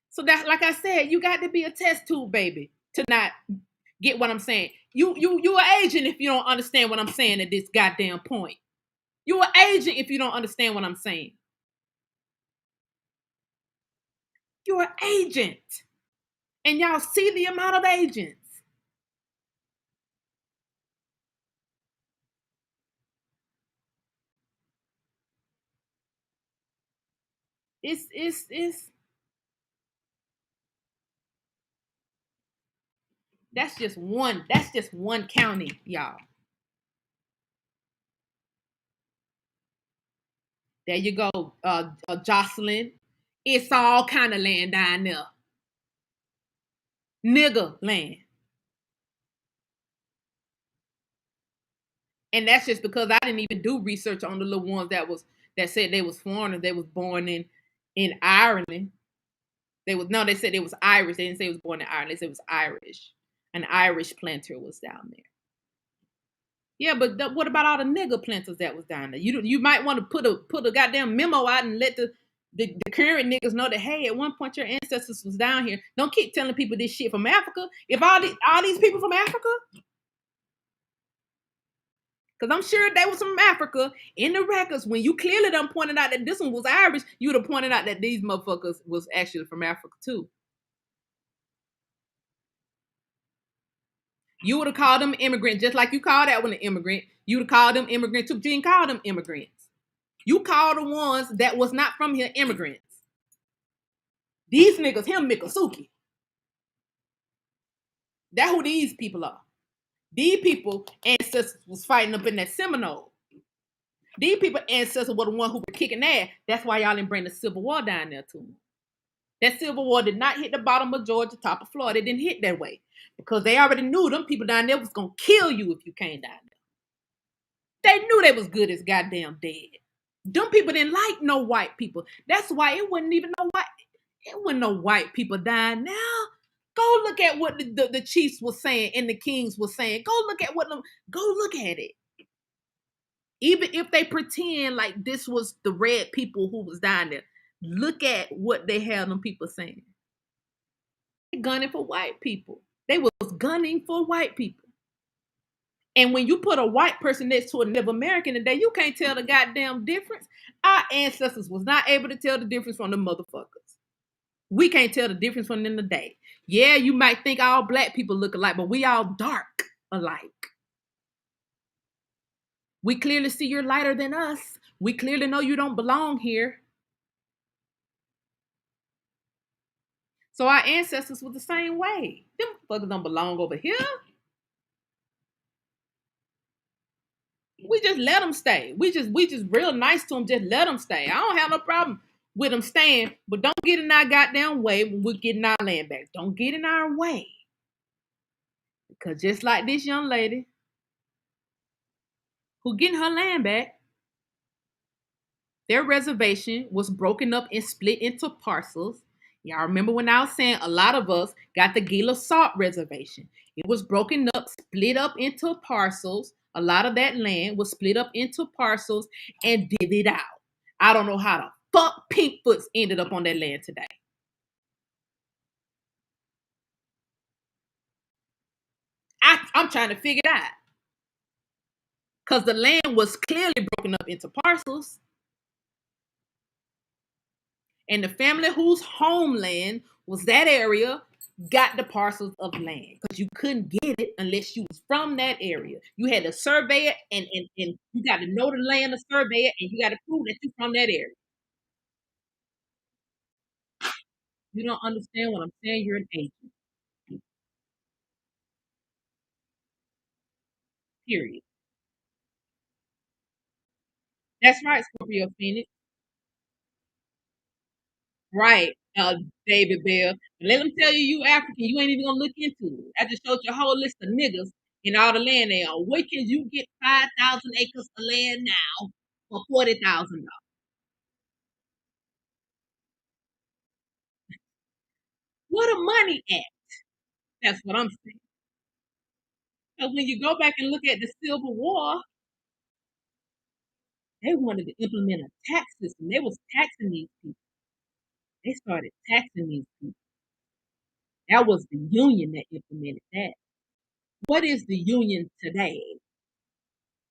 So that, like I said, you got to be a test tube, baby, to not get what I'm saying. You an agent if you don't understand what I'm saying at this goddamn point. You an agent if you don't understand what I'm saying. You're an agent. And y'all see the amount of agents. It's that's just one county, y'all. There you go, Jocelyn. It's all kind of land down there. Nigger land. And that's just because I didn't even do research on the little ones that said they was foreigners. They was born in Ireland. They said it was Irish. They didn't say it was born in Ireland. They said it was Irish. An Irish planter was down there. Yeah, but what about all the nigger planters that was down there? You might want to put a goddamn memo out and let the current niggas know that, hey, at one point your ancestors was down here. Don't keep telling people this shit from Africa. If all these people from Africa, because I'm sure they was from Africa in the records. When you clearly done pointed out that this one was Irish, you would have pointed out that these motherfuckers was actually from Africa too. You would have called them immigrant, just like you called that one an immigrant. You would have called them immigrant too. You didn't call them immigrants. You call the ones that was not from here immigrants. These niggas, him Mikosuki. That's who these people are. These people ancestors was fighting up in that Seminole. These people ancestors were the one who were kicking ass. That's why y'all didn't bring the Civil War down there too. That Civil War did not hit the bottom of Georgia, top of Florida. It didn't hit that way. Because they already knew them people down there was going to kill you if you came down there. They knew they was good as goddamn dead. Them people didn't like no white people. That's why it wasn't no white people down now. Go look at what the chiefs was saying and the kings was saying. Go look at it. Even if they pretend like this was the red people who was down there, look at what they had them people saying. They gunning for white people. They was gunning for white people. And when you put a white person next to a Native American today, you can't tell the goddamn difference. Our ancestors was not able to tell the difference from the motherfuckers. We can't tell the difference from them today. Yeah, you might think all black people look alike, but we all dark alike. We clearly see you're lighter than us. We clearly know you don't belong here. So our ancestors were the same way. Them fuckers don't belong over here. We just let them stay. We just real nice to them. Just let them stay. I don't have no problem with them staying, but don't get in our goddamn way when we're getting our land back. Don't get in our way. Because just like this young lady who getting her land back, their reservation was broken up and split into parcels. Y'all remember when I was saying a lot of us got the Gila Salt Reservation. It was broken up, split up into parcels. A lot of that land was split up into parcels and divvied out. I don't know how the fuck Pinkfoots ended up on that land today. I'm trying to figure it out. Because the land was clearly broken up into parcels. And the family whose homeland was that area got the parcels of land. Because you couldn't get it unless you was from that area. You had to survey it and you got to know the land to survey it, and you got to prove that you're from that area. You don't understand what I'm saying? You're an agent. Period. That's right, Scorpio Phoenix. Right, David Bell. Let them tell you you African. You ain't even gonna look into it. I just showed you a whole list of niggas in all the land they own. Where can you get 5,000 acres of land now for $40,000? Where the money at? That's what I'm saying. Because when you go back and look at the Civil War, they wanted to implement a tax system. They was taxing these people. They started taxing these people. That was the Union that implemented that. What is the Union today?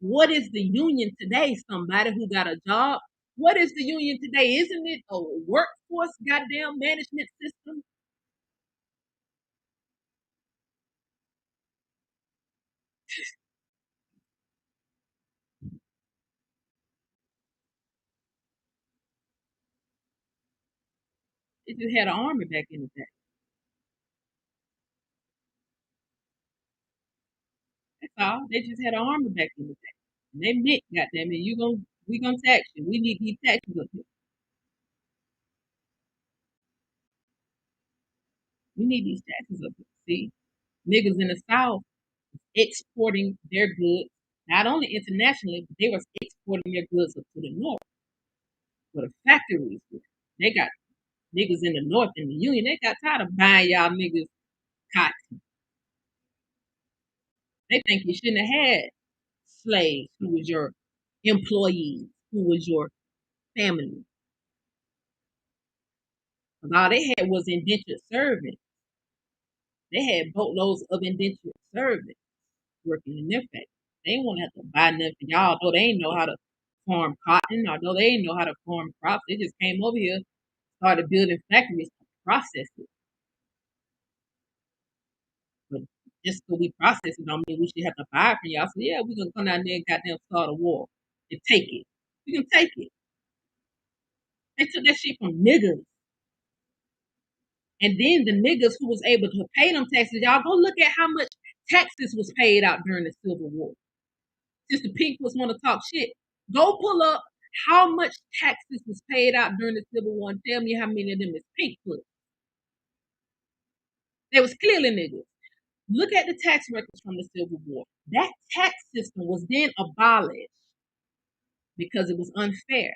What is the union today? Somebody who got a job. What is the union today? Isn't it a workforce goddamn management system? They just had an army back in the day. That's all. They just had an army back in the day. And they meant, goddamn it, we gonna tax you. We need these taxes up here. We need these taxes up here. See, niggas in the South exporting their goods, not only internationally, but they was exporting their goods up to the North, where the factories were. They got niggas in the North in the Union. They got tired of buying y'all niggas cotton. They think you shouldn't have had slaves who was your employees, who was your family. Because all they had was indentured servants. They had boatloads of indentured servants working in their factory. They didn't want to have to buy nothing for y'all, though they didn't know how to farm cotton, although they didn't know how to farm crops. They just came over here, started building factories to process it. But just so we process it don't mean we should have to buy it from y'all. So yeah, we're gonna come down there and goddamn start a war and take it. We can take it. They took that shit from niggas. And then the niggas who was able to pay them taxes, y'all go look at how much taxes was paid out during the Civil War. Just the Pinkwoods want to talk shit. Go pull up how much taxes was paid out during the Civil War and tell me how many of them is Pinkwoods. They was clearly niggas. Look at the tax records from the Civil War. That tax system was then abolished because it was unfair.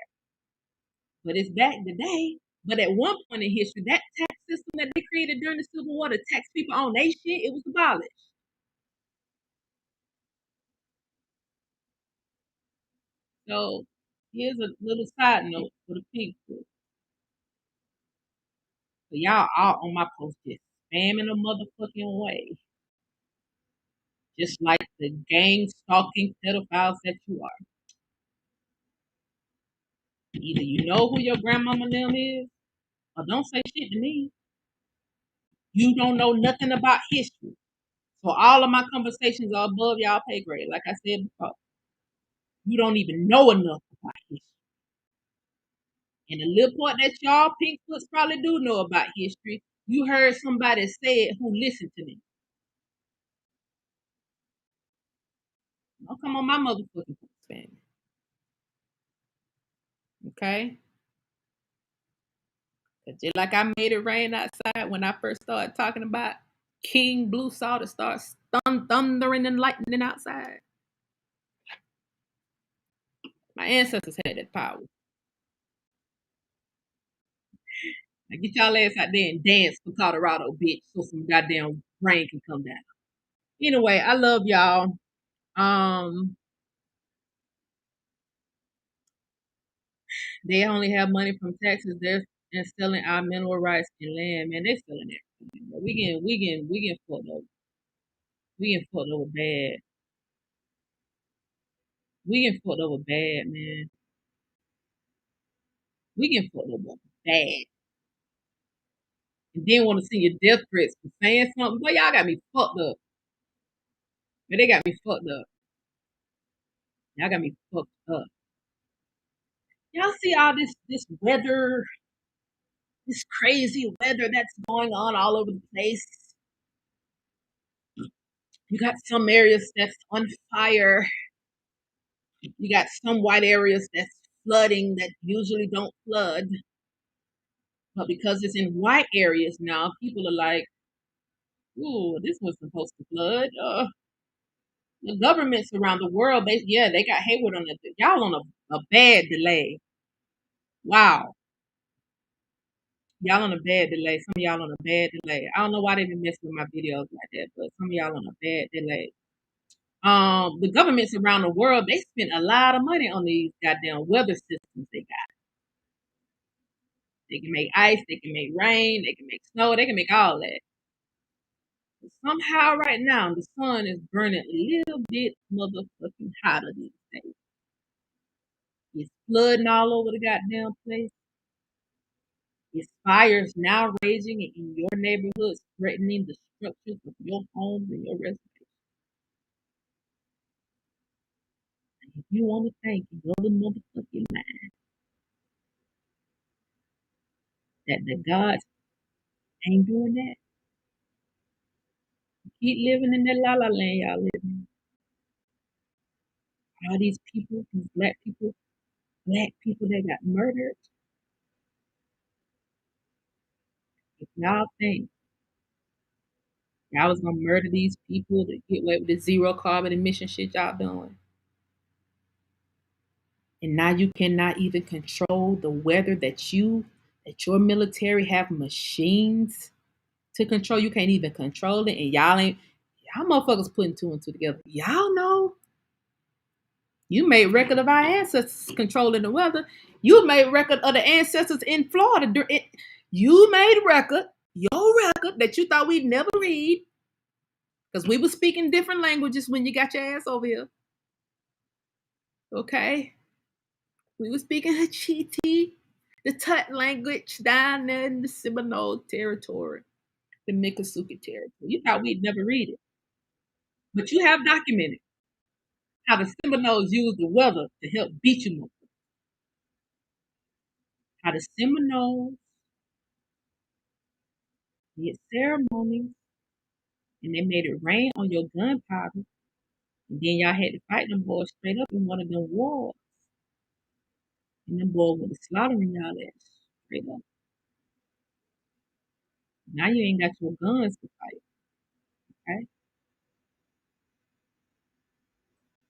But it's back today. But at one point in history, that tax system that they created during the Civil War to tax people on their shit, it was abolished. So here's a little side note for the people. So y'all all on my post just spamming a motherfucking way. Just like the gang stalking pedophiles that you are. Either you know who your grandmama them is, or don't say shit to me. You don't know nothing about history. So all of my conversations are above y'all pay grade, like I said before. You don't even know enough about history. And the little part that y'all Pinkfoots probably do know about history, you heard somebody say it who listened to me. Don't come on my motherfucking family. Okay? Just like I made it rain outside when I first started talking about King Blue Saw to start thundering and lightning outside. My ancestors had that power. Now get y'all ass out there and dance for Colorado, bitch, so some goddamn rain can come down. Anyway, I love y'all. They only have money from taxes. They're selling our mineral rights and land, man. They selling everything. But we getting fucked over. We getting fucked over bad. We getting fucked over bad, man. We getting fucked over bad. And then want to see your death threats for saying something. Boy, y'all got me fucked up. Man, they got me fucked up. Y'all got me fucked up. Y'all see all this weather, this crazy weather that's going on all over the place. You got some areas that's on fire. You got some white areas that's flooding that usually don't flood. But because it's in white areas now, people are like, ooh, this was supposed to flood. The governments around the world, they got Hayward on y'all on a bad delay. Wow. Y'all on a bad delay. Some of y'all on a bad delay. I don't know why they been messing with my videos like that, but some of y'all on a bad delay. The governments around the world, they spend a lot of money on these goddamn weather systems they got. They can make ice, they can make rain, they can make snow, they can make all that. But somehow right now the sun is burning a little bit motherfucking hotter these days. It's flooding all over the goddamn place. It's fires now raging in your neighborhoods, threatening the structures of your homes and your residence. You want to think your little motherfucking mind that the gods ain't doing that. Keep living in that la la land y'all living in. All these people, these black people that got murdered. If y'all think y'all was gonna murder these people to get away with the zero carbon emission shit y'all doing, and now you cannot even control the weather that your military have machines to control. You can't even control it, and y'all motherfuckers putting two and two together. Y'all know you made record of our ancestors controlling the weather. You made record of the ancestors in Florida. You made your record that you thought we'd never read because we were speaking different languages when you got your ass over here. Okay? We were speaking Hachiti, the Tut language down there in the Seminole territory, the Miccosukee territory. You thought we'd never read it. But you have documented how the Seminoles used the weather to help beat you. How the Seminoles did ceremonies and they made it rain on your gunpowder. And then y'all had to fight them boys straight up in one of them wars. And them boys were slaughtering y'all ass straight up. Now you ain't got your guns to fight. Okay?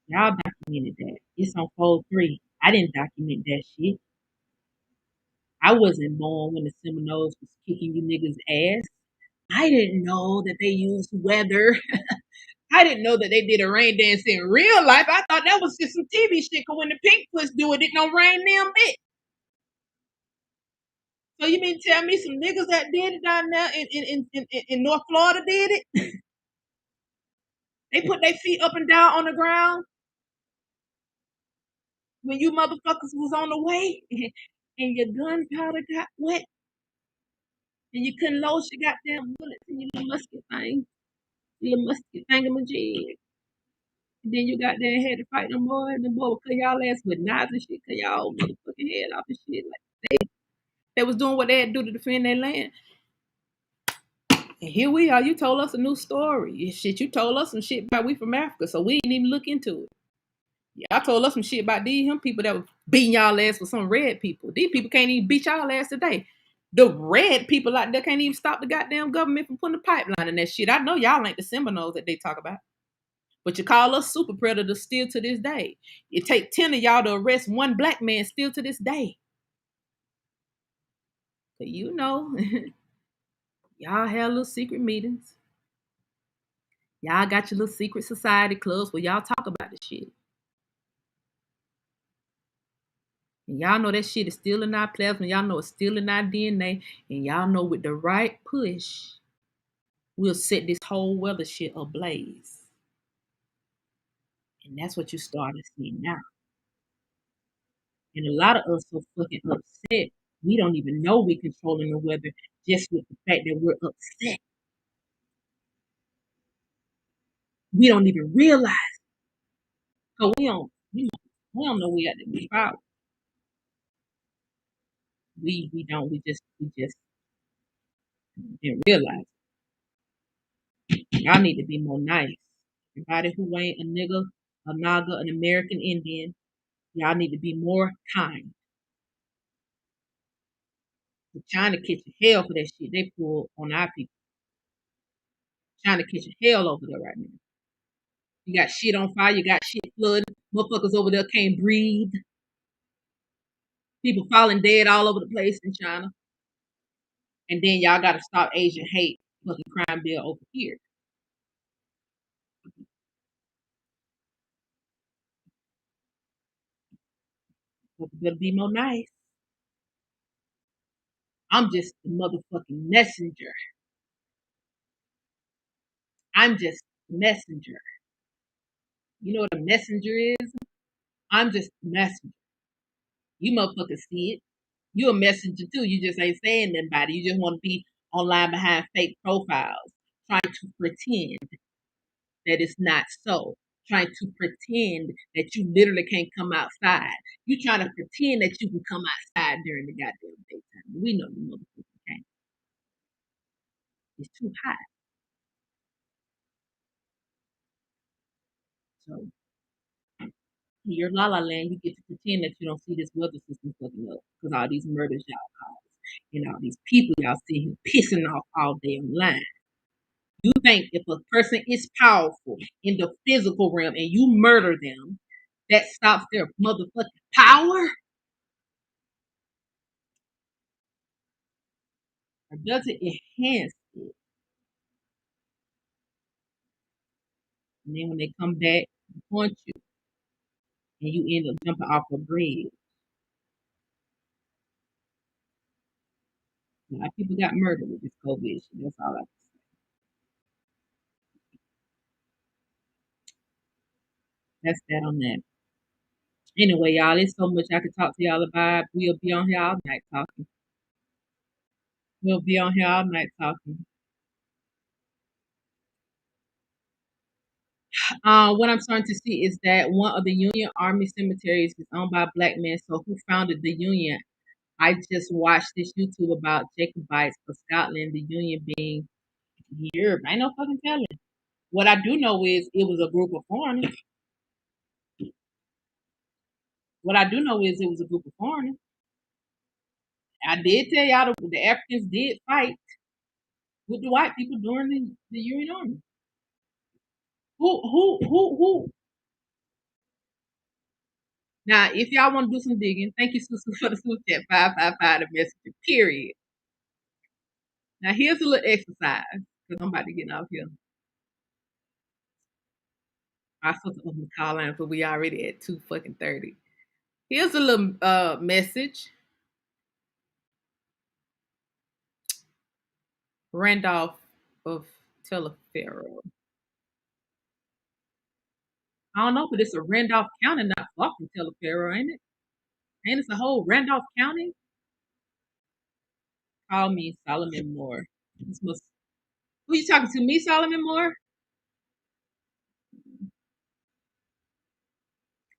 Y'all documented that. It's on Fold 3. I didn't document that shit. I wasn't born when the Seminoles was kicking you niggas' ass. I didn't know that they used weather. I didn't know that they did a rain dance in real life. I thought that was just some TV shit. Cause when the Pink Puss do it, it don't rain them bit. So you mean tell me some niggas that did it down there in North Florida did it? They put their feet up and down on the ground when you motherfuckers was on the way and your gunpowder got wet and you couldn't load your goddamn bullets in your little musket thing, your little musket thingamajig. And then you got there and had to fight them boys, and the boy would cut y'all ass with knives and shit, cut y'all motherfucking head off and shit. Like they was doing what they had to do to defend their land. And here we are. You told us a new story. Shit, you told us some shit about we from Africa, so we didn't even look into it. Y'all told us some shit about these people that were beating y'all ass with some red people. These people can't even beat y'all ass today. The red people out there can't even stop the goddamn government from putting a pipeline in that shit. I know y'all ain't the Seminoles that they talk about. But you call us super predators still to this day. It take 10 of y'all to arrest one black man still to this day. So you know, y'all have little secret meetings. Y'all got your little secret society clubs where y'all talk about this shit. And y'all know that shit is still in our plasma. Y'all know it's still in our DNA. And y'all know with the right push, we'll set this whole weather shit ablaze. And that's what you start to see now. And a lot of us are fucking upset. We don't even know we're controlling the weather just with the fact that we're upset. We don't even realize. So we don't know we got to be proud. We just didn't realize. Y'all need to be more nice. Everybody who ain't a nigga, a naga, an American Indian, y'all need to be more kind. We're trying to catch hell for that shit they pull on our people. Trying to catch hell over there right now. You got shit on fire, you got shit flooded. Motherfuckers over there can't breathe. People falling dead all over the place in China. And then y'all gotta stop Asian hate fucking crime bill over here. But you better be more nice. I'm just the motherfucking messenger. I'm just the messenger. You know what a messenger is? I'm just a messenger. You motherfuckers see it. You a messenger too. You just ain't saying nothing about it. You just want to be online behind fake profiles, trying to pretend that it's not so. trying to pretend that you literally can't come outside. You trying to pretend that you can come outside during the goddamn daytime. We know you motherfuckers can't. It's too hot. So in your la la land, you get to pretend that you don't see this weather system fucking up because all these murders y'all cause and all these people y'all see here pissing off all day online. You think if a person is powerful in the physical realm and you murder them, that stops their motherfucking power? Or does it enhance it? And then when they come back and punch you and you end up jumping off a bridge. A lot of people got murdered with this COVID shit. That's all I can say. That's that on that. Anyway, y'all, there's so much I could talk to y'all about. We'll be on here all night talking. We'll be on here all night talking. What I'm starting to see is that one of the Union Army cemeteries is owned by a black man. So who founded the Union? I just watched this YouTube about Jacobites for Scotland, the Union being Europe. I ain't no fucking telling. What I do know is it was a group of foreigners. What I do know is it was a group of foreigners. I did tell y'all the Africans did fight with the white people during the Union Army. Who? Now, if y'all want to do some digging, thank you, Susu, for the super chat 555 the messenger. Period. Now, here's a little exercise because I'm about to get off here. I supposed to open the call line, but we already at 2 fucking 30. Here's a little message. Randolph of Telefaro. I don't know, but it's a Randolph County, not far from Telefaro, ain't it? Ain't it a whole Randolph County? Call me Solomon Moore. This must. Who you talking to? Me, Solomon Moore?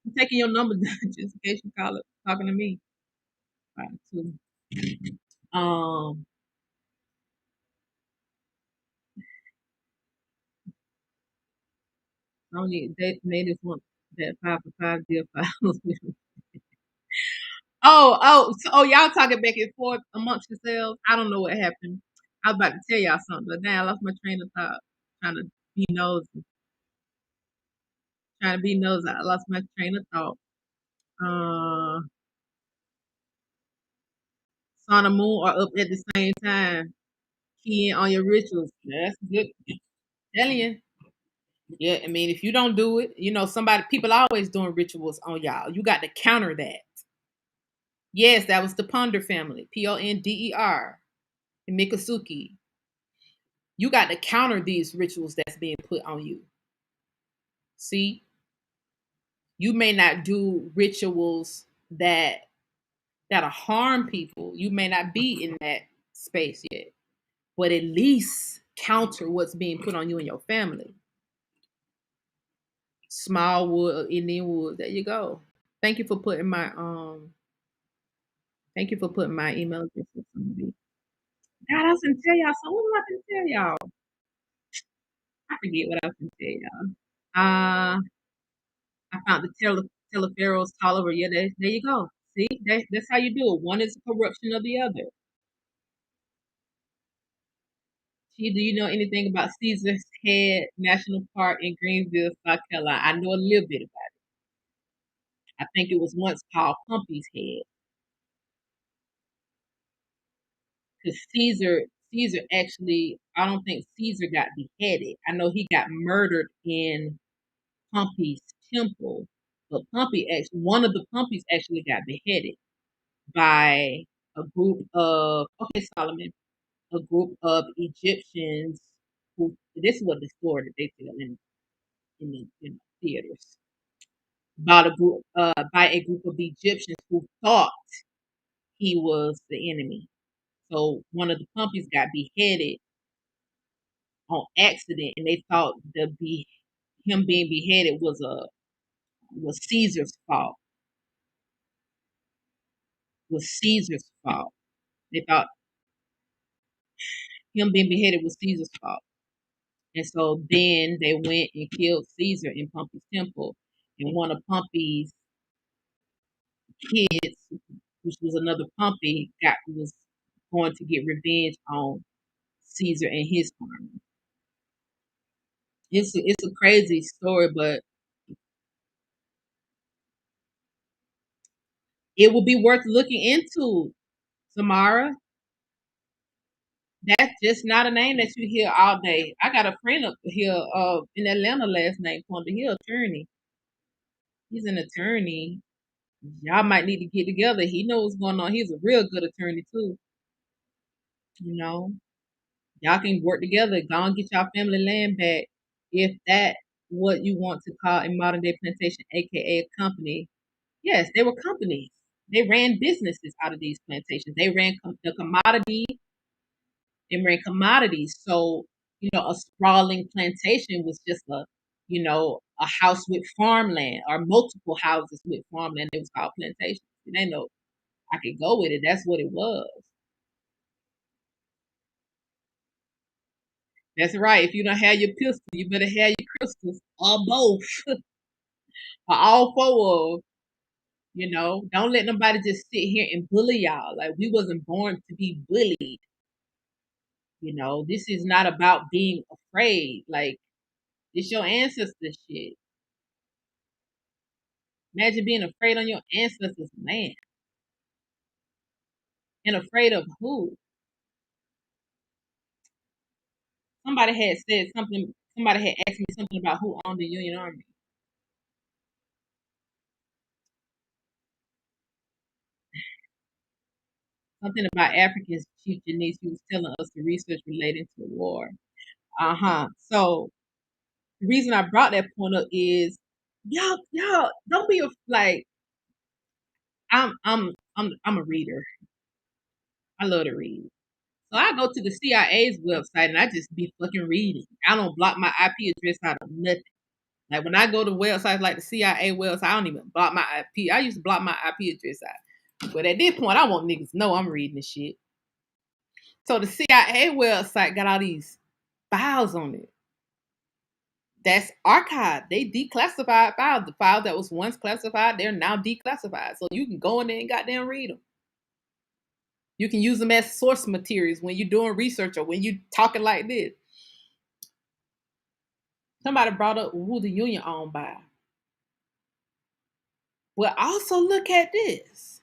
I'm taking your number down just in case you call it talking to me. All right, too. I don't need they just want that 5 for 5 deal files. Oh, y'all talking back and forth amongst yourselves. I don't know what happened. I was about to tell y'all something, but now I lost my train of thought. Trying to be nosy. Trying to be nosy. I lost my train of thought. Sun and moon are up at the same time. Key in on your rituals. That's good. Telling you. Yeah, I mean, if you don't do it, people always doing rituals on y'all. You got to counter that. Yes, that was the Ponder family, Ponder, and Mikasuki. You got to counter these rituals that's being put on you. See, you may not do rituals that'll harm people. You may not be in that space yet, but at least counter what's being put on you and your family. Small wood, Indian wood. There you go. Thank you for putting my Thank you for putting my email address in front of me. God, I was gonna tell y'all something. What was I gonna tell y'all? I forget what I was gonna tell y'all. I found the Teleferro's Tolliver. Yeah, there you go. See, that's how you do it. One is a corruption of the other. Do you know anything about Caesar's Head National Park in Greenville, South Carolina? I know a little bit about it. I think it was once called Pompey's Head. Because Caesar actually, I don't think Caesar got beheaded. I know he got murdered in Pompey's temple, but one of the Pompeys actually got beheaded by a group of Solomon, a group of Egyptians who, this is what the story that they tell in the theaters about by a group of Egyptians who thought he was the enemy. So one of the Pompeys got beheaded on accident, and they thought him being beheaded was Caesar's fault. Was Caesar's fault. They thought him being beheaded was Caesar's fault. And so then they went and killed Caesar in Pompey's temple. And one of Pompey's kids, which was another Pompey, was going to get revenge on Caesar and his army. It's a crazy story, but it will be worth looking into, Samara. That's just not a name that you hear all day. I got a friend up here in Atlanta last night, Quanta. He an attorney. He's an attorney. Y'all might need to get together. He knows what's going on. He's a real good attorney too. You know, y'all can work together. Go and get y'all family land back. If that what you want to call a modern day plantation, aka a company. Yes, they were companies. They ran businesses out of these plantations. They ran the commodity. They ran commodities. So a sprawling plantation was just a house with farmland or multiple houses with farmland. It was called plantation. They know I could go with it. That's what it was. That's right. If you don't have your pistol, you better have your crystals or both, or all four of. Don't let nobody just sit here and bully y'all. Like we wasn't born to be bullied. This is not about being afraid. Like it's your ancestors shit. Imagine being afraid on your ancestors' land. And afraid of who? Somebody had said something. Somebody had asked me something about who owned the Union Army. Something about Africans, Chief Janice, who was telling us the research relating to the war. So the reason I brought that point up is y'all don't be like I'm a reader. I love to read. So I go to the CIA's website and I just be fucking reading. I don't block my IP address out of nothing. Like when I go to websites like the CIA website, I don't even block my IP. I used to block my IP address out. But at this point, I want niggas to know I'm reading this shit. So the CIA website got all these files on it. That's archived. They declassified files. The files that was once classified, they're now declassified. So you can go in there and goddamn read them. You can use them as source materials when you're doing research or when you're talking like this. Somebody brought up who the union owned by. Well, also look at this.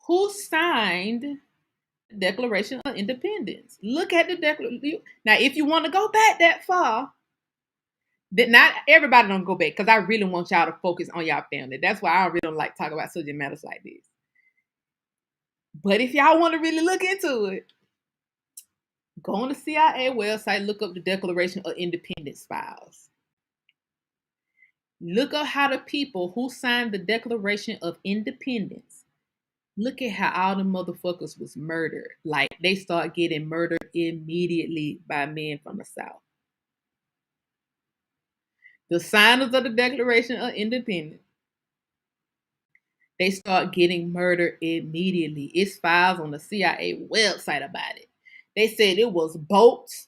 Who signed the Declaration of Independence? Look at the Declaration. Now, if you want to go back that far, not everybody don't go back because I really want y'all to focus on y'all family. That's why I really don't like talk about subject matters like this. But if y'all want to really look into it, go on the CIA website, look up the Declaration of Independence files. Look up how the people who signed the Declaration of Independence, look at how all the motherfuckers was murdered. Like they start getting murdered immediately by men from the South. The signers of the Declaration of Independence, they start getting murdered immediately. It's files on the CIA website about it. They said it was boats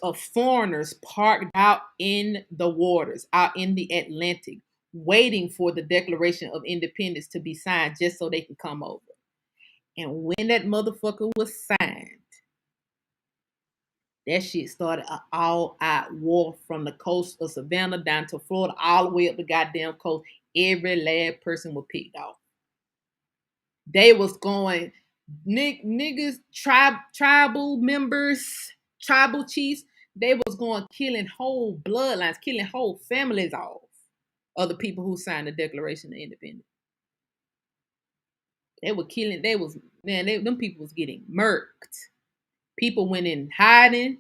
of foreigners parked out in the waters, out in the Atlantic, waiting for the Declaration of Independence to be signed just so they can come over. And when that motherfucker was signed, that shit started an all-out war from the coast of Savannah down to Florida, all the way up the goddamn coast. Every last person was picked off. They was going, niggas, tribal members, tribal chiefs, they was going killing whole bloodlines, killing whole families off of the people who signed the Declaration of Independence. They were killing, them people was getting murked. People went in hiding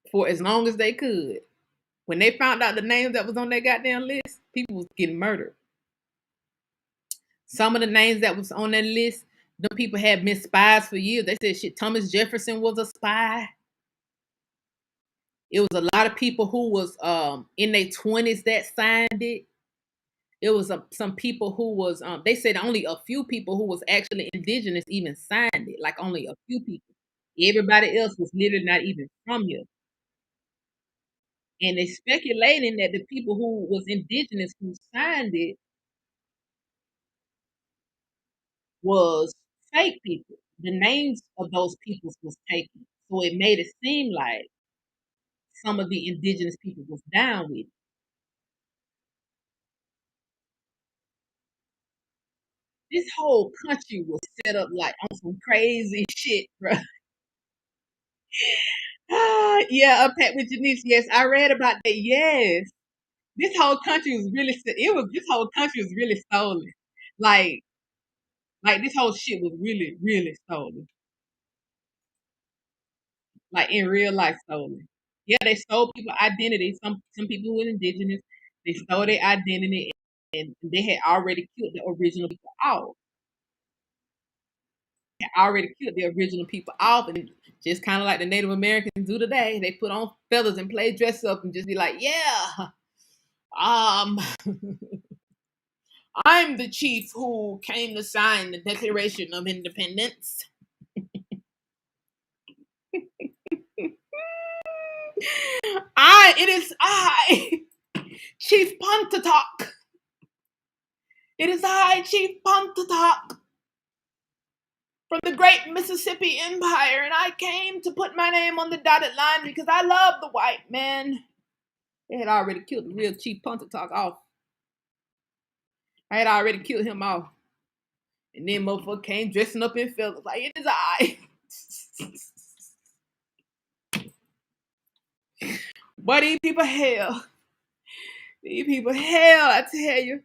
for as long as they could. When they found out the names that was on that goddamn list, people was getting murdered. Some of the names that was on that list, the people had been spies for years. They said shit, Thomas Jefferson was a spy. It was a lot of people who was in their 20s that signed it. It was some people who was they said only a few people who was actually indigenous even signed it, like only a few people. Everybody else was literally not even from here. And they speculating that the people who was indigenous who signed it was fake people. The names of those peoples was taken. So it made it seem like some of the indigenous people was down with it. This whole country was set up like on some crazy shit, bro. Yeah, unpacked with Janice. Yes, I read about that. Yes, this whole country was really it was this whole country was really stolen. Like this whole shit was really really stolen. Like in real life stolen. Yeah, they stole people identity. Some people who were indigenous, they stole their identity, and they had already killed the original people off. Had already killed the original people off, and just kind of like the Native Americans do today, they put on feathers and play dress up and just be like, yeah, um, I'm the chief who came to sign the Declaration of Independence. It is I, Chief Pontotoc. It is I, Chief Pontotoc, from the great Mississippi Empire, and I came to put my name on the dotted line because I love the white man. They had already killed the real Chief Pontotoc off. I had already killed him off. And then motherfucker came dressing up in feathers like, it is I. But these people hell. These people hell, I tell you.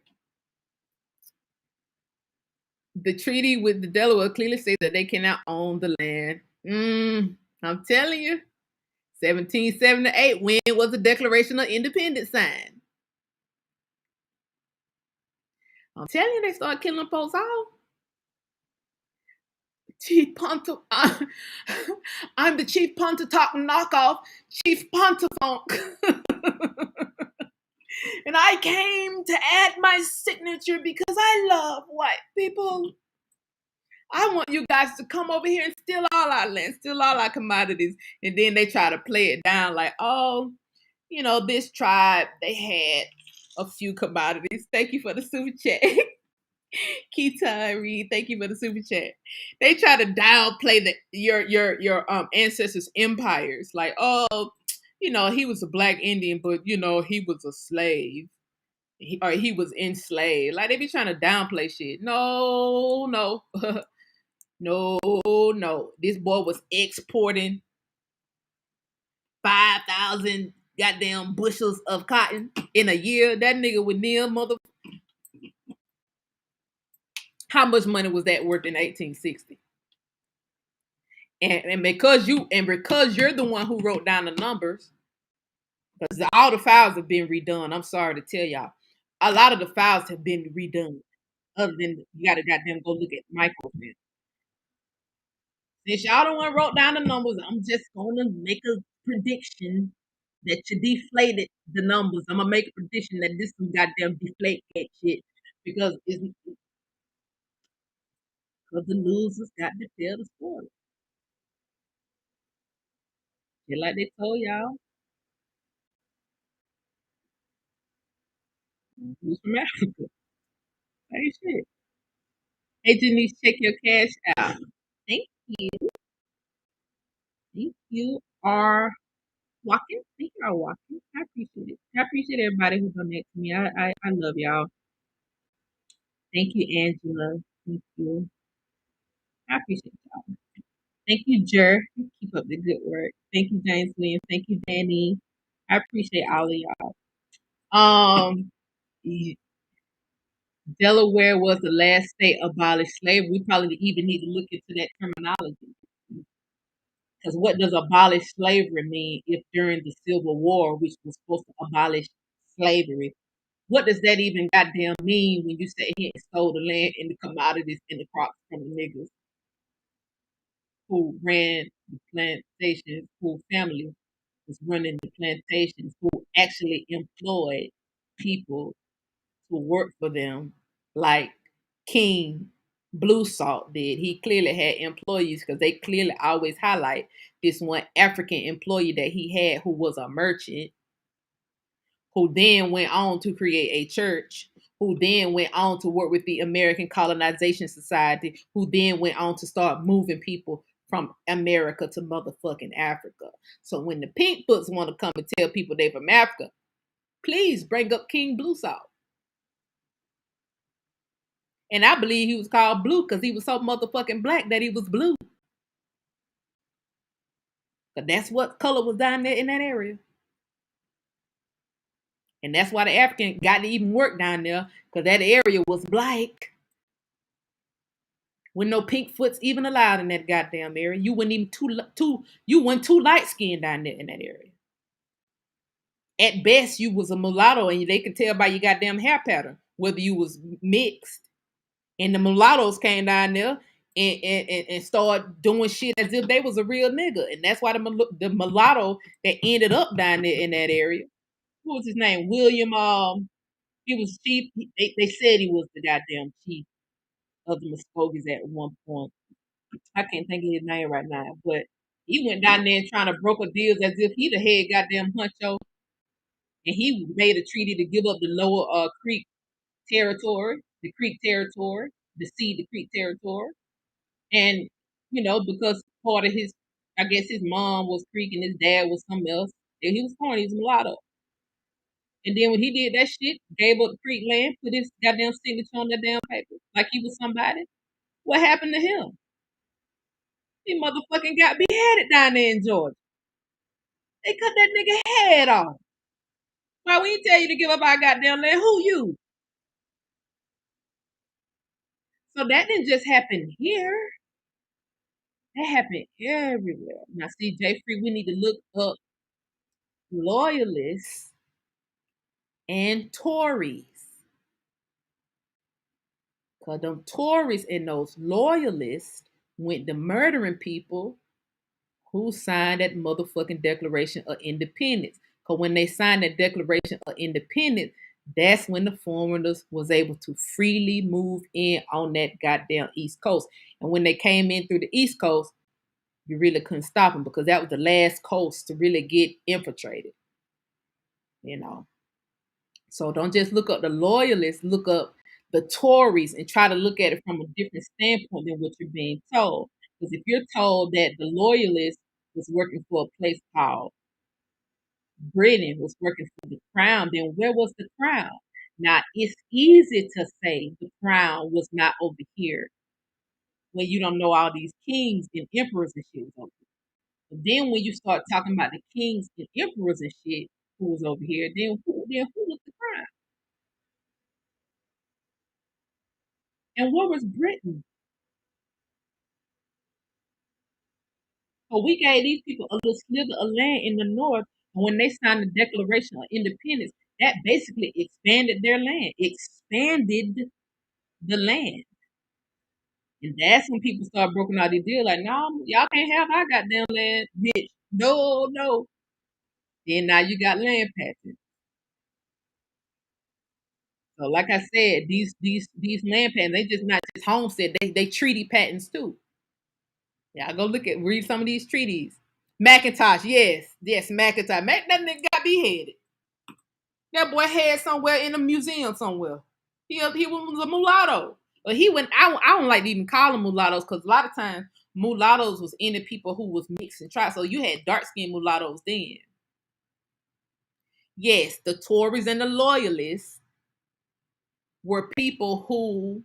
The treaty with the Delaware clearly says that they cannot own the land. I'm telling you. 1778, when was the Declaration of Independence signed? I'm telling you, they started killing folks off. Chief Ponto, I'm the Chief Pontotoc knockoff, Chief Pontofonk. And I came to add my signature because I love white people. I want you guys to come over here and steal all our land, steal all our commodities. And then they try to play it down like, oh, this tribe, they had a few commodities. Thank you for the super chat. Keita Reed, thank you for the super chat. They try to downplay your ancestors' empires, like, oh, he was a black Indian, but he was a slave. He was enslaved. Like they be trying to downplay shit. No, no. No, no. This boy was exporting 5,000 goddamn bushels of cotton in a year. That nigga would kneel mother. How much money was that worth in 1860? And because you're the one who wrote down the numbers, because all the files have been redone. I'm sorry to tell y'all. A lot of the files have been redone. Other than you gotta goddamn go look at microfilm. Since y'all don't want to wrote down the numbers, I'm just gonna make a prediction that you deflated the numbers. I'm gonna make a prediction that this some goddamn deflate that shit because the losers got to tell the story. Just like they told y'all, who's from Africa. Hey shit. Hey Denise, check your cash out. Thank you. Thank you. Are walking. Thank you are walking. I appreciate it. I appreciate everybody who donates to me. I love y'all. Thank you, Angela. Thank you. I appreciate y'all. Thank you, Jer. Keep up the good work. Thank you, James Williams. Thank you, Danny. I appreciate all of y'all. Um, Delaware was the last state abolished slavery. We probably even need to look into that terminology. Because what does abolish slavery mean if during the Civil War, which was supposed to abolish slavery, what does that even goddamn mean when you say he stole the land and the commodities and the crops from the niggas who ran the plantations, whose family was running the plantations who actually employed people to work for them, like King Blue Salt did. He clearly had employees because they clearly always highlight this one African employee that he had who was a merchant, who then went on to create a church, who then went on to work with the American Colonization Society, who then went on to start moving people from America to motherfucking Africa. So when the pink books want to come and tell people they from Africa, please bring up King Blue Salt. And I believe he was called Blue because he was so motherfucking black that he was blue. But that's what color was down there in that area. And that's why the African got to even work down there because that area was black. With no pink foots even allowed in that goddamn area. You weren't even you weren't too light skinned down there in that area. At best, you was a mulatto, and they could tell by your goddamn hair pattern whether you was mixed. And the mulattoes came down there and started doing shit as if they was a real nigga. And that's why the mulatto that ended up down there in that area, what was his name? William, he was chief. They said he was the goddamn chief of the Muskogees at one point. I can't think of his name right now, but he went down there and trying to broker deals as if he the head goddamn huncho, and he made a treaty to give up the lower Creek territory, the Creek territory, the the Creek territory, and because part of his, I guess his mom was Creek and his dad was something else, and he was corny, he was mulatto. And then when he did that shit, gave up the Creek land, put his goddamn signature on that damn paper, like he was somebody. What happened to him? He motherfucking got beheaded down there in Georgia. They cut that nigga head off. Why we tell you to give up our goddamn land? Who you? So that didn't just happen here. That happened everywhere. Now, see, Jay Free, we need to look up loyalists and Tories. Because them Tories and those loyalists went to murdering people who signed that motherfucking Declaration of Independence. Because when they signed that Declaration of Independence, that's when the foreigners was able to freely move in on that goddamn East Coast. And when they came in through the East Coast, you really couldn't stop them because that was the last coast to really get infiltrated. So don't just look up the loyalists, look up the Tories and try to look at it from a different standpoint than what you're being told. Because if you're told that the loyalist was working for a place called Britain, was working for the crown, then where was the crown? Now, it's easy to say the crown was not over here when you don't know all these kings and emperors and shit was over here. But then when you start talking about the kings and emperors and shit who was over here, then who was the crown? And where was Britain? So we gave these people a little slither of land in the north, and when they signed the Declaration of Independence, that basically expanded their land, expanded the land. And that's when people start broken out the deal, like, no, y'all can't have our goddamn land, bitch. No, no. Then now you got land patches. So like I said, these land patents, they just not just homestead, they treaty patents too. Yeah, go read some of these treaties. McIntosh, yes, McIntosh. That nigga got beheaded. That boy head somewhere in a museum somewhere. He was a mulatto. But he went. I don't like to even call them mulattoes because a lot of times mulattoes was any people who was mixed and tried. So you had dark skinned mulattoes then. Yes, the Tories and the Loyalists were people who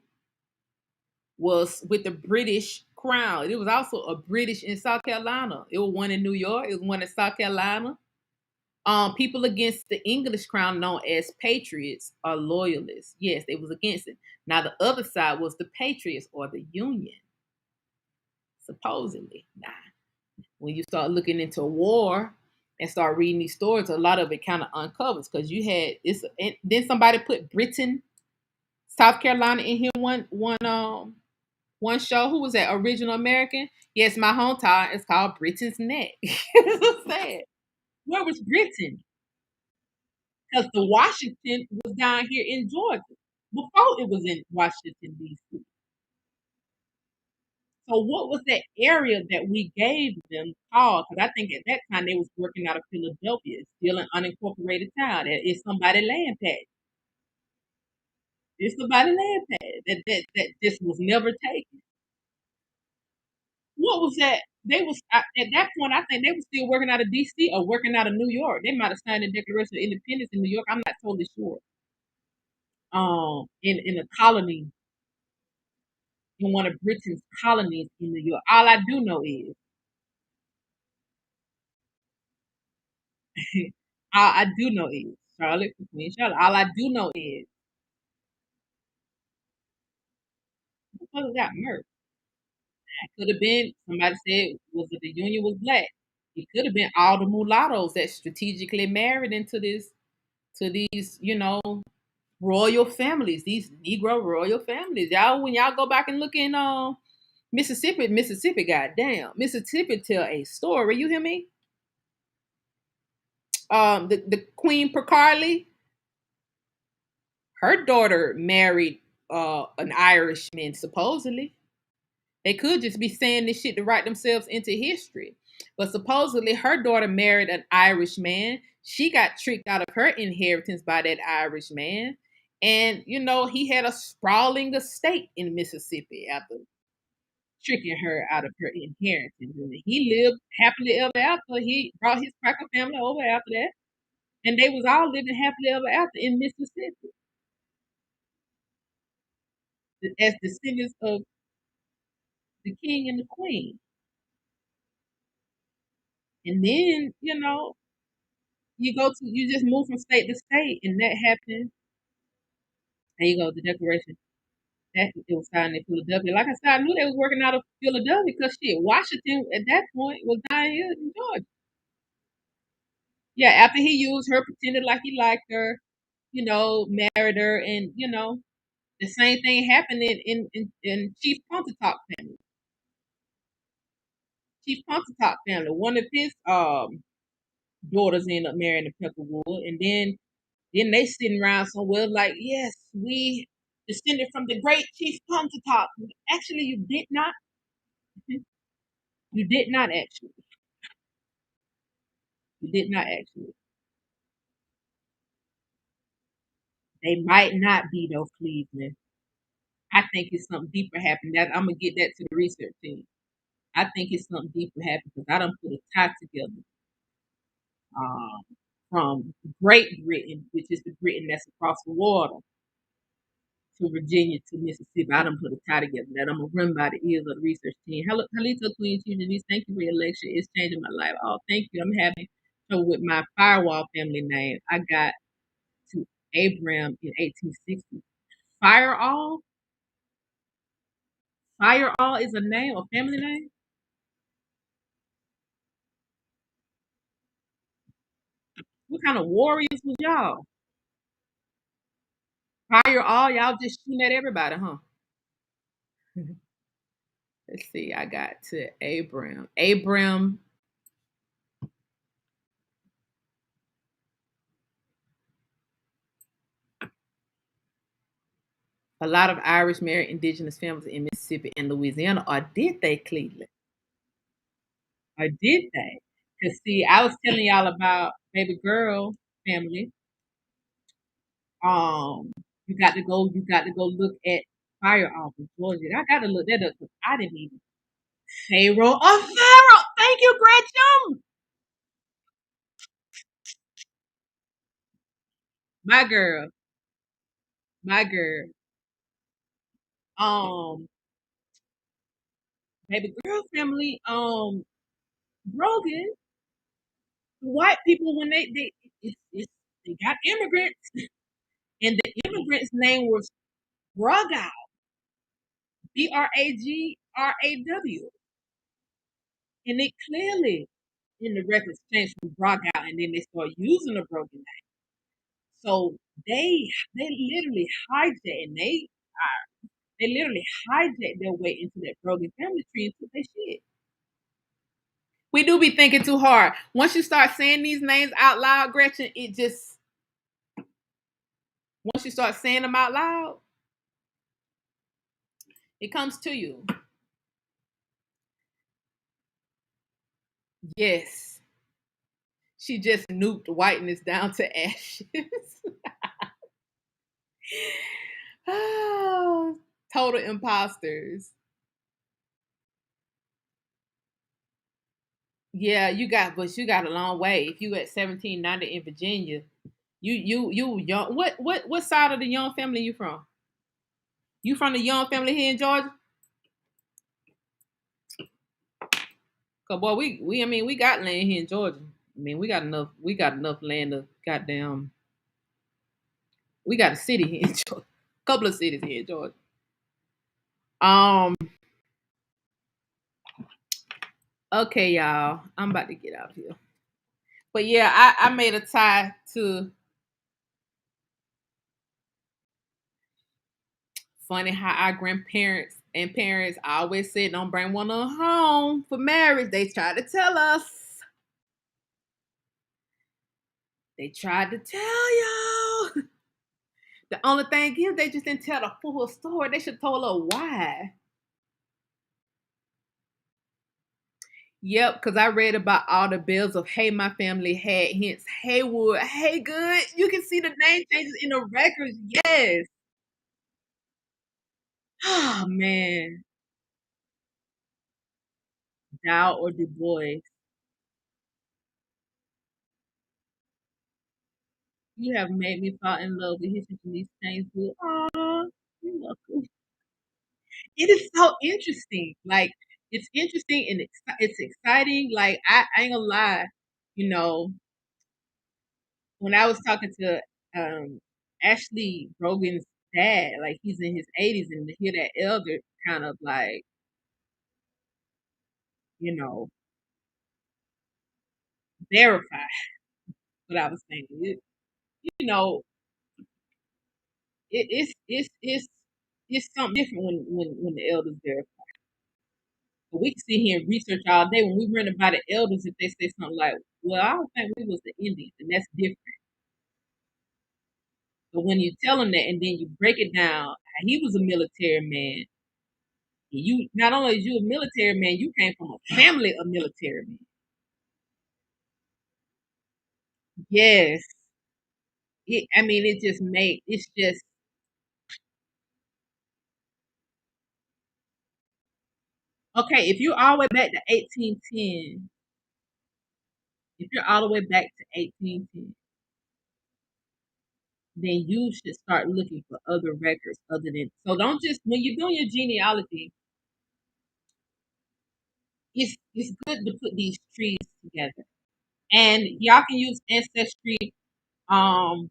was with the British crown. It was also a British in South Carolina. It was one in New York. It was one in South Carolina. People against the English crown, known as patriots, are loyalists. Yes, they was against it. Now the other side was the patriots or the Union, supposedly. Nah, when you start looking into war and start reading these stories, a lot of it kind of uncovers because you had this. And then somebody put Britain, South Carolina in here one show. Who was that? Original American? Yes, my hometown is called Britain's Neck. It's so sad. Where was Britain? Because the Washington was down here in Georgia before it was in Washington, D.C. So what was that area that we gave them called? Because I think at that time they was working out of Philadelphia. It's still an unincorporated town. It's somebody land patch. It's somebody land patch. That just was never taken. What was that? They was at that point. I think they were still working out of D.C. or working out of New York. They might have signed the Declaration of Independence in New York. I'm not totally sure. In a colony, in one of Britain's colonies in New York. All I do know is, all I do know is Charlotte, Queen Charlotte. All I do know is, who the fuck got murdered? It could have been somebody said was it the Union was black. It could have been all the mulattoes that strategically married into this to these, royal families, these Negro royal families. Y'all, when y'all go back and look in Mississippi, goddamn, Mississippi tell a story. You hear me? The Queen Percarley, her daughter married an Irishman, supposedly. They could just be saying this shit to write themselves into history. But supposedly her daughter married an Irish man. She got tricked out of her inheritance by that Irish man. And, he had a sprawling estate in Mississippi after tricking her out of her inheritance. And he lived happily ever after. He brought his cracker family over after that. And they was all living happily ever after in Mississippi as descendants of the king and the queen. And then, you just move from state to state, and that happened. There you go, the Declaration. That it was signed in Philadelphia. Like I said, I knew they was working out of Philadelphia because shit, Washington at that point was down here in Georgia. Yeah, after he used her, pretended like he liked her, married her, and the same thing happened in Chief Pontotoc family. Chief Pontotoc family. One of his daughters ended up marrying the Peckerwood, and then they sitting around somewhere like, yes, we descended from the great Chief Pontotoc. Actually, you did not. You did not actually. You did not actually. They might not be though, Cleveland. I think it's something deeper happened. That I'm gonna get that to the research team. I think it's something deeper happened because I don't put a tie together um, from Great Britain, which is the Britain that's across the water, to Virginia to Mississippi. I don't put a tie together that I'm gonna run by the ears of the research team. Hello, Halito Queen Denise, thank you for your lecture. It's changing my life. Oh, thank you. I'm having trouble with my firewall family name. I got to Abraham in 1860. Fireall? Fireall is a name, a family name? What kind of warriors was y'all? Fireall, y'all just shooting at everybody, huh? Let's see. I got to Abram. Abram. A lot of Irish married indigenous families in Mississippi and Louisiana, or did they, Cleveland? Or did they? Because see, I was telling y'all about baby girl family. Um, you got to go look at Fire Office, Georgia. I gotta look that up because I didn't even Pharaoh. Oh, Pharaoh! Thank you, Gretchen. My girl, my girl. Um, baby girl family. Brogan. White people when they got immigrants, and the immigrants' name was Bragow, Bragraw, and they clearly in the records changed from Bragow, and then they started using the Brogan name. So they literally hijacked, and they literally hijacked their way into that Brogan family tree and took their shit. We do be thinking too hard. Once you start saying these names out loud, Gretchen, it just once you start saying them out loud, it comes to you. Yes. She just nuked whiteness down to ashes. Oh, total imposters. Yeah, you got a long way. If you at 1790 in Virginia, you young. What side of the Young family you from? You from the Young family here in Georgia? Cause boy, we I mean we got land here in Georgia. I mean we got enough land to goddamn we got a city here in Georgia. Couple of cities here in Georgia. Um okay y'all. I'm about to get out of here. But yeah, I made a tie to funny how our grandparents and parents always said don't bring one of them home for marriage. They tried to tell us. They tried to tell y'all. The only thing is they just didn't tell the full story. They should told her why. Yep, because I read about all the bills of Hey My Family had hence Haywood, Hey Good. You can see the name changes in the records. Yes. Oh man. Dow or Du Bois. You have made me fall in love with history from these things. Aw, you're welcome. It is so interesting. Like it's interesting and it's exciting. Like I ain't gonna lie, you know, when I was talking to Ashley Rogan's dad, like he's in his 80s, and to hear that elder kind of like, you know, verify what I was saying. You know, it's something different when the elders verify. But we can sit here and research all day. When we read about the elders, if they say something like, "Well, I don't think we was the Indians," and that's different. But when you tell them that, and then you break it down, he was a military man. You not only is you a military man, you came from a family of military men. Yes, I mean, it just made it's just okay. If you're all the way back to 1810, if you're all the way back to 1810, then you should start looking for other records other than. So don't just when you're doing your genealogy, it's good to put these trees together, and y'all can use ancestry. Um,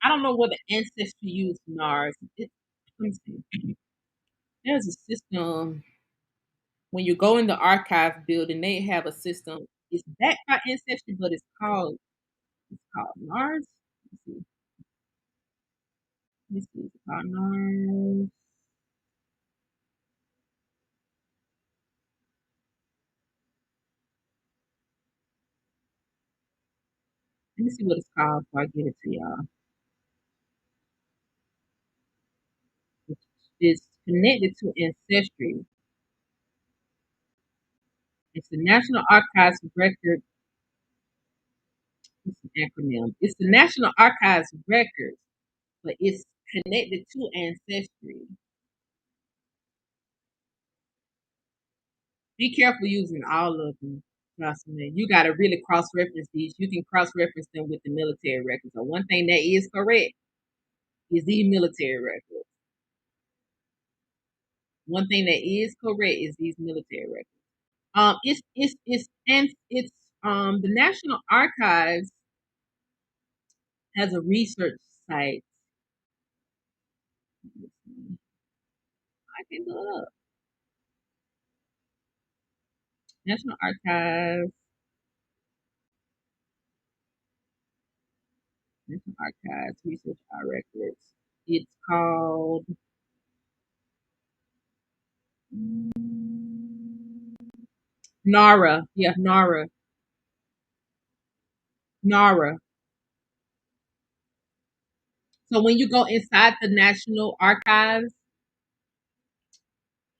I don't know what the ancestry used NARS. Let me see. There's a system when you go in the archive building, they have a system. It's backed by Ancestry, but it's called NARS. Let me see. It's called NARS. Let me see what it's called before I get it to y'all. It's connected to Ancestry. It's the National Archives Record. It's an acronym. It's the National Archives Records, but it's connected to Ancestry. Be careful using all of them. Trust me. You got to really cross reference these. You can cross reference them with the military records. So one thing that is correct is these military records. One thing that is correct is these military records. It's the National Archives has a research site. I can look it up. National Archives, National Archives Research Our Records. It's called. NARA. Yeah, NARA. NARA. So when you go inside the National Archives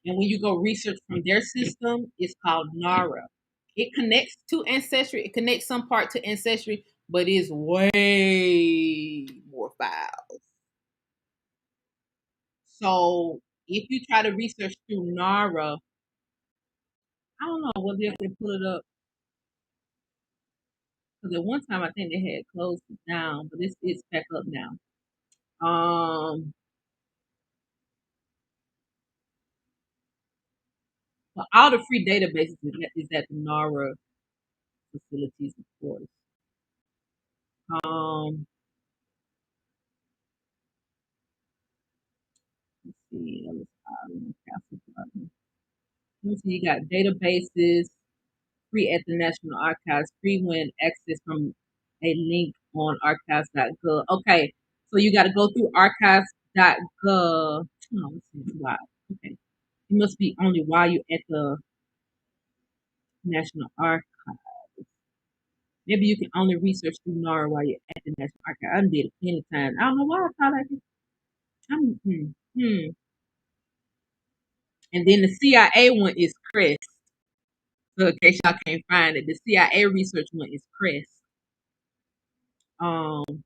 and when you go research from their system, it's called NARA. It connects to Ancestry. It connects some part to Ancestry, but it's way more files. So if you try to research through NARA, I don't know whether you have to pull it up because at one time I think they had closed it down, but it's back up now. But all the free databases is at the NARA facilities, of course. Um, let's see, Ellis Island, Castle Garden. Let me see, you got databases, free at the National Archives, free when accessed from a link on archives.gov. Okay, so you got to go through archives.gov. Oh, let's see, wow. Okay, it must be only while you're at the National Archives. Maybe you can only research through NARA while you're at the National Archives. I done did it plenty of times. I don't know why I thought I could. And then the CIA one is CREST. So in case y'all can't find it, the CIA research one is CREST. Um,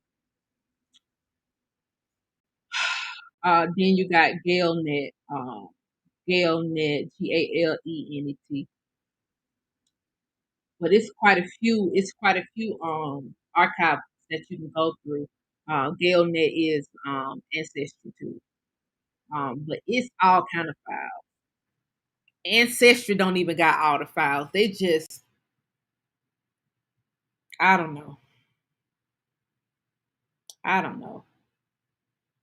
then you got GaleNet, GaleNet, GALENET. But it's quite a few archives that you can go through. GaleNet is Ancestry too. But it's all kind of files. Ancestry don't even got all the files. They just, I don't know. I don't know.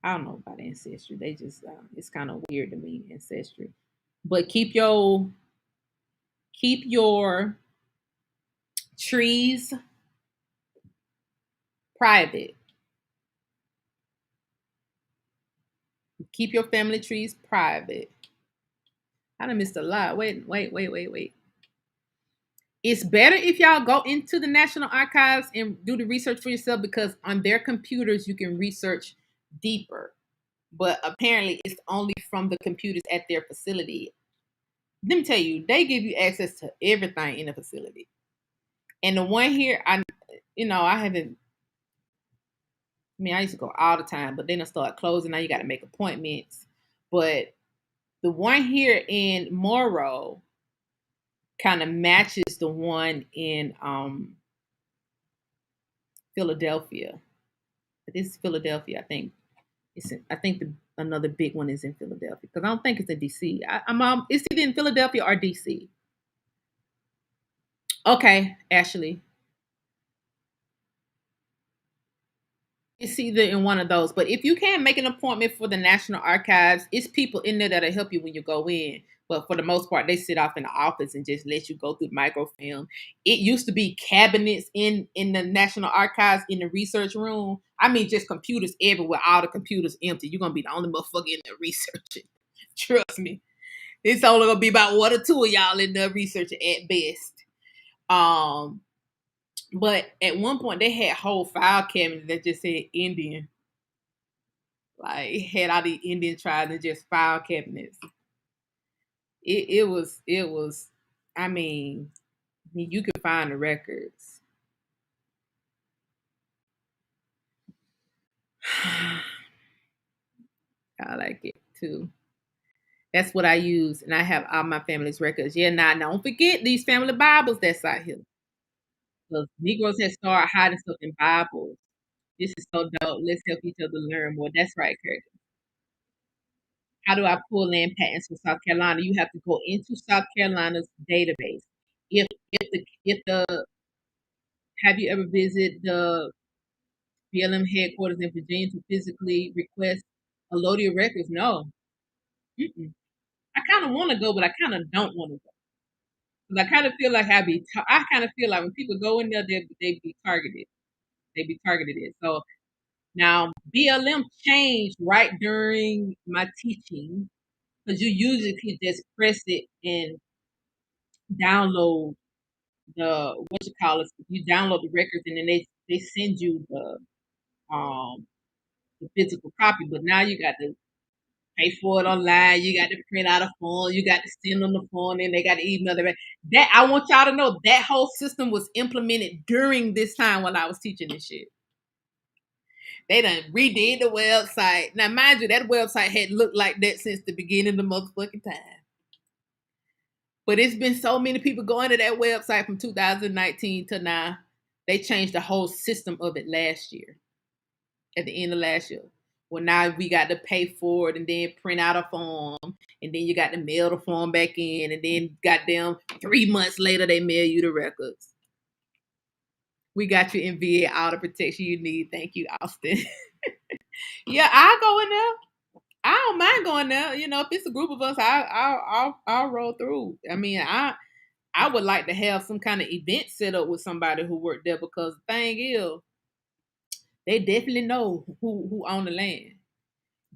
I don't know about Ancestry. They just it's kind of weird to me, Ancestry. But keep your trees private. Keep your family trees private. I done missed a lot. Wait. It's better if y'all go into the National Archives and do the research for yourself because on their computers you can research deeper. But apparently it's only from the computers at their facility. Let me tell you, they give you access to everything in the facility. And the one here, I haven't. I mean, I used to go all the time, but then I started closing. Now you got to make appointments. But the one here in Morrow kind of matches the one in Philadelphia. This is Philadelphia, I think. I think another big one is in Philadelphia because I don't think it's in DC. It's either in Philadelphia or DC. Okay, Ashley. It's either in one of those. But if you can't make an appointment for the National Archives, it's people in there that'll help you when you go in. But for the most part, they sit off in the office and just let you go through microfilm. It used to be cabinets in the National Archives in the research room. I mean, just computers everywhere. All the computers empty. You're gonna be the only motherfucker in there researching. Trust me. It's only gonna be about one or two of y'all in there researching at best. Um, but at one point they had whole file cabinets that just said Indian. Like had all the Indian tribes and just file cabinets. It was I mean, you could find the records. I like it too. That's what I use, and I have all my family's records. Yeah, now don't forget these family Bibles that's out here. Because Negroes have started hiding stuff in Bibles. This is so dope. Let's help each other learn more. That's right, Kurt. How do I pull in patents for South Carolina? You have to go into South Carolina's database. If the have you ever visited the BLM headquarters in Virginia to physically request a load of your records? No. Mm-mm. I kind of want to go, but I kind of don't want to go. 'Cause I kind of feel like I kind of feel like when people go in there, they be targeted. They be targeted. So now BLM changed right during my teaching because you usually could just press it and download the what you call it. You download the records and then they send you um the physical copy. But now you got to pay for it online. You got to print out a form. You got to send them the form, and they got to email it. That I want y'all to know that whole system was implemented during this time while I was teaching this shit. They done redid the website. Now, mind you, that website had looked like that since the beginning of the motherfucking time. But it's been so many people going to that website from 2019 to now. They changed the whole system of it last year, at the end of last year. Well, now we got to pay for it and then print out a form, and then you got to mail the form back in, and then goddamn 3 months later they mail you the records. We got you in VA, all the protection you need. Thank you, Austin. Yeah, I'll go in there. I don't mind going there. You know, if it's a group of us, I'll roll through. I mean, I would like to have some kind of event set up with somebody who worked there, because the thing is, they definitely know who own the land.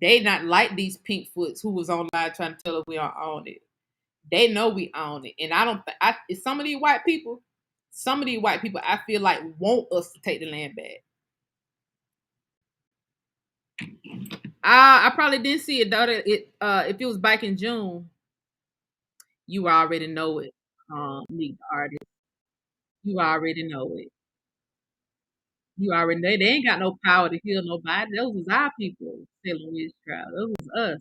They not like these pink foots who was online trying to tell us we don't own it. They know we own it, and I don't. It's some of these white people. Some of these white people, I feel like, want us to take the land back. I probably didn't see it though. If it was back in June, you already know it. Meet the artist. You already know it. You already know they ain't got no power to heal nobody. Those was our people selling witch trial. Those was us.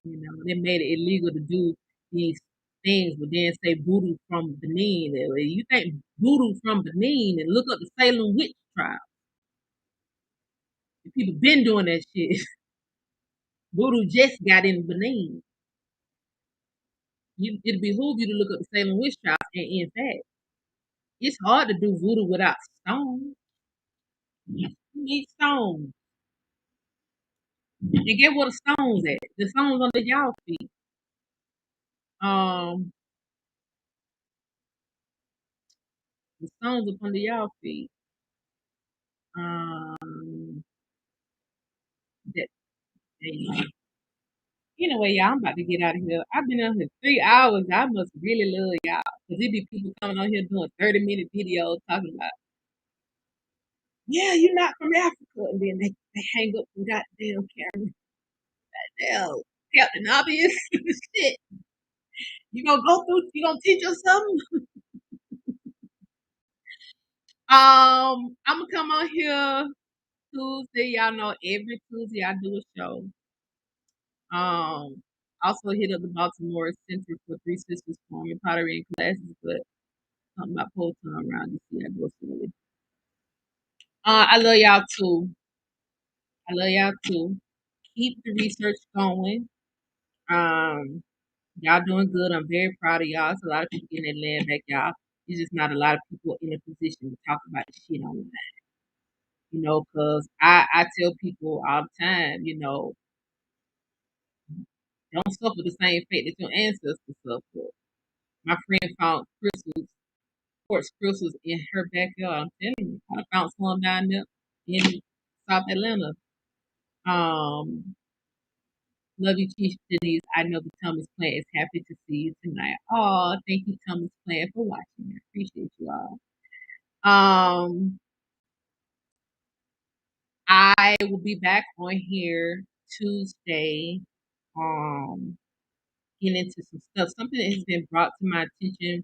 You know, they made it illegal to do these things, but then say voodoo from Benin. You think voodoo from Benin and look up the Salem witch trial. The people been doing that shit. Voodoo just got in Benin. It'd behoove you to look up the Salem witch trial. And in fact, it's hard to do voodoo without stones. You need stones. And get where the stones at. The stones under y'all feet. Um, the stones up under y'all feet. Um, that Anyway, y'all, I'm about to get out of here. I've been on here 3 hours. I must really love y'all. Because there be people coming on here doing 30-minute videos talking about, yeah, you're not from Africa. And then they hang up the goddamn camera. Hell, Captain Obvious. Shit. You gonna go through, you gonna teach us something? I'm gonna come on here Tuesday. Y'all know every Tuesday I do a show. Also hit up the Baltimore Center for Three Sisters Performing Pottery and classes, but something about poetry around DC. I go through it. I love y'all too. I love y'all too. Keep the research going. Um, y'all doing good. I'm very proud of y'all. It's a lot of people getting their land back, y'all. There's just not a lot of people in a position to talk about the shit on that. You know, because I tell people all the time, you know, don't suffer the same fate that your ancestors suffered. My friend found quartz crystals in her backyard. I'm telling you, I found some down there in South Atlanta. Um, Love you, Chief Denise. I know the Thomas Plant is happy to see you tonight. Oh, thank you, Thomas Plant, for watching. I appreciate you all. Um, I will be back on here Tuesday. Getting into some stuff. Something that has been brought to my attention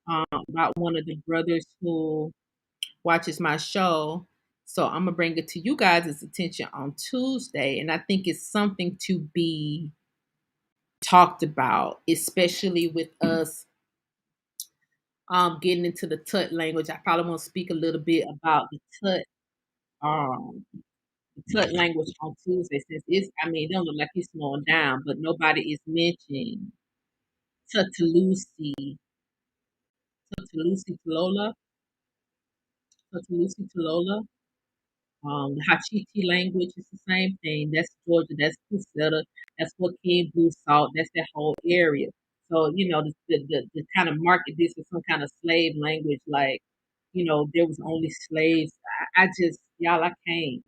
about one of the brothers who watches my show. So I'm gonna bring it to you guys' attention on Tuesday, and I think it's something to be talked about, especially with us getting into the Tut language. I probably want to speak a little bit about um, the Tut language on Tuesday, since it don't look like it's slowing down, but nobody is mentioning Tutalusi, Tutalusi Talola, Tutalusi Talola. The Hachiti language is the same thing. That's Georgia. That's Pusetta. That's Joaquin Blue Salt. That's that whole area. So, you know, the kind of market this is some kind of slave language, like, you know, there was only slaves. I just, y'all, I can't.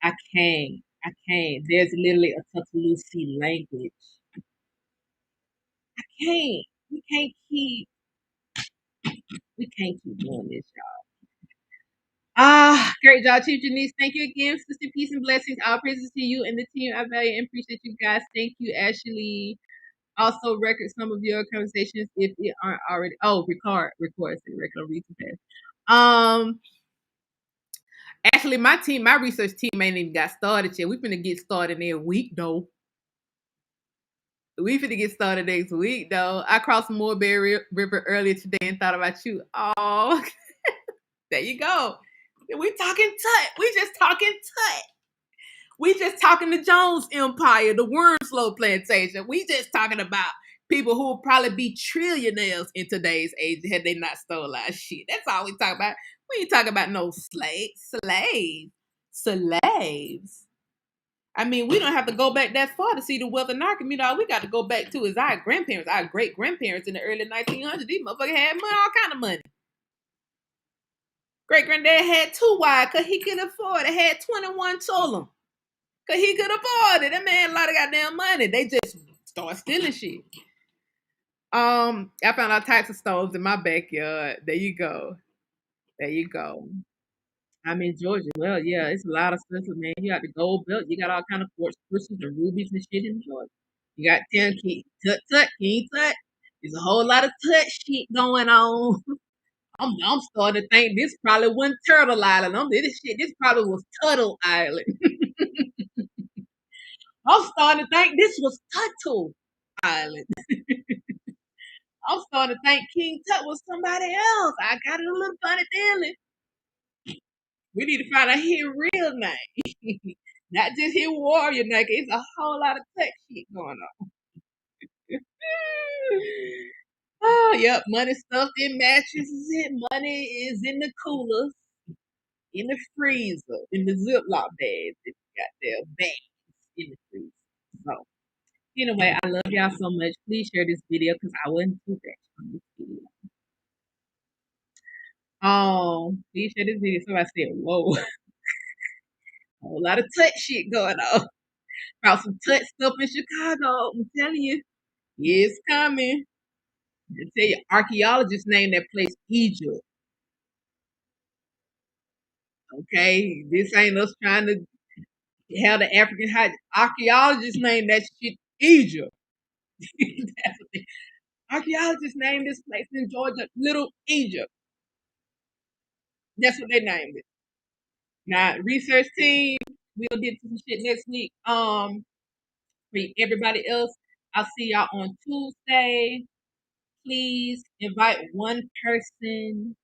I can't. I can't. There's literally a Tutalusi language. can't. We can't keep doing this, y'all. Great job, Chief Janice. Thank you again, sister. Peace and blessings. All praises to you and the team. I value and appreciate you guys. Thank you, Ashley. Also, record some of your conversations if it aren't already. Oh, record, so regular reason test. Actually, my research team ain't even got started yet. We finna get started in a week though. We finna get started next week though. I crossed the Moorberry River earlier today and thought about you. Oh, there you go. We talking tut. We just talking tut. We just talking the Jones Empire, the Wormslow plantation. We just talking about people who will probably be trillionaires in today's age had they not stole our shit. That's all we talk about. We ain't talking about no slaves. I mean, we don't have to go back that far to see the wealth in our community. All we got to go back to is our grandparents, our great grandparents in the early 1900s. These motherfuckers had money, all kind of money. Great granddad had 2 wives because he could afford it. Had 21 children because he could afford it. That man had a lot of goddamn money. They just start stealing shit. I found all types of stones in my backyard. There you go. I'm in Georgia. Well, yeah, it's a lot of stuff, man. You got the gold belt. You got all kind of quartz crystals and rubies and shit in Georgia. You got King Tut. There's a whole lot of Tut shit going on. I'm starting to think this probably wasn't Turtle Island. This probably was Tuttle Island. I'm starting to think this was Tuttle Island. I'm starting to think King Tut was somebody else. I got a little funny feeling. We need to find out his real name. Not just his warrior name. It's a whole lot of Tut shit going on. Oh, yep. Money stuffed in mattresses. Money is in the coolers, in the freezer, in the Ziploc bags. If you got their bags in the freezer. So, anyway, I love y'all so much. Please share this video because I wasn't too bad on this video. Please share this video. Somebody said, whoa. A whole lot of Tut shit going on. About some Tut stuff in Chicago. I'm telling you. It's coming. I tell you, archaeologists named that place Egypt. Okay, this ain't us trying to have the African archaeologists named that shit Egypt. Archaeologists named this place in Georgia Little Egypt. That's what they named it. Now, research team, we'll get to some shit next week. For everybody else, I'll see y'all on Tuesday. Please invite one person.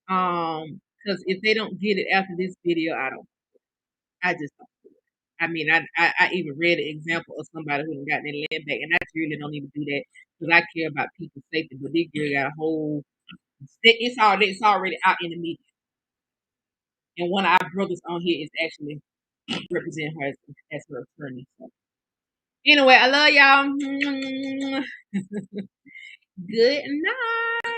Because if they don't get it after this video, I just don't do it. I mean, I even read an example of somebody who got their land back, and I really don't even do that because I care about people's safety. But this girl got a whole, it's already out in the media, and one of our brothers on here is actually representing her as her attorney. So. Anyway, I love y'all. Good night.